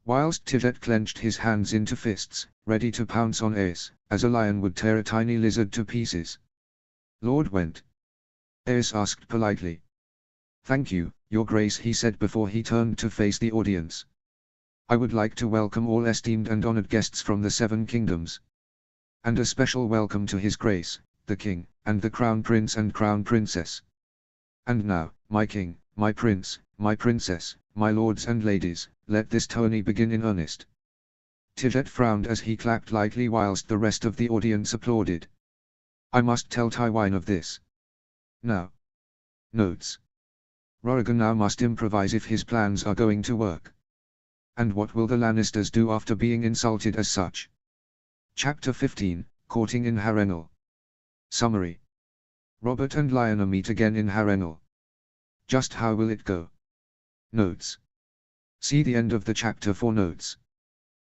Whilst Tijet clenched his hands into fists, ready to pounce on Aerys, as a lion would tear a tiny lizard to pieces. Lord Went. Aerys asked politely. Thank you, your grace, he said before he turned to face the audience. I would like to welcome all esteemed and honored guests from the 7 kingdoms. And a special welcome to his grace, the king, and the crown prince and crown princess. And now, my king, my prince, my princess, my lords and ladies, let this tourney begin in earnest. Tijet frowned as he clapped lightly whilst the rest of the audience applauded. I must tell Tywin of this. Now. Notes. Rhaegar now must improvise if his plans are going to work. And what will the Lannisters do after being insulted as such? Chapter 15, Courting in Harrenhal. Summary. Robert and Lyanna meet again in Harrenhal. Just how will it go? Notes. See the end of the chapter for notes.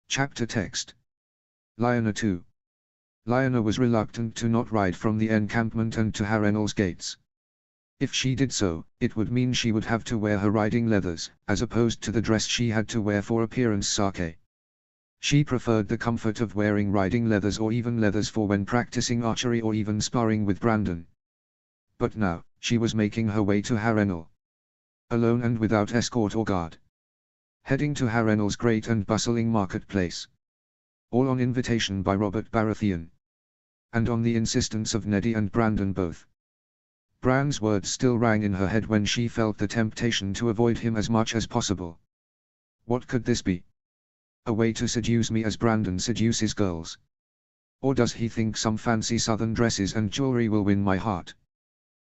Chapter text. Lyanna 2. Lyanna was reluctant to not ride from the encampment and to Harrenhal's gates. If she did so, it would mean she would have to wear her riding leathers, as opposed to the dress she had to wear for appearance sake. She preferred the comfort of wearing riding leathers or even leathers for when practicing archery or even sparring with Brandon. But now, she was making her way to Harrenhal. Alone and without escort or guard. Heading to Harrenhal's great and bustling marketplace. All on invitation by Robert Baratheon. And on the insistence of Neddy and Brandon both. Bran's words still rang in her head when she felt the temptation to avoid him as much as possible. What could this be? A way to seduce me as Brandon seduces girls? Or does he think some fancy southern dresses and jewelry will win my heart?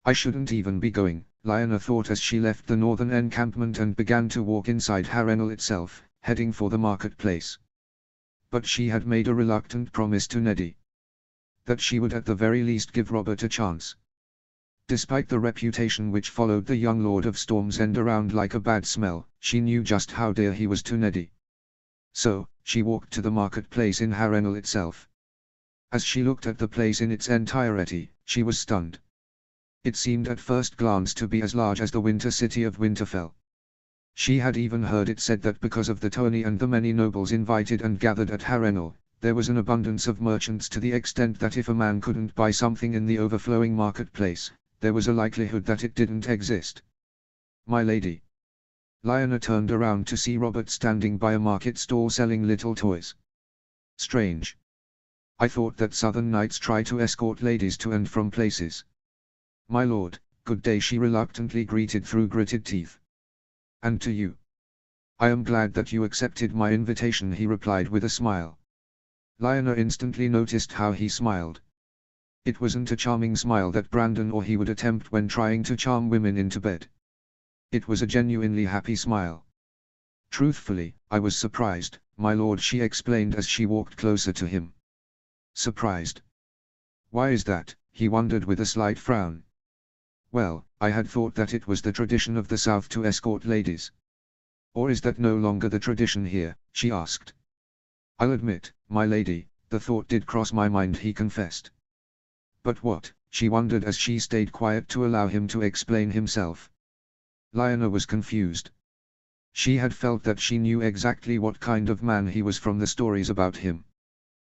I shouldn't even be going, Lyanna thought as she left the northern encampment and began to walk inside Harrenhal itself, heading for the marketplace. But she had made a reluctant promise to Neddy. That she would at the very least give Robert a chance. Despite the reputation which followed the young Lord of Storm's End around like a bad smell, she knew just how dear he was to Neddy. So, she walked to the marketplace in Harrenhal itself. As she looked at the place in its entirety, she was stunned. It seemed at first glance to be as large as the winter city of Winterfell. She had even heard it said that because of the tourney and the many nobles invited and gathered at Harrenhal, there was an abundance of merchants to the extent that if a man couldn't buy something in the overflowing marketplace, there was a likelihood that it didn't exist. My lady. Lyanna turned around to see Robert standing by a market stall selling little toys. Strange. I thought that southern knights try to escort ladies to and from places. My lord, good day, she reluctantly greeted through gritted teeth. And to you. I am glad that you accepted my invitation, he replied with a smile. Lyanna instantly noticed how he smiled. It wasn't a charming smile that Brandon or he would attempt when trying to charm women into bed. It was a genuinely happy smile. Truthfully, I was surprised, my lord, she explained as she walked closer to him. Surprised? Why is that? He wondered with a slight frown. Well, I had thought that it was the tradition of the South to escort ladies. Or is that no longer the tradition here? She asked. I'll admit, my lady, the thought did cross my mind, he confessed. But what? She wondered as she stayed quiet to allow him to explain himself. Lyanna was confused. She had felt that she knew exactly what kind of man he was from the stories about him.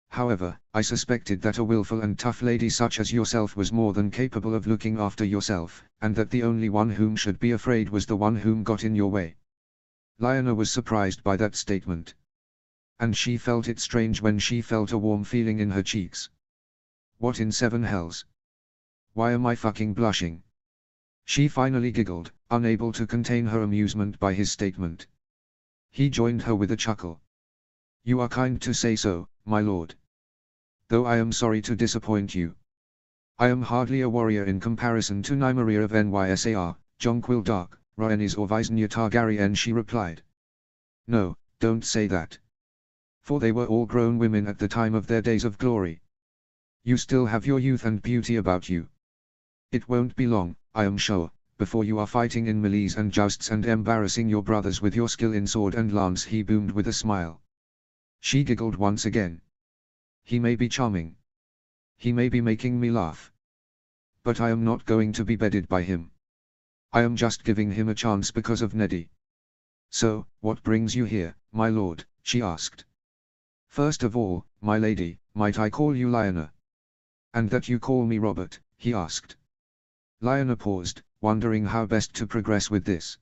However, I suspected that a willful and tough lady such as yourself was more than capable of looking after yourself, and that the only one whom should be afraid was the one whom got in your way. Lyanna was surprised by that statement. And she felt it strange when she felt a warm feeling in her cheeks. What in seven hells? Why am I fucking blushing? She finally giggled, unable to contain her amusement by his statement. He joined her with a chuckle. You are kind to say so, my lord. Though I am sorry to disappoint you. I am hardly a warrior in comparison to Nymeria of Nysar, Jonquil Dark, Rhaenys or Visenya Targaryen, she replied. No, don't say that. For they were all grown women at the time of their days of glory. You still have your youth and beauty about you. It won't be long, I am sure, before you are fighting in melees and jousts and embarrassing your brothers with your skill in sword and lance, he boomed with a smile. She giggled once again. He may be charming. He may be making me laugh. But I am not going to be bedded by him. I am just giving him a chance because of Neddy. So, what brings you here, my lord? She asked. First of all, my lady, might I call you Lyanna? And that you call me Robert, he asked. Lyanna paused, wondering how best to progress with this.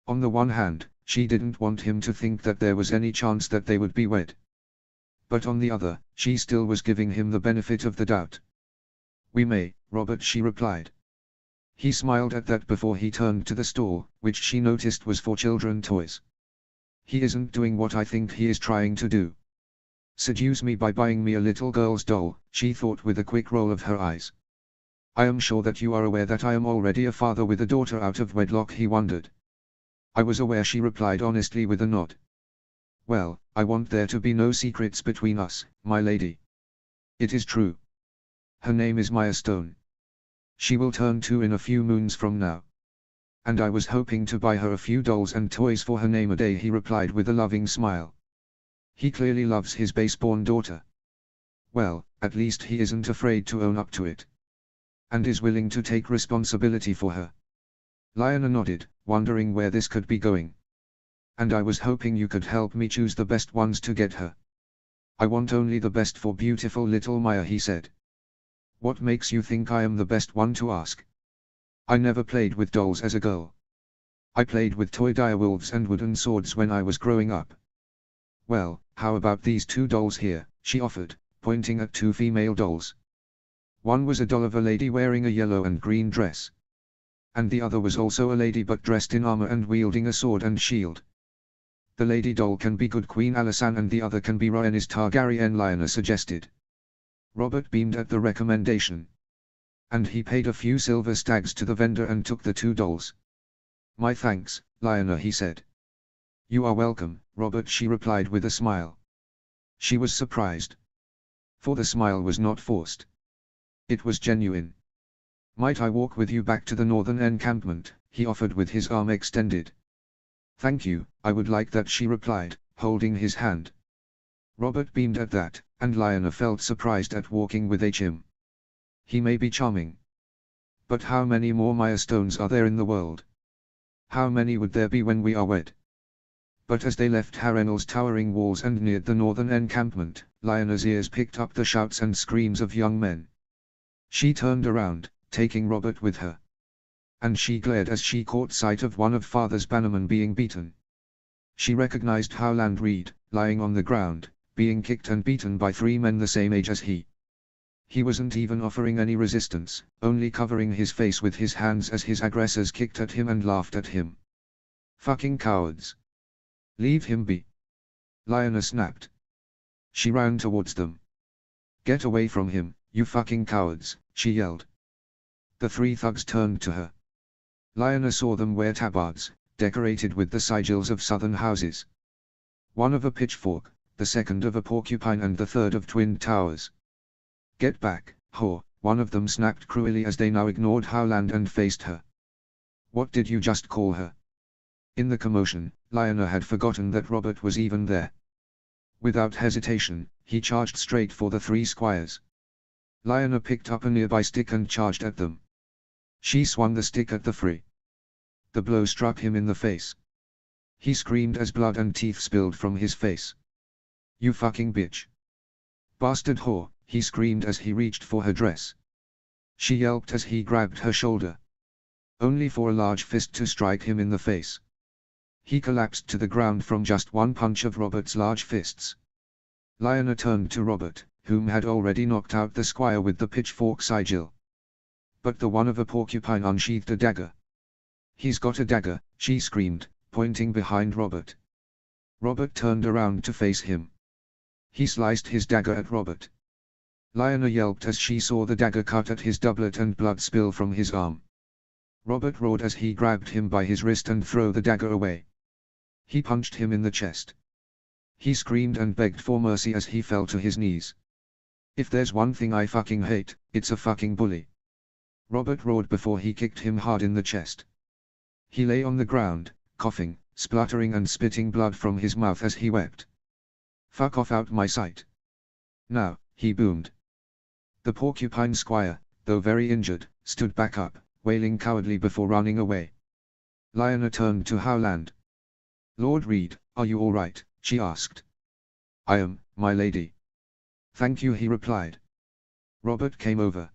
On the one hand, she didn't want him to think that there was any chance that they would be wed. But on the other, she still was giving him the benefit of the doubt. We may, Robert, she replied. He smiled at that before he turned to the store, which she noticed was for children toys. He isn't doing what I think he is trying to do. Seduce me by buying me a little girl's doll, she thought with a quick roll of her eyes. I am sure that you are aware that I am already a father with a daughter out of wedlock, he wondered. I was aware, she replied honestly with a nod. Well, I want there to be no secrets between us, my lady. It is true. Her name is Maya Stone. She will turn 2 in a few moons from now. And I was hoping to buy her a few dolls and toys for her name a day, he replied with a loving smile. He clearly loves his base-born daughter. Well, at least he isn't afraid to own up to it. And is willing to take responsibility for her. Lyanna nodded, wondering where this could be going. And I was hoping you could help me choose the best ones to get her. I want only the best for beautiful little Maya, he said. What makes you think I am the best one to ask? I never played with dolls as a girl. I played with toy direwolves and wooden swords when I was growing up. Well, how about these two dolls here, she offered, pointing at two female dolls. One was a doll of a lady wearing a yellow and green dress. And the other was also a lady but dressed in armor and wielding a sword and shield. The lady doll can be good Queen Alysanne and the other can be Rhaenys Targaryen, Lyanna suggested. Robert beamed at the recommendation. And he paid a few silver stags to the vendor and took the two dolls. My thanks, Lyanna, he said. You are welcome, Robert, she replied with a smile. She was surprised. For the smile was not forced. It was genuine. Might I walk with you back to the northern encampment, he offered with his arm extended. Thank you, I would like that, she replied, holding his hand. Robert beamed at that, and Lyanna felt surprised at walking with him. He may be charming. But how many more Maya stones are there in the world? How many would there be when we are wed? But as they left Harrenhal's towering walls and neared the northern encampment, Lyanna's ears picked up the shouts and screams of young men. She turned around, taking Robert with her. And she glared as she caught sight of one of Father's bannermen being beaten. She recognized Howland Reed, lying on the ground, being kicked and beaten by three men the same age as he. He wasn't even offering any resistance, only covering his face with his hands as his aggressors kicked at him and laughed at him. Fucking cowards. Leave him be. Lyanna snapped. She ran towards them. Get away from him, you fucking cowards, she yelled. The three thugs turned to her. Lyanna saw them wear tabards, decorated with the sigils of southern houses. One of a pitchfork, the second of a porcupine and the third of twin towers. Get back, whore, one of them snapped cruelly as they now ignored Howland and faced her. What did you just call her? In the commotion, Lyanna had forgotten that Robert was even there. Without hesitation, he charged straight for the three squires. Lyanna picked up a nearby stick and charged at them. She swung the stick at the three. The blow struck him in the face. He screamed as blood and teeth spilled from his face. You fucking bitch. Bastard whore, he screamed as he reached for her dress. She yelped as he grabbed her shoulder. Only for a large fist to strike him in the face. He collapsed to the ground from just one punch of Robert's large fists. Lyanna turned to Robert, whom had already knocked out the squire with the pitchfork sigil. But the one of a porcupine unsheathed a dagger. He's got a dagger, she screamed, pointing behind Robert. Robert turned around to face him. He sliced his dagger at Robert. Lyanna yelped as she saw the dagger cut at his doublet and blood spill from his arm. Robert roared as he grabbed him by his wrist and threw the dagger away. He punched him in the chest. He screamed and begged for mercy as he fell to his knees. If there's one thing I fucking hate, it's a fucking bully. Robert roared before he kicked him hard in the chest. He lay on the ground, coughing, spluttering and spitting blood from his mouth as he wept. Fuck off out my sight. Now, he boomed. The porcupine squire, though very injured, stood back up, wailing cowardly before running away. Lyanna turned to Howland. Lord Reed, are you all right? She asked. I am, my lady. Thank you, he replied. Robert came over.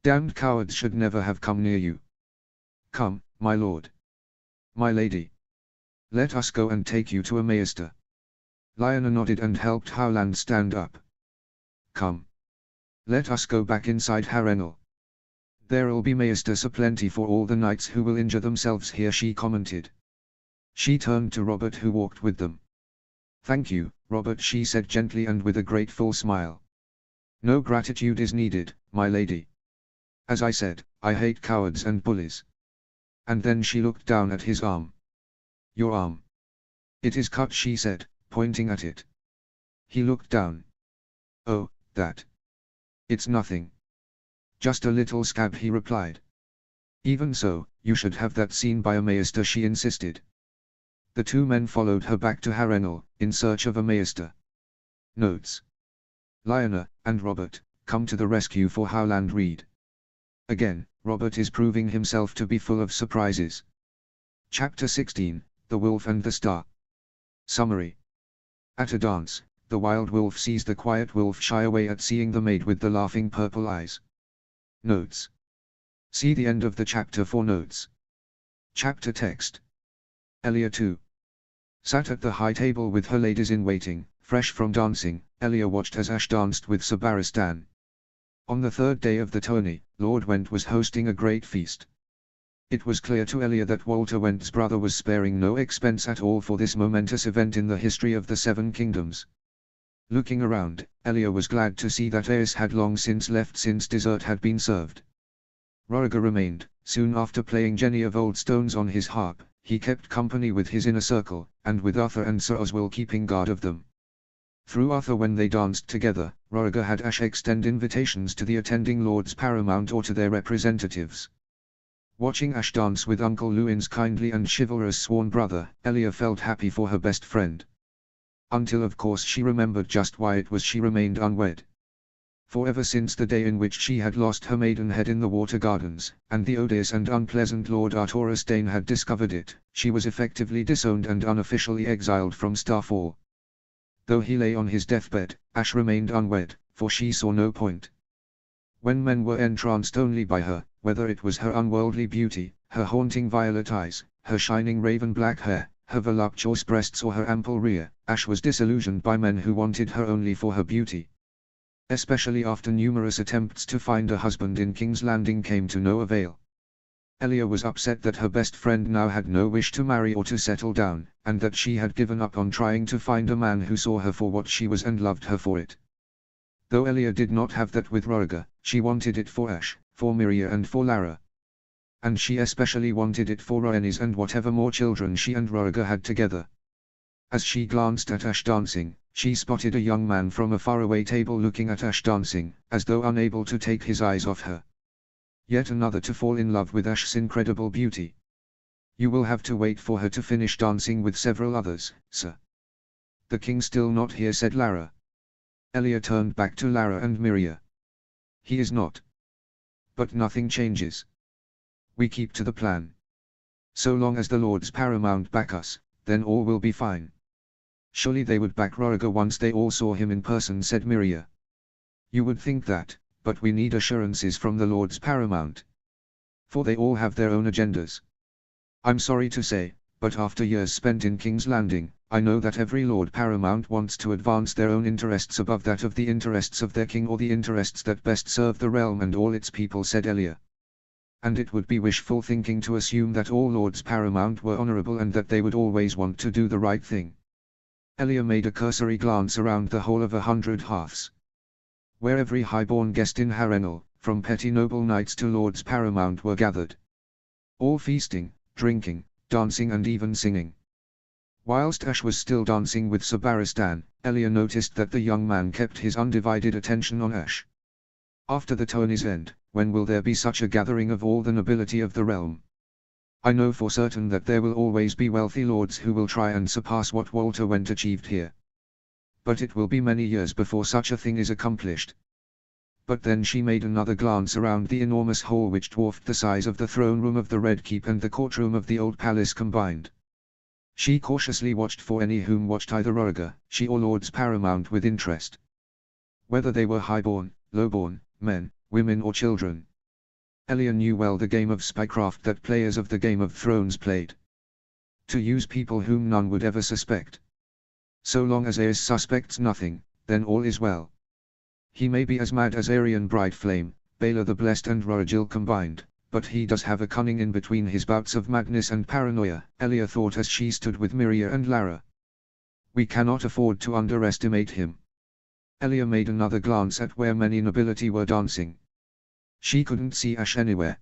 Damned cowards should never have come near you. Come, my lord. My lady. Let us go and take you to a maester. Lyanna nodded and helped Howland stand up. Come. Let us go back inside Harrenhal. There'll be maesters aplenty for all the knights who will injure themselves here, she commented. She turned to Robert, who walked with them. Thank you, Robert, she said gently and with a grateful smile. No gratitude is needed, my lady. As I said, I hate cowards and bullies. And then she looked down at his arm. Your arm. It is cut, she said, pointing at it. He looked down. Oh, that. It's nothing. Just a little scab, he replied. Even so, you should have that seen by a maester, she insisted. The two men followed her back to Harrenhal, in search of a maester. Notes. Lyanna and Robert come to the rescue for Howland Reed. Again, Robert is proving himself to be full of surprises. Chapter 16, The Wolf and the Star. Summary. At a dance, The wild wolf sees the quiet wolf shy away at seeing the maid with the laughing purple eyes. Notes. See the end of the chapter for notes. Chapter text. Elia 2. Sat at the high table with her ladies in waiting, fresh from dancing, Elia watched as Ash danced with Sabaristan. On the third day of the tourney, Lord Went was hosting a great feast. It was clear to Elia that Walter Went's brother was sparing no expense at all for this momentous event in the history of the Seven Kingdoms. Looking around, Elia was glad to see that Aes had long since left since dessert had been served. Roriger remained. Soon after playing Jenny of Old Stones on his harp, he kept company with his inner circle, and with Arthur and Sir Oswell keeping guard of them. Through Arthur when they danced together, Roriger had Ash extend invitations to the attending lords paramount or to their representatives. Watching Ash dance with Uncle Lewin's kindly and chivalrous sworn brother, Elia felt happy for her best friend. Until of course she remembered just why it was she remained unwed. For ever since the day in which she had lost her maidenhead in the Water Gardens, and the odious and unpleasant Lord Artoris Dane had discovered it, she was effectively disowned and unofficially exiled from Starfall. Though he lay on his deathbed, Ash remained unwed, for she saw no point. When men were entranced only by her, whether it was her unworldly beauty, her haunting violet eyes, her shining raven black hair, her voluptuous breasts or her ample rear, Ash was disillusioned by men who wanted her only for her beauty. Especially after numerous attempts to find a husband in King's Landing came to no avail. Elia was upset that her best friend now had no wish to marry or to settle down, and that she had given up on trying to find a man who saw her for what she was and loved her for it. Though Elia did not have that with Roriger, she wanted it for Ash, for Miria and for Lara. And she especially wanted it for Rhaenys and whatever more children she and Roriger had together. As she glanced at Ash dancing, she spotted a young man from a faraway table looking at Ash dancing, as though unable to take his eyes off her. Yet another to fall in love with Ash's incredible beauty. You will have to wait for her to finish dancing with several others, sir. The king still not here, said Lara. Elia turned back to Lara and Miria. He is not. But nothing changes. We keep to the plan. So long as the lords paramount back us, then all will be fine. Surely they would back Roriger once they all saw him in person, said Miria. You would think that, but we need assurances from the lords paramount. For they all have their own agendas. I'm sorry to say, but after years spent in King's Landing, I know that every lord paramount wants to advance their own interests above that of the interests of their king or the interests that best serve the realm and all its people, said Elia. And it would be wishful thinking to assume that all lords paramount were honorable and that they would always want to do the right thing. Elia made a cursory glance around the whole of 100 hearths, where every high-born guest in Harrenhal, from petty noble knights to lords paramount, were gathered. All feasting, drinking, dancing and even singing. Whilst Ash was still dancing with Sabaristan, Elia noticed that the young man kept his undivided attention on Ash. After the tourney's end, when will there be such a gathering of all the nobility of the realm? I know for certain that there will always be wealthy lords who will try and surpass what Walter Went achieved here. But it will be many years before such a thing is accomplished. But then she made another glance around the enormous hall which dwarfed the size of the throne room of the Red Keep and the courtroom of the Old Palace combined. She cautiously watched for any whom watched either Roriger, she or lords paramount with interest. Whether they were highborn, lowborn, men, women or children. Elia knew well the game of spycraft that players of the Game of Thrones played. To use people whom none would ever suspect. So long as Aes suspects nothing, then all is well. He may be as mad as Aerion Brightflame, Baelor the Blessed and Rorigil combined, but he does have a cunning in between his bouts of madness and paranoia, Elia thought as she stood with Miria and Lara. We cannot afford to underestimate him. Elia made another glance at where many nobility were dancing. She couldn't see Ash anywhere.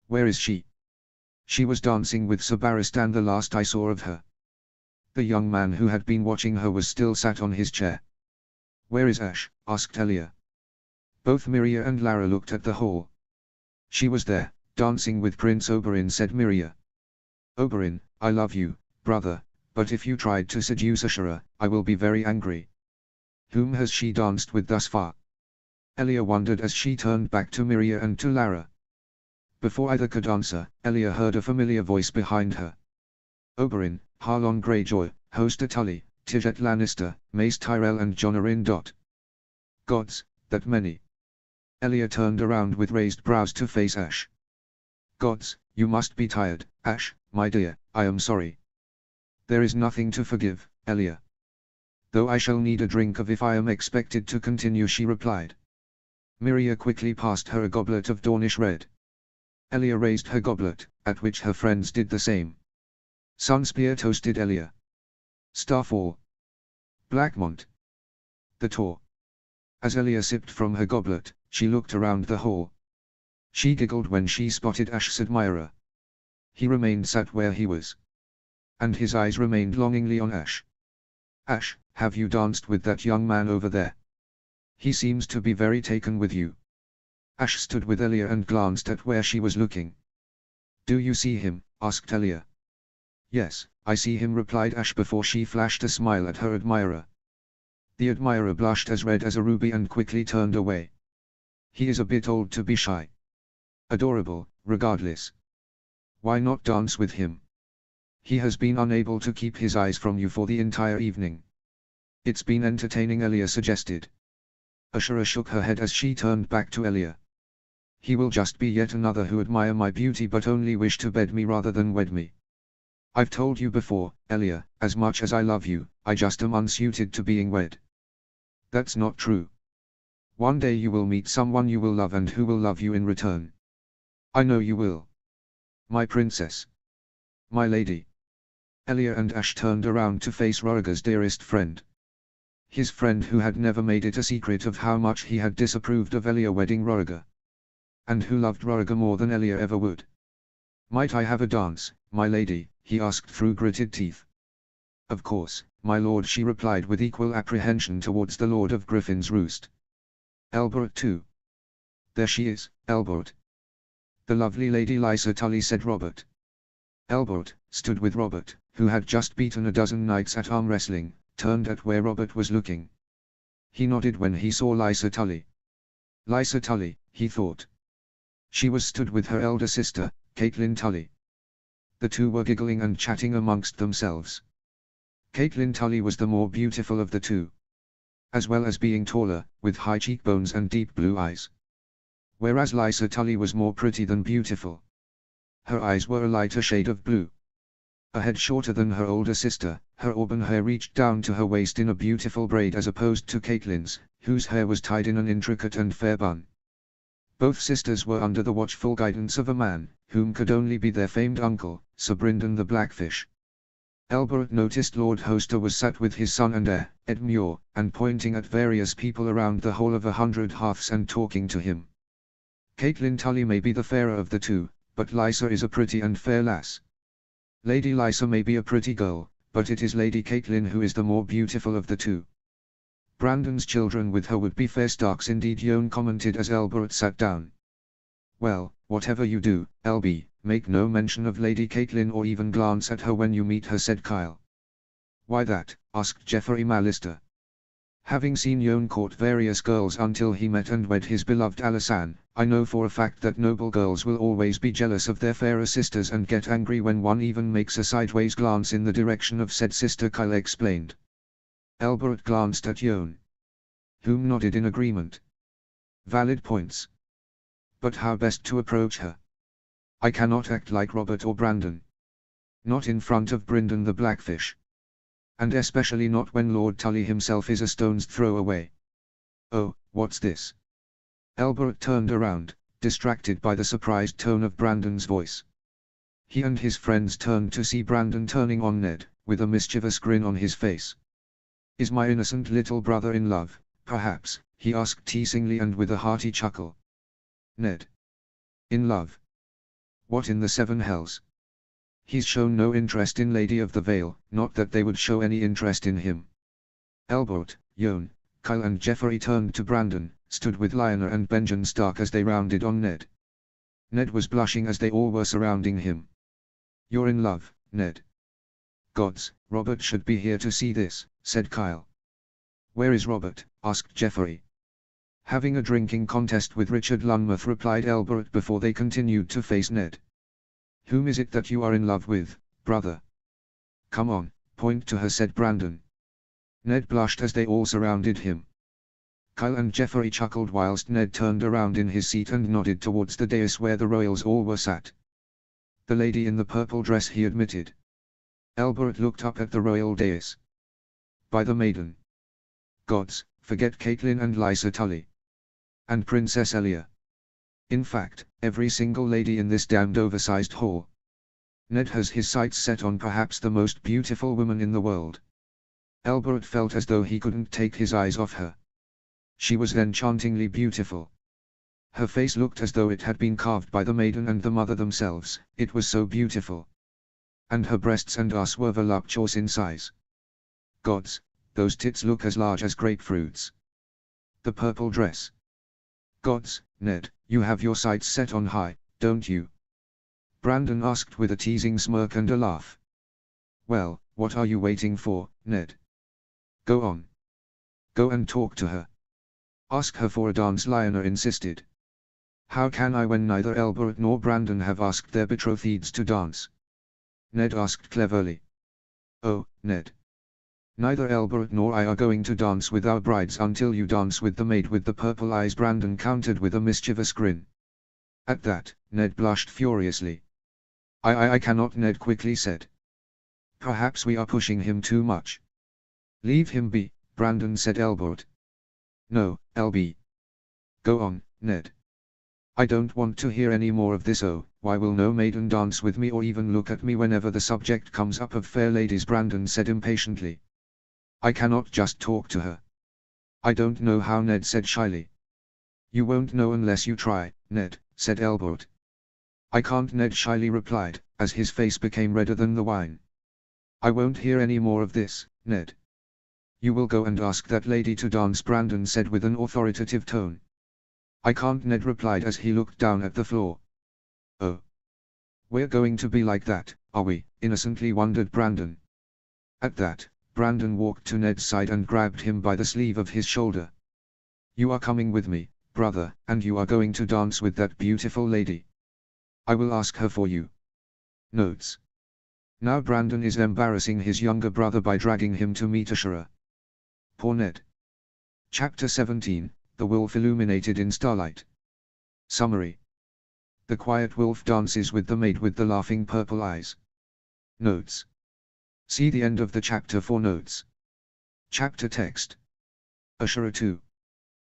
Where is she? She was dancing with Sabaristan the last I saw of her. The young man who had been watching her was still sat on his chair. Where is Ash? Asked Elia. Both Miria and Lara looked at the hall. She was there, dancing with Prince Oberyn, said Miria. Oberyn, I love you, brother, but if you tried to seduce Ashura, I will be very angry. Whom has she danced with thus far? Elia wondered as she turned back to Miria and to Lara. Before either could answer, Elia heard a familiar voice behind her. Oberyn, Harlon Greyjoy, Hoster Tully, Tyrell Lannister, Mace Tyrell and Jon Arryn. Gods, that many. Elia turned around with raised brows to face Ash. Gods, you must be tired, Ash, my dear, I am sorry. There is nothing to forgive, Elia. Though I shall need a drink of if I am expected to continue, she replied. Miria quickly passed her a goblet of Dornish red. Elia raised her goblet, at which her friends did the same. Sunspear toasted Elia. Starfall. Blackmont. The Tor. As Elia sipped from her goblet, she looked around the hall. She giggled when she spotted Ash's admirer. He remained sat where he was. And his eyes remained longingly on Ash. Ash, have you danced with that young man over there? He seems to be very taken with you. Ash stood with Elia and glanced at where she was looking. Do you see him? Asked Elia. Yes, I see him, replied Ash before she flashed a smile at her admirer. The admirer blushed as red as a ruby and quickly turned away. He is a bit old to be shy. Adorable, regardless. Why not dance with him? He has been unable to keep his eyes from you for the entire evening. It's been entertaining, Elia suggested. Ashura shook her head as she turned back to Elia. He will just be yet another who admire my beauty but only wish to bed me rather than wed me. I've told you before, Elia, as much as I love you, I just am unsuited to being wed. That's not true. One day you will meet someone you will love and who will love you in return. I know you will. My princess. My lady. Elia and Ash turned around to face Rhaegar's dearest friend. His friend who had never made it a secret of how much he had disapproved of Elia wedding Rhaegar. And who loved Rhaegar more than Elia ever would. Might I have a dance, my lady? He asked through gritted teeth. Of course, my lord, she replied with equal apprehension towards the Lord of Griffin's Roost. Elbert too. There she is, Elbert. The lovely Lady Lysa Tully, said Robert. Elbert stood with Robert, who had just beaten a dozen knights at arm wrestling, turned at where Robert was looking. He nodded when he saw Lysa Tully. Lysa Tully, he thought. She was stood with her elder sister, Catelyn Tully. The two were giggling and chatting amongst themselves. Catelyn Tully was the more beautiful of the two. As well as being taller, with high cheekbones and deep blue eyes. Whereas Lysa Tully was more pretty than beautiful. Her eyes were a lighter shade of blue. A head shorter than her older sister, her auburn hair reached down to her waist in a beautiful braid as opposed to Catelyn's, whose hair was tied in an intricate and fair bun. Both sisters were under the watchful guidance of a man, whom could only be their famed uncle, Sir Brynden the Blackfish. Elbert noticed Lord Hoster was sat with his son and heir, Ed Muir, and pointing at various people around the hall of 100 hearths and talking to him. Catelyn Tully may be the fairer of the two, but Lysa is a pretty and fair lass. Lady Lysa may be a pretty girl, but it is Lady Catelyn who is the more beautiful of the two. Brandon's children with her would be fair Starks indeed, Jon commented as Elbert sat down. Well, whatever you do, LB, make no mention of Lady Catelyn or even glance at her when you meet her, said Kyle. Why that? Asked Jeffrey Mallister. Having seen Jon court various girls until he met and wed his beloved Alysanne, I know for a fact that noble girls will always be jealous of their fairer sisters and get angry when one even makes a sideways glance in the direction of said sister, Kyle explained. Elbert glanced at Jon, whom nodded in agreement. Valid points. But how best to approach her? I cannot act like Robert or Brandon. Not in front of Brynden the Blackfish. And especially not when Lord Tully himself is a stone's throw away. Oh, what's this? Elbert turned around, distracted by the surprised tone of Brandon's voice. He and his friends turned to see Brandon turning on Ned, with a mischievous grin on his face. Is my innocent little brother in love, perhaps? He asked teasingly and with a hearty chuckle. Ned. In love? What in the seven hells? He's shown no interest in Lady of the Vale, not that they would show any interest in him. Elbert, Jon, Kyle and Jeffrey turned to Brandon, stood with Lyanna and Benjen Stark as they rounded on Ned. Ned was blushing as they all were surrounding him. You're in love, Ned. Gods, Robert should be here to see this, said Kyle. Where is Robert? Asked Jeffrey. Having a drinking contest with Richard Lunmouth, replied Elbert before they continued to face Ned. Whom is it that you are in love with, brother? Come on, point to her, said Brandon. Ned blushed as they all surrounded him. Kyle and Jeffrey chuckled whilst Ned turned around in his seat and nodded towards the dais where the royals all were sat. The lady in the purple dress, he admitted. Elbert looked up at the royal dais. By the maiden. Gods, forget Caitlin and Lysa Tully. And Princess Elia. In fact, every single lady in this damned oversized hall. Ned has his sights set on perhaps the most beautiful woman in the world. Elbert felt as though he couldn't take his eyes off her. She was enchantingly beautiful. Her face looked as though it had been carved by the maiden and the mother themselves, it was so beautiful. And her breasts and ass were voluptuous in size. Gods, those tits look as large as grapefruits. The purple dress. Gods, Ned, you have your sights set on high, don't you? Brandon asked with a teasing smirk and a laugh. Well, what are you waiting for, Ned? Go on. Go and talk to her. Ask her for a dance, Lionel insisted. How can I when neither Elbert nor Brandon have asked their betrothed to dance? Ned asked cleverly. Oh, Ned. Neither Elbert nor I are going to dance with our brides until you dance with the maid with the purple eyes, Brandon countered with a mischievous grin. At that, Ned blushed furiously. I cannot, Ned quickly said. Perhaps we are pushing him too much. Leave him be, Brandon said Elbert. No, LB. Go on, Ned. I don't want to hear any more of this. Oh, why will no maiden dance with me or even look at me whenever the subject comes up of fair ladies, Brandon said impatiently. I cannot just talk to her. I don't know how, Ned said shyly. You won't know unless you try, Ned, said Elbert. I can't, Ned shyly replied, as his face became redder than the wine. I won't hear any more of this, Ned. You will go and ask that lady to dance, Brandon said with an authoritative tone. I can't, Ned replied as he looked down at the floor. Oh. We're going to be like that, are we, innocently wondered Brandon. At that, Brandon walked to Ned's side and grabbed him by the sleeve of his shoulder. You are coming with me, brother, and you are going to dance with that beautiful lady. I will ask her for you. Notes. Now Brandon is embarrassing his younger brother by dragging him to meet Ashura. Poor Ned. Chapter 17, The Wolf Illuminated in Starlight. Summary. The quiet wolf dances with the maid with the laughing purple eyes. Notes. See the end of the chapter for notes. Chapter text. Ashura 2.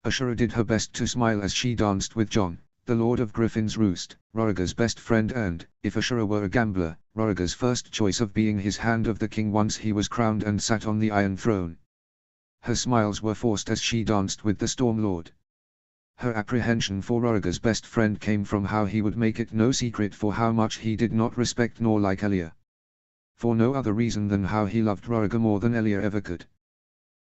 Ashura did her best to smile as she danced with John, the Lord of Griffin's Roost, Roriger's best friend and, if Ashura were a gambler, Roriger's first choice of being his hand of the king once he was crowned and sat on the Iron Throne. Her smiles were forced as she danced with the Storm Lord. Her apprehension for Roriger's best friend came from how he would make it no secret for how much he did not respect nor like Elia. For no other reason than how he loved Roriger more than Elia ever could.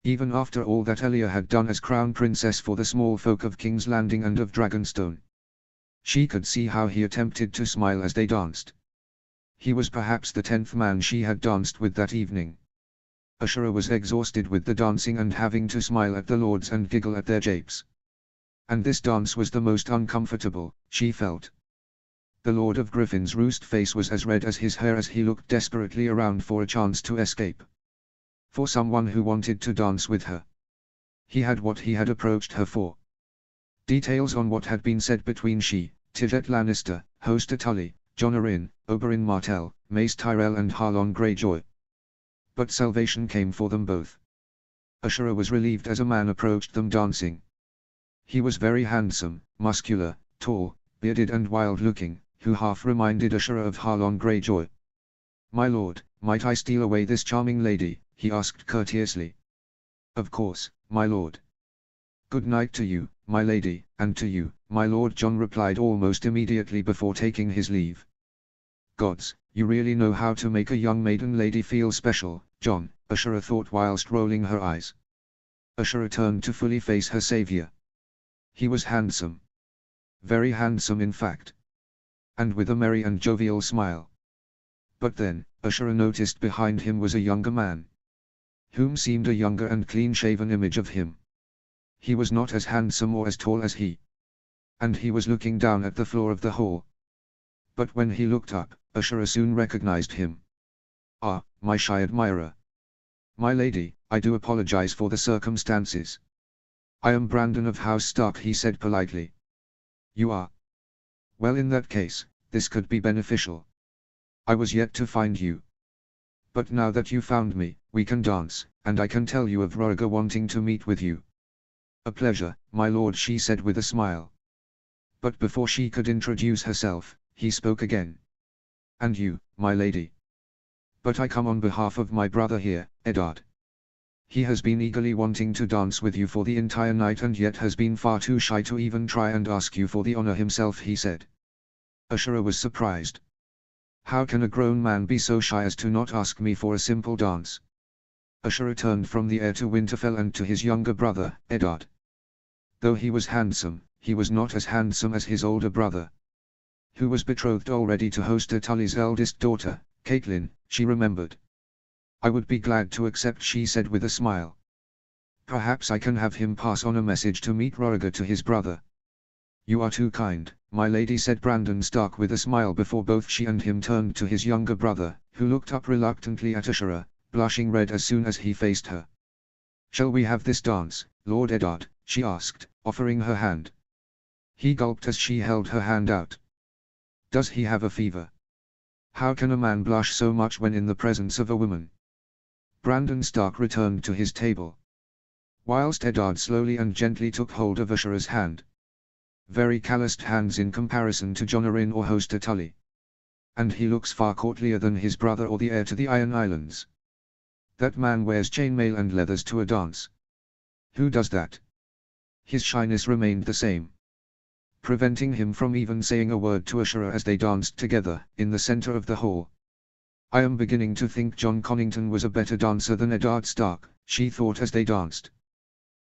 Even after all that Elia had done as crown princess for the small folk of King's Landing and of Dragonstone. She could see how he attempted to smile as they danced. He was perhaps the 10th man she had danced with that evening. Ashura was exhausted with the dancing and having to smile at the lords and giggle at their japes. And this dance was the most uncomfortable, she felt. The Lord of Griffin's Roost face was as red as his hair as he looked desperately around for a chance to escape. For someone who wanted to dance with her. He had what he had approached her for. Details on what had been said between she, Tyrell Lannister, Hoster Tully, Jon Arryn, Oberyn Martell, Mace Tyrell and Harlon Greyjoy. But salvation came for them both. Ashura was relieved as a man approached them dancing. He was very handsome, muscular, tall, bearded and wild-looking, who half reminded Ashura of Harlon Greyjoy. My lord, might I steal away this charming lady, he asked courteously. Of course, my lord. Good night to you, my lady, and to you, my lord, Jon replied almost immediately before taking his leave. Gods, you really know how to make a young maiden lady feel special, Jon, Ashura thought whilst rolling her eyes. Ashura turned to fully face her savior. He was handsome. Very handsome in fact. And with a merry and jovial smile. But then, Ashura noticed behind him was a younger man. Whom seemed a younger and clean-shaven image of him. He was not as handsome or as tall as he. And he was looking down at the floor of the hall. But when he looked up, Ashura soon recognized him. Ah, my shy admirer. My lady, I do apologize for the circumstances. I am Brandon of House Stark, he said politely. You are? Well, in that case, this could be beneficial. I was yet to find you. But now that you found me, we can dance, and I can tell you of Roriga wanting to meet with you. A pleasure, my lord, she said with a smile. But before she could introduce herself, he spoke again. And you, my lady? But I come on behalf of my brother here, Eddard. He has been eagerly wanting to dance with you for the entire night and yet has been far too shy to even try and ask you for the honor himself, he said. Ashura was surprised. How can a grown man be so shy as to not ask me for a simple dance? Ashura turned from the heir to Winterfell and to his younger brother, Eddard. Though he was handsome, he was not as handsome as his older brother, who was betrothed already to Hoster Tully's eldest daughter, Caitlin, she remembered. I would be glad to accept, she said with a smile. Perhaps I can have him pass on a message to meet Roriga to his brother. You are too kind, my lady, said Brandon Stark with a smile before both she and him turned to his younger brother, who looked up reluctantly at Ashura, blushing red as soon as he faced her. Shall we have this dance, Lord Eddard? She asked, offering her hand. He gulped as she held her hand out. Does he have a fever? How can a man blush so much when in the presence of a woman? Brandon Stark returned to his table, whilst Eddard slowly and gently took hold of Ashura's hand. Very calloused hands in comparison to Jon Arryn or Hoster Tully. And he looks far courtlier than his brother or the heir to the Iron Islands. That man wears chainmail and leathers to a dance. Who does that? His shyness remained the same, preventing him from even saying a word to Ashura as they danced together, in the center of the hall. I am beginning to think Jon Connington was a better dancer than Eddard Stark, she thought as they danced.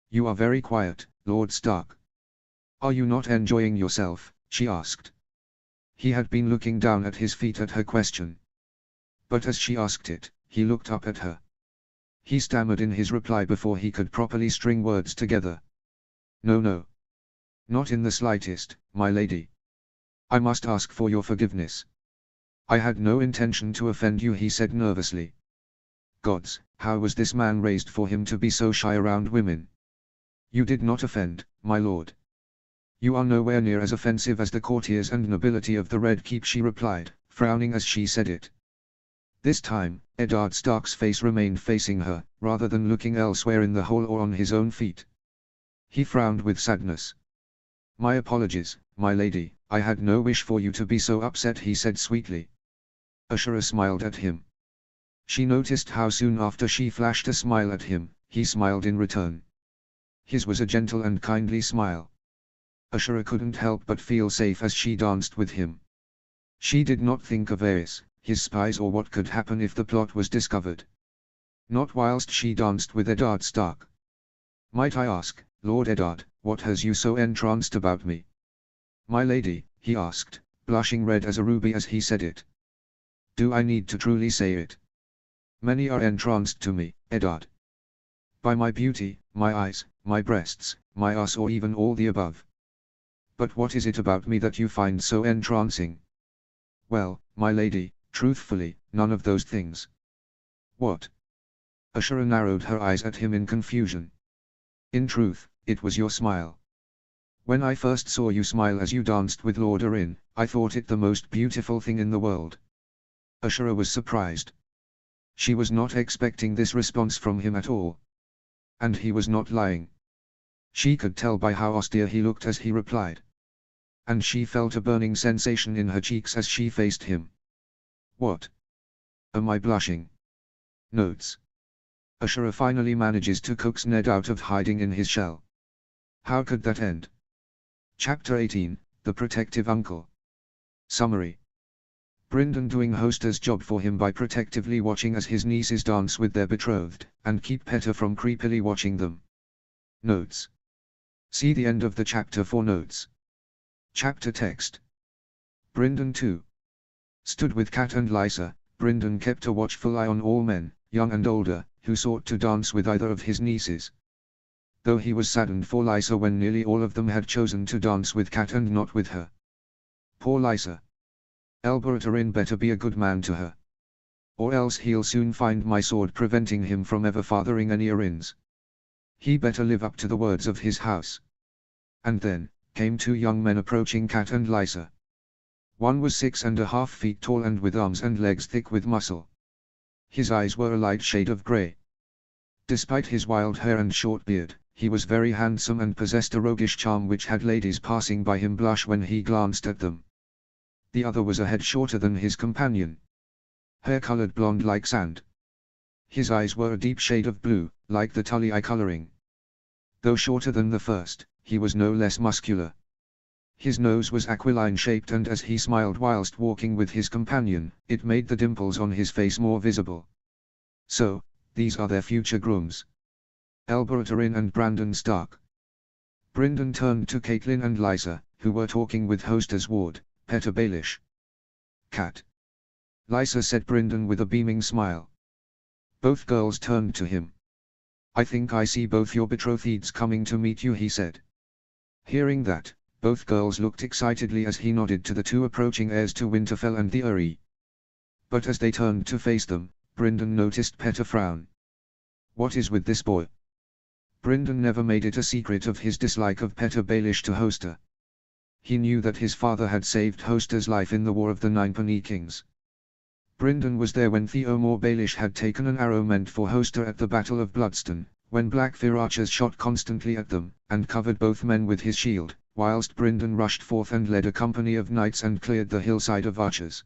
You are very quiet, Lord Stark. Are you not enjoying yourself? She asked. He had been looking down at his feet at her question. But as she asked it, he looked up at her. He stammered in his reply before he could properly string words together. No. Not in the slightest, my lady. I must ask for your forgiveness. I had no intention to offend you, he said nervously. Gods, how was this man raised for him to be so shy around women? You did not offend, my lord. You are nowhere near as offensive as the courtiers and nobility of the Red Keep, she replied, frowning as she said it. This time, Eddard Stark's face remained facing her, rather than looking elsewhere in the hall or on his own feet. He frowned with sadness. My apologies, my lady, I had no wish for you to be so upset, he said sweetly. Ashura smiled at him. She noticed how soon after she flashed a smile at him, he smiled in return. His was a gentle and kindly smile. Ashura couldn't help but feel safe as she danced with him. She did not think of Aerys, his spies, or what could happen if the plot was discovered. Not whilst she danced with Eddard Stark. Might I ask, Lord Eddard, what has you so entranced about me? My lady, he asked, blushing red as a ruby as he said it. Do I need to truly say it? Many are entranced to me, Eddard. By my beauty, my eyes, my breasts, my ass, or even all the above. But what is it about me that you find so entrancing? Well, my lady, truthfully, none of those things. What? Ashura narrowed her eyes at him in confusion. In truth, it was your smile. When I first saw you smile as you danced with Lord Arryn, I thought it the most beautiful thing in the world. Ashura was surprised. She was not expecting this response from him at all. And he was not lying. She could tell by how austere he looked as he replied. And she felt a burning sensation in her cheeks as she faced him. What? Am I blushing? Notes. Ashura finally manages to coax Ned out of hiding in his shell. How could that end? Chapter 18, The Protective Uncle. Summary. Brynden doing Hoster's job for him by protectively watching as his nieces dance with their betrothed, and keep Petter from creepily watching them. Notes. See the end of the chapter for notes. Chapter text. Brynden 2. Stood with Cat and Lysa, Brynden kept a watchful eye on all men, young and older, who sought to dance with either of his nieces. Though he was saddened for Lysa when nearly all of them had chosen to dance with Cat and not with her. Poor Lysa. Elbereth Arryn better be a good man to her. or else he'll soon find my sword preventing him from ever fathering any Arryns. He better live up to the words of his house. And then, came two young men approaching Cat and Lysa. One was 6.5 feet tall and with arms and legs thick with muscle. His eyes were a light shade of grey. Despite his wild hair and short beard, he was very handsome and possessed a roguish charm which had ladies passing by him blush when he glanced at them. The other was a head shorter than his companion. Hair-colored blonde like sand. His eyes were a deep shade of blue, like the Tully eye coloring. Though shorter than the first, he was no less muscular. His nose was aquiline-shaped, and as he smiled whilst walking with his companion, it made the dimples on his face more visible. So, these are their future grooms. Elbereth Arryn and Brandon Stark. Brynden turned to Catelyn and Lysa, who were talking with Hoster's ward, Petter Baelish. Cat. Lysa, said Brynden with a beaming smile. Both girls turned to him. I think I see both your betrothed coming to meet you, he said. Hearing that, both girls looked excitedly as he nodded to the two approaching heirs to Winterfell and the Eyrie. But as they turned to face them, Brynden noticed Petter frown. What is with this boy? Brynden never made it a secret of his dislike of Petter Baelish to Hoster. He knew that his father had saved Hoster's life in the War of the Nine Penny Kings. Brynden was there when Theomore Baelish had taken an arrow meant for Hoster at the Battle of Bloodstone, when Blackfyr archers shot constantly at them, and covered both men with his shield, whilst Brynden rushed forth and led a company of knights and cleared the hillside of archers.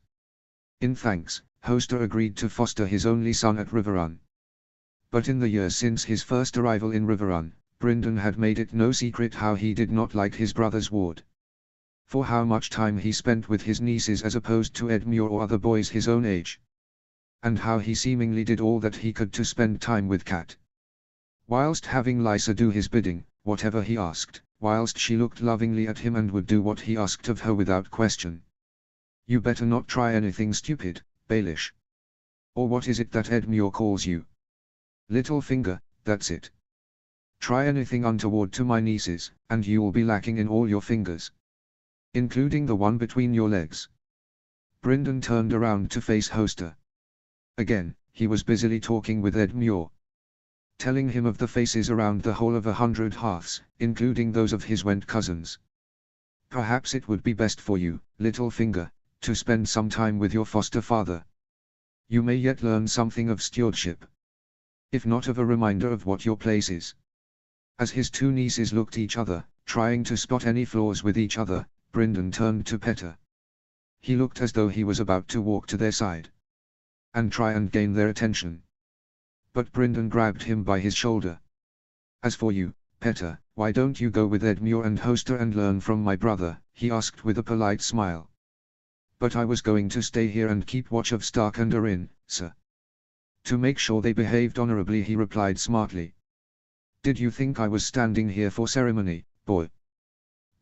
In thanks, Hoster agreed to foster his only son at Riverrun. But in the years since his first arrival in Riverrun, Brynden had made it no secret how he did not like his brother's ward. For how much time he spent with his nieces as opposed to Edmure or other boys his own age. And how he seemingly did all that he could to spend time with Cat. Whilst having Lysa do his bidding, whatever he asked, whilst she looked lovingly at him and would do what he asked of her without question. You better not try anything stupid, Baelish. Or what is it that Edmure calls you? Little finger, that's it. Try anything untoward to my nieces, and you will be lacking in all your fingers. Including the one between your legs. Brynden turned around to face Hoster. Again, he was busily talking with Edmure. Telling him of the faces around the whole of 100 hearths, including those of his went cousins. Perhaps it would be best for you, little finger, to spend some time with your foster father. You may yet learn something of stewardship. If not of a reminder of what your place is. As his two nieces looked each other, trying to spot any flaws with each other, Brynden turned to Petter. He looked as though he was about to walk to their side. And try and gain their attention. But Brynden grabbed him by his shoulder. As for you, Petter, why don't you go with Edmure and Hoster and learn from my brother, he asked with a polite smile. But I was going to stay here and keep watch of Stark and Arryn, sir. To make sure they behaved honorably, he replied smartly. Did you think I was standing here for ceremony, boy?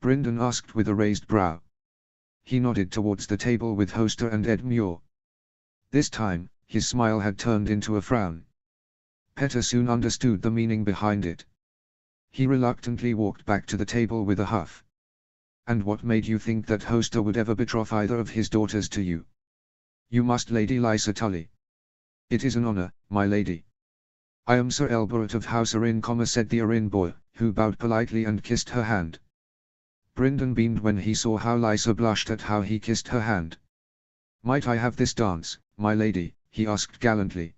Brynden asked with a raised brow. He nodded towards the table with Hoster and Edmure. This time, his smile had turned into a frown. Petter soon understood the meaning behind it. He reluctantly walked back to the table with a huff. And what made you think that Hoster would ever betroth either of his daughters to you? You must, Lady Lysa Tully. It is an honor, my lady. I am Sir Elbereth of House Arryn, said the Arryn boy, who bowed politely and kissed her hand. Brynden beamed when he saw how Lysa blushed at how he kissed her hand. Might I have this dance, my lady, he asked gallantly.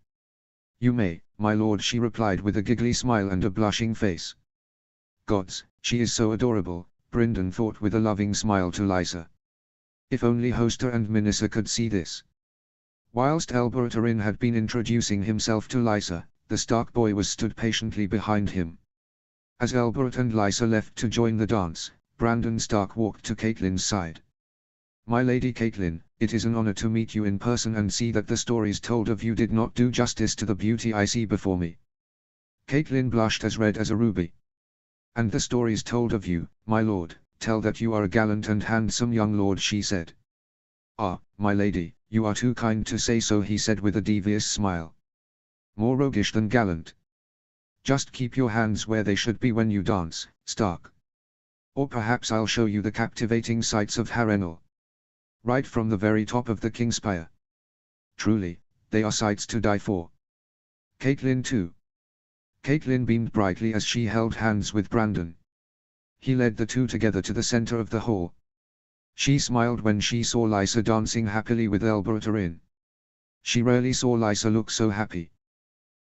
You may, my lord, she replied with a giggly smile and a blushing face. Gods, she is so adorable, Brynden thought with a loving smile to Lysa. If only Hoster and Minissa could see this. Whilst Elbereth Arryn had been introducing himself to Lysa, the Stark boy was stood patiently behind him. As Elbereth and Lysa left to join the dance, Brandon Stark walked to Catelyn's side. My lady Catelyn, it is an honor to meet you in person and see that the stories told of you did not do justice to the beauty I see before me. Catelyn blushed as red as a ruby. And the stories told of you, my lord, tell that you are a gallant and handsome young lord, she said. Ah, my lady, you are too kind to say so, he said with a devious smile. More roguish than gallant. Just keep your hands where they should be when you dance, Stark. Or perhaps I'll show you the captivating sights of Harrenhal. Right from the very top of the Kingspire. Truly, they are sights to die for. Caitlin too. Caitlin beamed brightly as she held hands with Brandon. He led the two together to the center of the hall. She smiled when she saw Lysa dancing happily with Elberta. She rarely saw Lysa look so happy.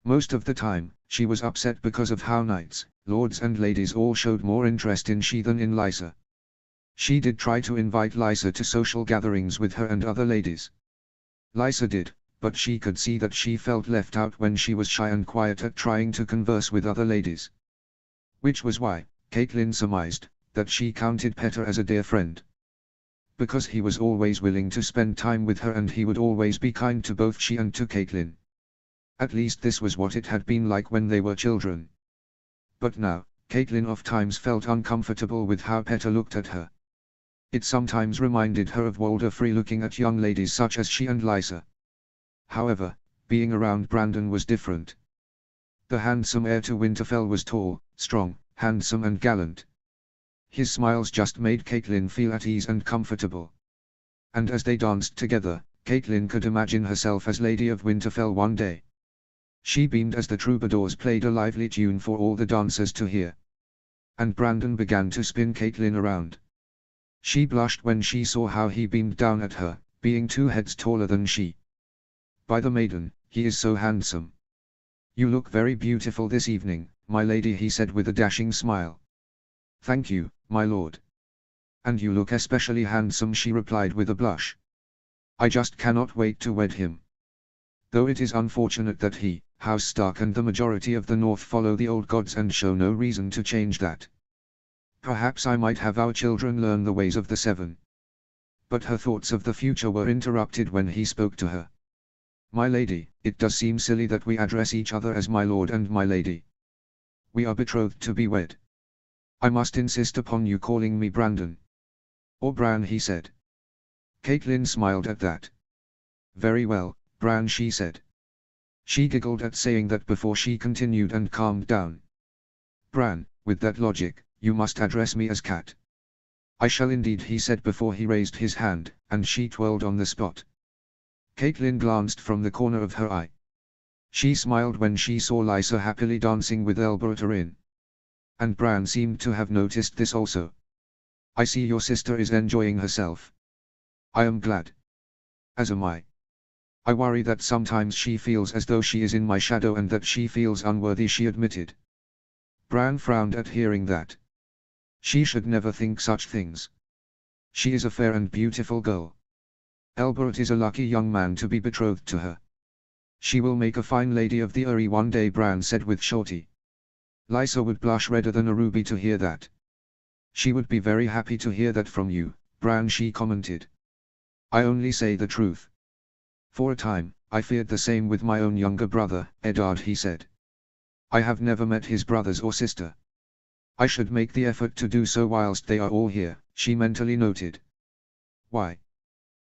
Most of the time, she was upset because of how knights, lords and ladies all showed more interest in she than in Lysa. She did try to invite Lysa to social gatherings with her and other ladies. Lysa did, but she could see that she felt left out when she was shy and quiet at trying to converse with other ladies. Which was why, Caitlin surmised, that she counted Petter as a dear friend. Because he was always willing to spend time with her and he would always be kind to both she and to Caitlin. At least this was what it had been like when they were children. But now, Caitlin oft-times felt uncomfortable with how Petter looked at her. It sometimes reminded her of Walder Free looking at young ladies such as she and Lysa. However, being around Brandon was different. The handsome heir to Winterfell was tall, strong, handsome and gallant. His smiles just made Caitlin feel at ease and comfortable. And as they danced together, Caitlin could imagine herself as Lady of Winterfell one day. She beamed as the troubadours played a lively tune for all the dancers to hear. And Brandon began to spin Caitlin around. She blushed when she saw how he beamed down at her, being 2 heads taller than she. By the maiden, he is so handsome. You look very beautiful this evening, my lady, he said with a dashing smile. Thank you, my lord. And you look especially handsome, she replied with a blush. I just cannot wait to wed him. Though it is unfortunate that he, House Stark and the majority of the North follow the old gods and show no reason to change that. Perhaps I might have our children learn the ways of the Seven. But her thoughts of the future were interrupted when he spoke to her. My lady, it does seem silly that we address each other as my lord and my lady. We are betrothed to be wed. I must insist upon you calling me Brandon. Or Bran, he said. Caitlin smiled at that. Very well, Bran, she said. She giggled at saying that before she continued and calmed down. Bran, with that logic, you must address me as Cat. I shall indeed, he said before he raised his hand, and she twirled on the spot. Caitlin glanced from the corner of her eye. She smiled when she saw Lysa happily dancing with Elberta. And Bran seemed to have noticed this also. I see your sister is enjoying herself. I am glad. As am I. I worry that sometimes she feels as though she is in my shadow and that she feels unworthy, she admitted. Bran frowned at hearing that. She should never think such things. She is a fair and beautiful girl. Elbert is a lucky young man to be betrothed to her. She will make a fine lady of the Eyrie one day, Bran said with surety. Lysa would blush redder than a ruby to hear that. She would be very happy to hear that from you, Bran, she commented. I only say the truth. For a time, I feared the same with my own younger brother, Eddard, he said. I have never met his brothers or sister. I should make the effort to do so whilst they are all here, she mentally noted. Why?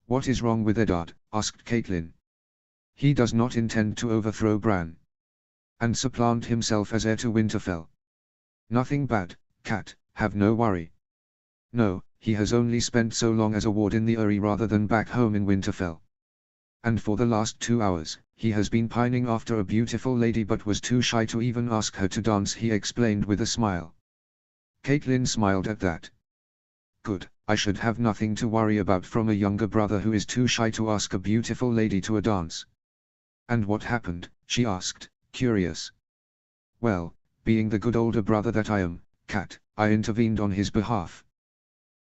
What is wrong with Eddard? Asked Caitlin. He does not intend to overthrow Bran and supplant himself as heir to Winterfell. Nothing bad, Cat, have no worry. No, he has only spent so long as a ward in the Eyrie rather than back home in Winterfell. And for the last 2 hours, he has been pining after a beautiful lady but was too shy to even ask her to dance, he explained with a smile. Caitlin smiled at that. Good, I should have nothing to worry about from a younger brother who is too shy to ask a beautiful lady to a dance. And what happened? She asked, curious. Well, being the good older brother that I am, Cat, I intervened on his behalf.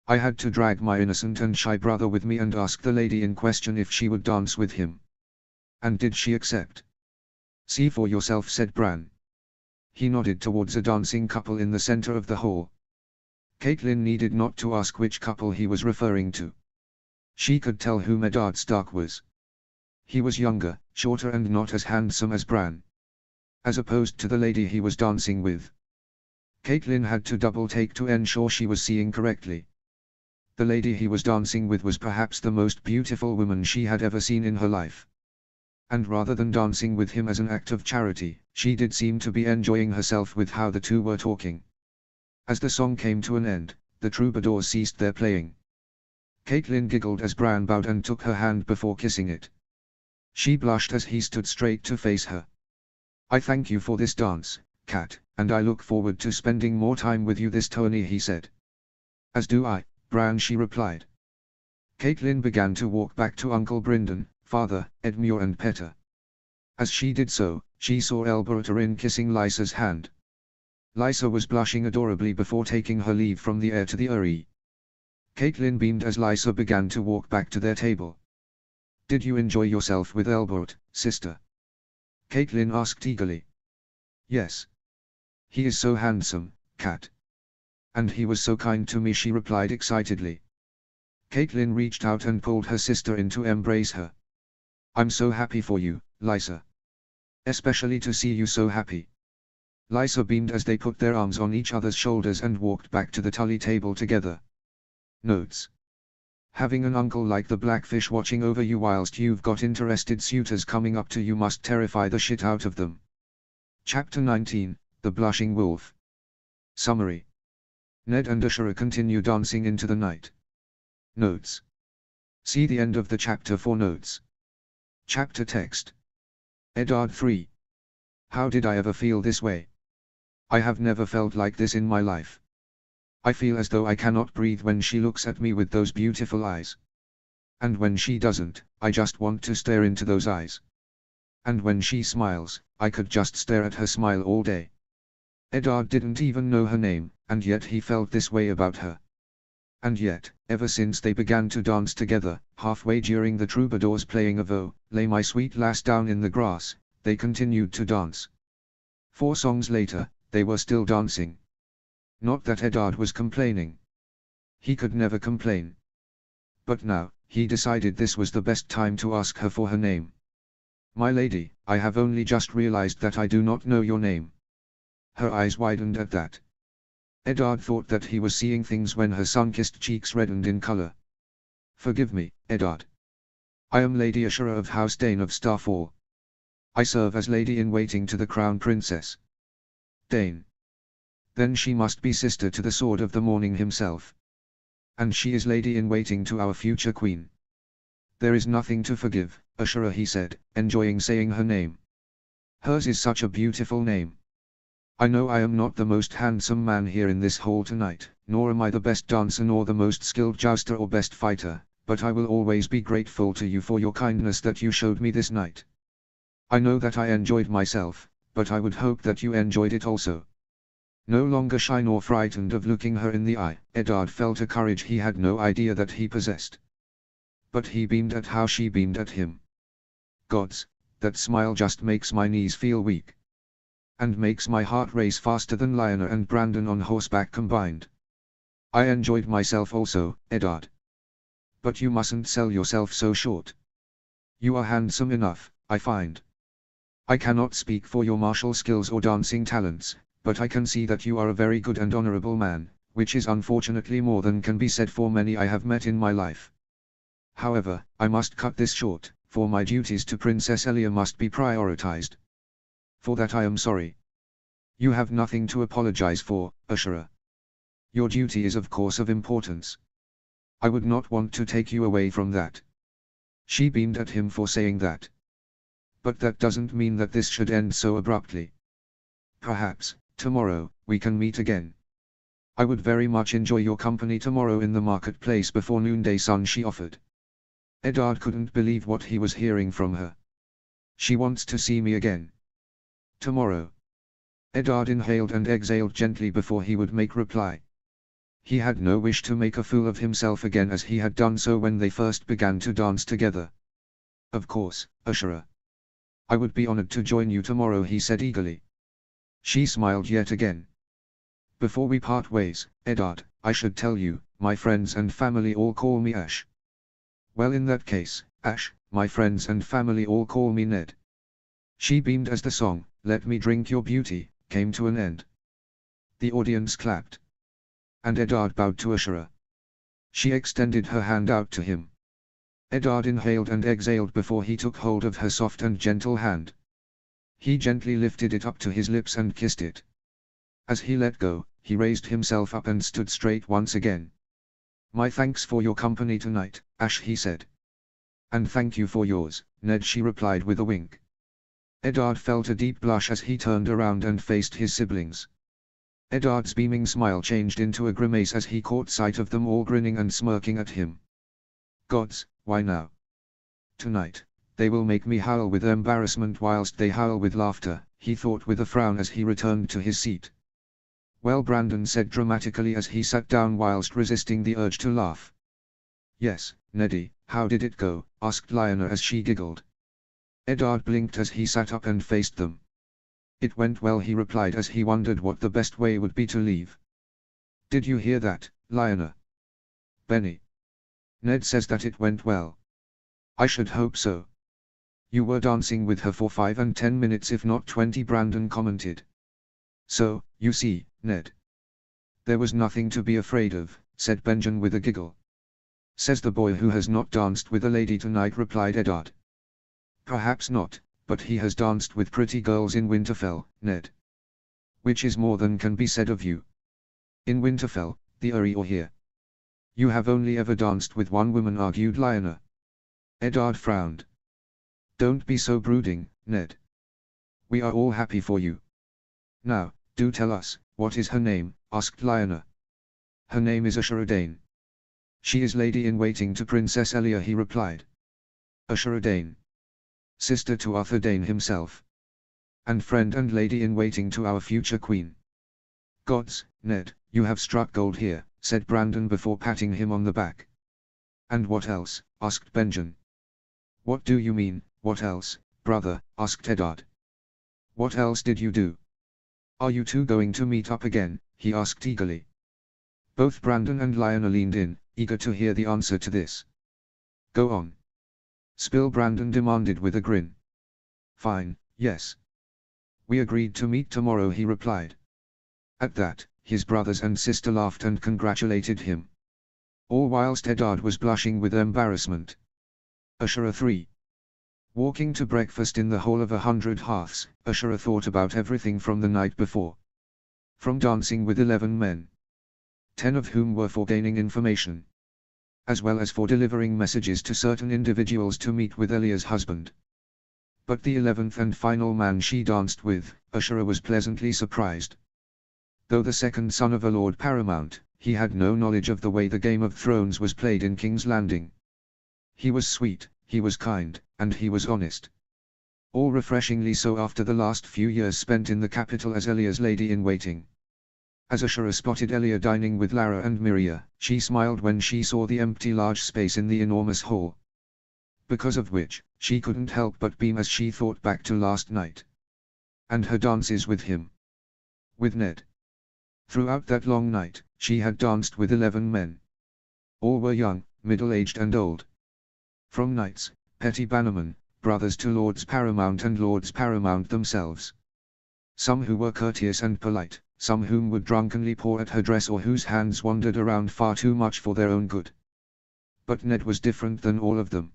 I had to drag my innocent and shy brother with me and ask the lady in question if she would dance with him. And did she accept? See for yourself, said Bran. He nodded towards a dancing couple in the center of the hall. Caitlin needed not to ask which couple he was referring to. She could tell who Eddard Stark was. He was younger, shorter and not as handsome as Bran. As opposed to the lady he was dancing with. Caitlin had to double-take to ensure she was seeing correctly. The lady he was dancing with was perhaps the most beautiful woman she had ever seen in her life. And rather than dancing with him as an act of charity, she did seem to be enjoying herself with how the two were talking. As the song came to an end, the troubadours ceased their playing. Caitlin giggled as Bran bowed and took her hand before kissing it. She blushed as he stood straight to face her. I thank you for this dance, Kat, and I look forward to spending more time with you this tourney, he said. As do I, Bran, she replied. Caitlin began to walk back to Uncle Brynden, Father, Edmure and Petter. As she did so, she saw Elberta kissing Lysa's hand. Lysa was blushing adorably before taking her leave from the heir to the Uri. Caitlin beamed as Lysa began to walk back to their table. Did you enjoy yourself with Elbert, sister? Caitlin asked eagerly. Yes. He is so handsome, Kat. And he was so kind to me, she replied excitedly. Caitlin reached out and pulled her sister in to embrace her. I'm so happy for you, Lysa. Especially to see you so happy. Lysa beamed as they put their arms on each other's shoulders and walked back to the Tully table together. Notes. Having an uncle like the Blackfish watching over you whilst you've got interested suitors coming up to you must terrify the shit out of them. Chapter 19, The Blushing Wolf. Summary. Ned and Ashura continue dancing into the night. Notes. See the end of the chapter for notes. Chapter text. Eddard 3. How did I ever feel this way? I have never felt like this in my life. I feel as though I cannot breathe when she looks at me with those beautiful eyes. And when she doesn't, I just want to stare into those eyes. And when she smiles, I could just stare at her smile all day. Eddard didn't even know her name, and yet he felt this way about her. And yet, ever since they began to dance together, halfway during the troubadours playing of "Oh, Lay My Sweet Lass Down in the Grass," they continued to dance. 4 songs later, they were still dancing. Not that Eddard was complaining. He could never complain. But now, he decided this was the best time to ask her for her name. My lady, I have only just realized that I do not know your name. Her eyes widened at that. Eddard thought that he was seeing things when her sun-kissed cheeks reddened in color. Forgive me, Eddard. I am Lady Ashura of House Dane of Starfall. I serve as lady-in-waiting to the Crown Princess. Dane. Then she must be sister to the Sword of the Morning himself. And she is lady-in-waiting to our future queen. There is nothing to forgive, Ashura, he said, enjoying saying her name. Hers is such a beautiful name. I know I am not the most handsome man here in this hall tonight, nor am I the best dancer nor the most skilled jouster or best fighter, but I will always be grateful to you for your kindness that you showed me this night. I know that I enjoyed myself, but I would hope that you enjoyed it also. No longer shy nor frightened of looking her in the eye, Eddard felt a courage he had no idea that he possessed. But he beamed at how she beamed at him. Gods, that smile just makes my knees feel weak. And makes my heart race faster than Lyanna and Brandon on horseback combined. I enjoyed myself also, Eddard. But you mustn't sell yourself so short. You are handsome enough, I find. I cannot speak for your martial skills or dancing talents, but I can see that you are a very good and honorable man, which is unfortunately more than can be said for many I have met in my life. However, I must cut this short, for my duties to Princess Elia must be prioritized. For that I am sorry. You have nothing to apologize for, Ashura. Your duty is of course of importance. I would not want to take you away from that. She beamed at him for saying that. But that doesn't mean that this should end so abruptly. Perhaps, tomorrow, we can meet again. I would very much enjoy your company tomorrow in the marketplace before noonday sun, she offered. Eddard couldn't believe what he was hearing from her. She wants to see me again. Tomorrow. Eddard inhaled and exhaled gently before he would make reply. He had no wish to make a fool of himself again as he had done so when they first began to dance together. Of course, Ashura. I would be honored to join you tomorrow, he said eagerly. She smiled yet again. Before we part ways, Eddard, I should tell you, my friends and family all call me Ash. Well, in that case, Ash, my friends and family all call me Ned. She beamed as the song, "Let Me Drink Your Beauty," came to an end. The audience clapped. And Eddard bowed to Ashura. She extended her hand out to him. Eddard inhaled and exhaled before he took hold of her soft and gentle hand. He gently lifted it up to his lips and kissed it. As he let go, he raised himself up and stood straight once again. My thanks for your company tonight, Ash, he said. And thank you for yours, Ned, she replied with a wink. Eddard felt a deep blush as he turned around and faced his siblings. Eddard's beaming smile changed into a grimace as he caught sight of them all grinning and smirking at him. Gods, why now? Tonight, they will make me howl with embarrassment whilst they howl with laughter, he thought with a frown as he returned to his seat. Well, Brandon said dramatically as he sat down whilst resisting the urge to laugh. Yes, Neddy, how did it go? Asked Lyanna as she giggled. Eddard blinked as he sat up and faced them. It went well, he replied as he wondered what the best way would be to leave. Did you hear that, Lyanna? Benny. Ned says that it went well. I should hope so. You were dancing with her for 5 and 10 minutes if not 20, Brandon commented. So, you see, Ned. There was nothing to be afraid of, said Benjen with a giggle. Says the boy who has not danced with a lady tonight, replied Eddard. Perhaps not, but he has danced with pretty girls in Winterfell, Ned. Which is more than can be said of you. In Winterfell, the Eyrie or here. You have only ever danced with one woman, argued Lyanna. Eddard frowned. Don't be so brooding, Ned. We are all happy for you. Now, do tell us, what is her name? Asked Lyanna. Her name is Ashura Dane. She is lady-in-waiting to Princess Elia, he replied. Ashura Dane. Sister to Arthur Dane himself. And friend and lady-in-waiting to our future queen. Gods, Ned, you have struck gold here, said Brandon before patting him on the back. And what else? Asked Benjen. What do you mean, what else, brother? Asked Eddard. What else did you do? Are you two going to meet up again? He asked eagerly. Both Brandon and Lyanna leaned in, eager to hear the answer to this. Go on. Spill, Brandon demanded with a grin. Fine, yes. We agreed to meet tomorrow, he replied. At that, his brothers and sister laughed and congratulated him. All whilst Eddard was blushing with embarrassment. Ashura 3. Walking to breakfast in the Hall of 100 Hearths, Ashura thought about everything from the night before. From dancing with 11 men. 10 of whom were for gaining information. As well as for delivering messages to certain individuals to meet with Elia's husband. But the 11th and final man she danced with, Ashura was pleasantly surprised. Though the second son of a Lord Paramount, he had no knowledge of the way the Game of Thrones was played in King's Landing. He was sweet, he was kind, and he was honest. All refreshingly so after the last few years spent in the capital as Elia's lady-in-waiting. As Ashura spotted Elia dining with Lara and Miria, she smiled when she saw the empty large space in the enormous hall. Because of which, she couldn't help but beam as she thought back to last night. And her dances with him. With Ned. Throughout that long night, she had danced with 11 men. All were young, middle-aged and old. From knights, petty bannermen, brothers to Lords Paramount and Lords Paramount themselves. Some who were courteous and polite, some whom would drunkenly paw at her dress or whose hands wandered around far too much for their own good. But Ned was different than all of them.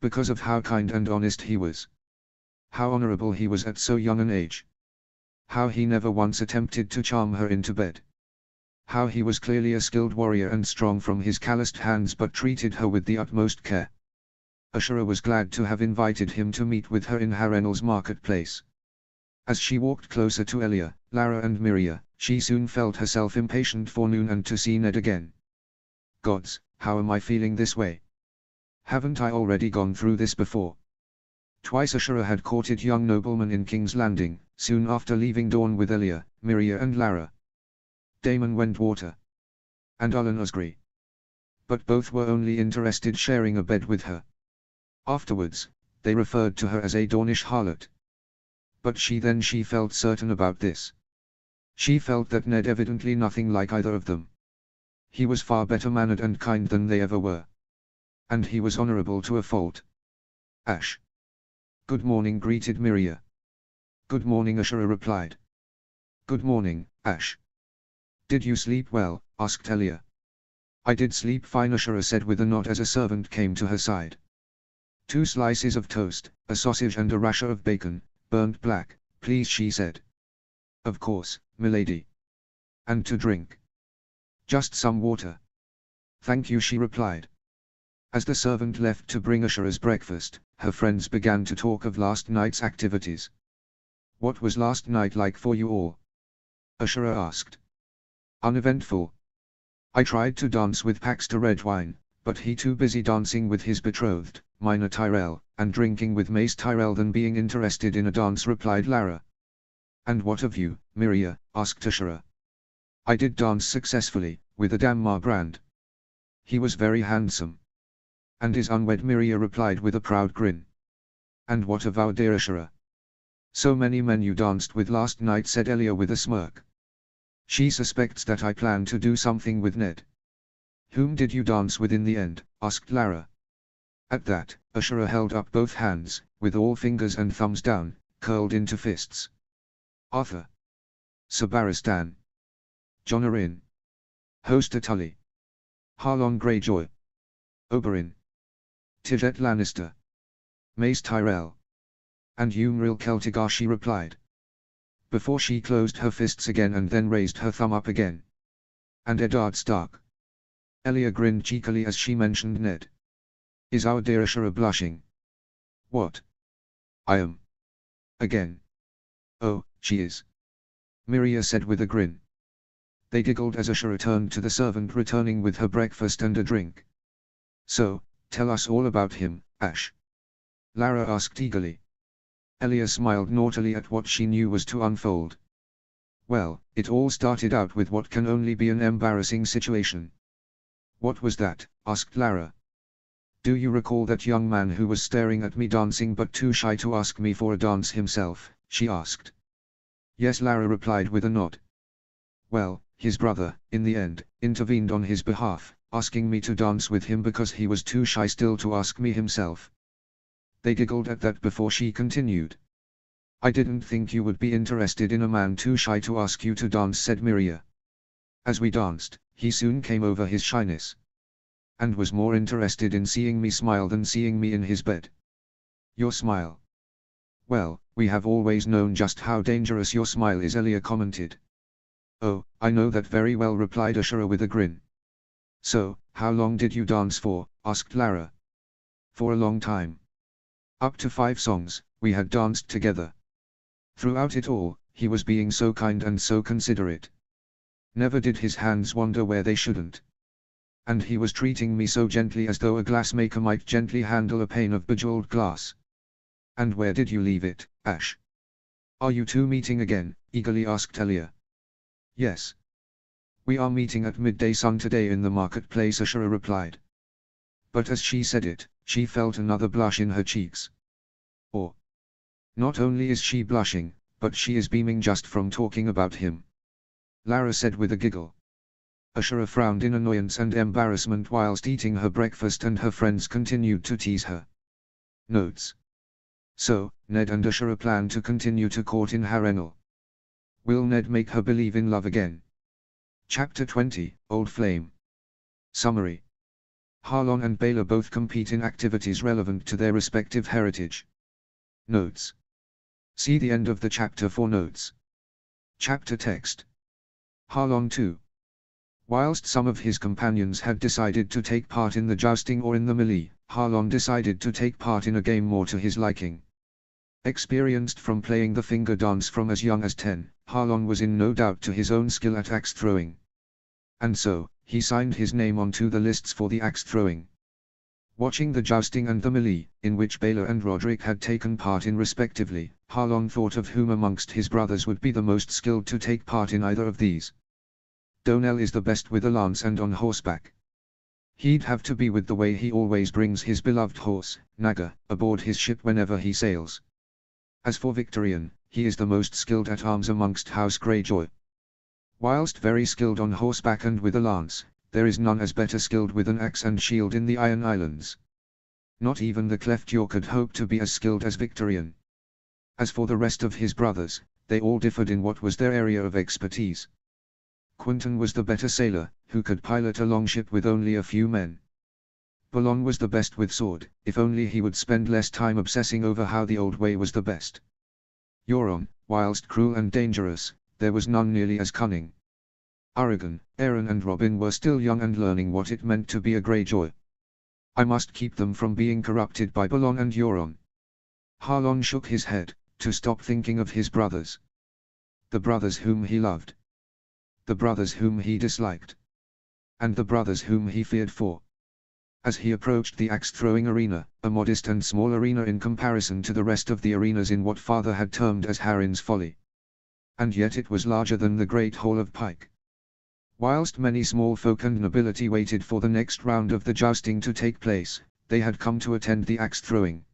Because of how kind and honest he was. How honorable he was at so young an age. How he never once attempted to charm her into bed. How he was clearly a skilled warrior and strong from his calloused hands but treated her with the utmost care. Ashura was glad to have invited him to meet with her in Harrenhal's marketplace. As she walked closer to Elia, Lara and Miria, she soon felt herself impatient for noon and to see Ned again. Gods, how am I feeling this way? Haven't I already gone through this before? Twice Ashura had courted young noblemen in King's Landing, soon after leaving Dawn with Elia, Miria and Lara. Daemon Wentwater. And Ullin Osgry. But both were only interested sharing a bed with her. Afterwards, they referred to her as a Dornish harlot. But she felt certain about this. She felt that Ned evidently nothing like either of them. He was far better mannered and kind than they ever were. And he was honorable to a fault. Ash. Good morning, greeted Miria. Good morning, Ashura replied. Good morning, Ash. Did you sleep well? Asked Elia. I did sleep fine, Ashura said with a nod as a servant came to her side. 2 slices of toast, a sausage and a rasher of bacon, burnt black, please, she said. Of course, milady. And to drink? Just some water. Thank you, she replied. As the servant left to bring Ashura's breakfast, her friends began to talk of last night's activities. "What was last night like for you all?" Ashura asked. "Uneventful. I tried to dance with Paxter Redwine, but he too busy dancing with his betrothed, Mina Tyrell, and drinking with Mace Tyrell than being interested in a dance," replied Lara. "And what of you, Miria?" asked Ashura. "I did dance successfully, with Adamar Brand. He was very handsome." "And is unwed," Miria replied with a proud grin. "And what of our dear Ashura?" "So many men you danced with last night," said Elia with a smirk. "She suspects that I plan to do something with Ned." "Whom did you dance with in the end?" asked Lara. At that, Ashura held up both hands, with all fingers and thumbs down, curled into fists. "Arthur. Sabaristan. Jon Arryn. Hoster Tully. Harlon Greyjoy. Oberyn. Tidget Lannister. Mace Tyrell. And Umriel Celtigar," she replied, before she closed her fists again and then raised her thumb up again. "And Eddard Stark." Elia grinned cheekily as she mentioned Ned. "Is our dear Ashura blushing?" "What? I am. Again." "Oh, she is," Miria said with a grin. They giggled as Ashura turned to the servant returning with her breakfast and a drink. "So, tell us all about him, Ash," Lara asked eagerly. Elia smiled naughtily at what she knew was to unfold. "Well, it all started out with what can only be an embarrassing situation." "What was that?" asked Lara. "Do you recall that young man who was staring at me dancing but too shy to ask me for a dance himself?" she asked. "Yes," Lara replied with a nod. "Well, his brother, in the end, intervened on his behalf, asking me to dance with him because he was too shy still to ask me himself." They giggled at that before she continued. "I didn't think you would be interested in a man too shy to ask you to dance," said Miria. "As we danced, he soon came over his shyness. And was more interested in seeing me smile than seeing me in his bed." "Your smile? Well, we have always known just how dangerous your smile is," Elia commented. "Oh, I know that very well," replied Ashura with a grin. "So, how long did you dance for?" asked Lara. "For a long time. Up to 5 songs, we had danced together. Throughout it all, he was being so kind and so considerate. Never did his hands wander where they shouldn't. And he was treating me so gently as though a glassmaker might gently handle a pane of bejeweled glass." "And where did you leave it, Ash? Are you two meeting again?" eagerly asked Elia. "Yes. We are meeting at midday sun today in the marketplace," Ashura replied. But as she said it, she felt another blush in her cheeks. "Or, not only is she blushing, but she is beaming just from talking about him," Lara said with a giggle. Ashura frowned in annoyance and embarrassment whilst eating her breakfast, and her friends continued to tease her. Notes. So, Ned and Ashura plan to continue to court in Harrenhal. Will Ned make her believe in love again? Chapter 20, Old Flame. Summary. Harlon and Baelor both compete in activities relevant to their respective heritage. Notes. See the end of the chapter for notes. Chapter text. Harlon 2. Whilst some of his companions had decided to take part in the jousting or in the melee, Harlon decided to take part in a game more to his liking. Experienced from playing the finger dance from as young as 10, Harlon was in no doubt to his own skill at axe throwing. And so, he signed his name onto the lists for the axe throwing. Watching the jousting and the melee, in which Baelor and Roderick had taken part in respectively, Harlon thought of whom amongst his brothers would be the most skilled to take part in either of these. Donell is the best with a lance and on horseback. He'd have to be with the way he always brings his beloved horse, Naga, aboard his ship whenever he sails. As for Victorian, he is the most skilled at arms amongst House Greyjoy. Whilst very skilled on horseback and with a lance, there is none as better skilled with an axe and shield in the Iron Islands. Not even the Cleft York could hope to be as skilled as Victorian. As for the rest of his brothers, they all differed in what was their area of expertise. Quinton was the better sailor, who could pilot a longship with only a few men. Balon was the best with sword, if only he would spend less time obsessing over how the old way was the best. Euron, whilst cruel and dangerous, there was none nearly as cunning. Aragon, Aeron and Robin were still young and learning what it meant to be a Greyjoy. I must keep them from being corrupted by Balon and Euron. Harlon shook his head, to stop thinking of his brothers. The brothers whom he loved. The brothers whom he disliked. And the brothers whom he feared for. As he approached the axe-throwing arena, a modest and small arena in comparison to the rest of the arenas in what father had termed as Harin's folly. And yet it was larger than the Great Hall of Pike. Whilst many small folk and nobility waited for the next round of the jousting to take place, they had come to attend the axe-throwing.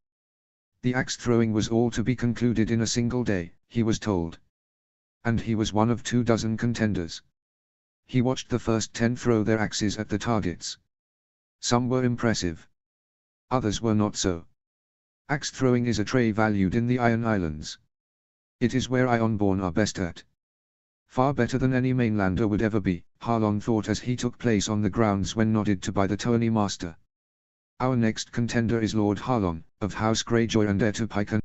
The axe-throwing was all to be concluded in a single day, he was told. And he was one of 24 contenders. He watched the first 10 throw their axes at the targets. Some were impressive. Others were not so. Axe-throwing is a trade valued in the Iron Islands. It is where Ironborn are best at. Far better than any mainlander would ever be, Harlon thought as he took place on the grounds when nodded to by the tourney master. Our next contender is Lord Harlon, of House Greyjoy and heir to Pike and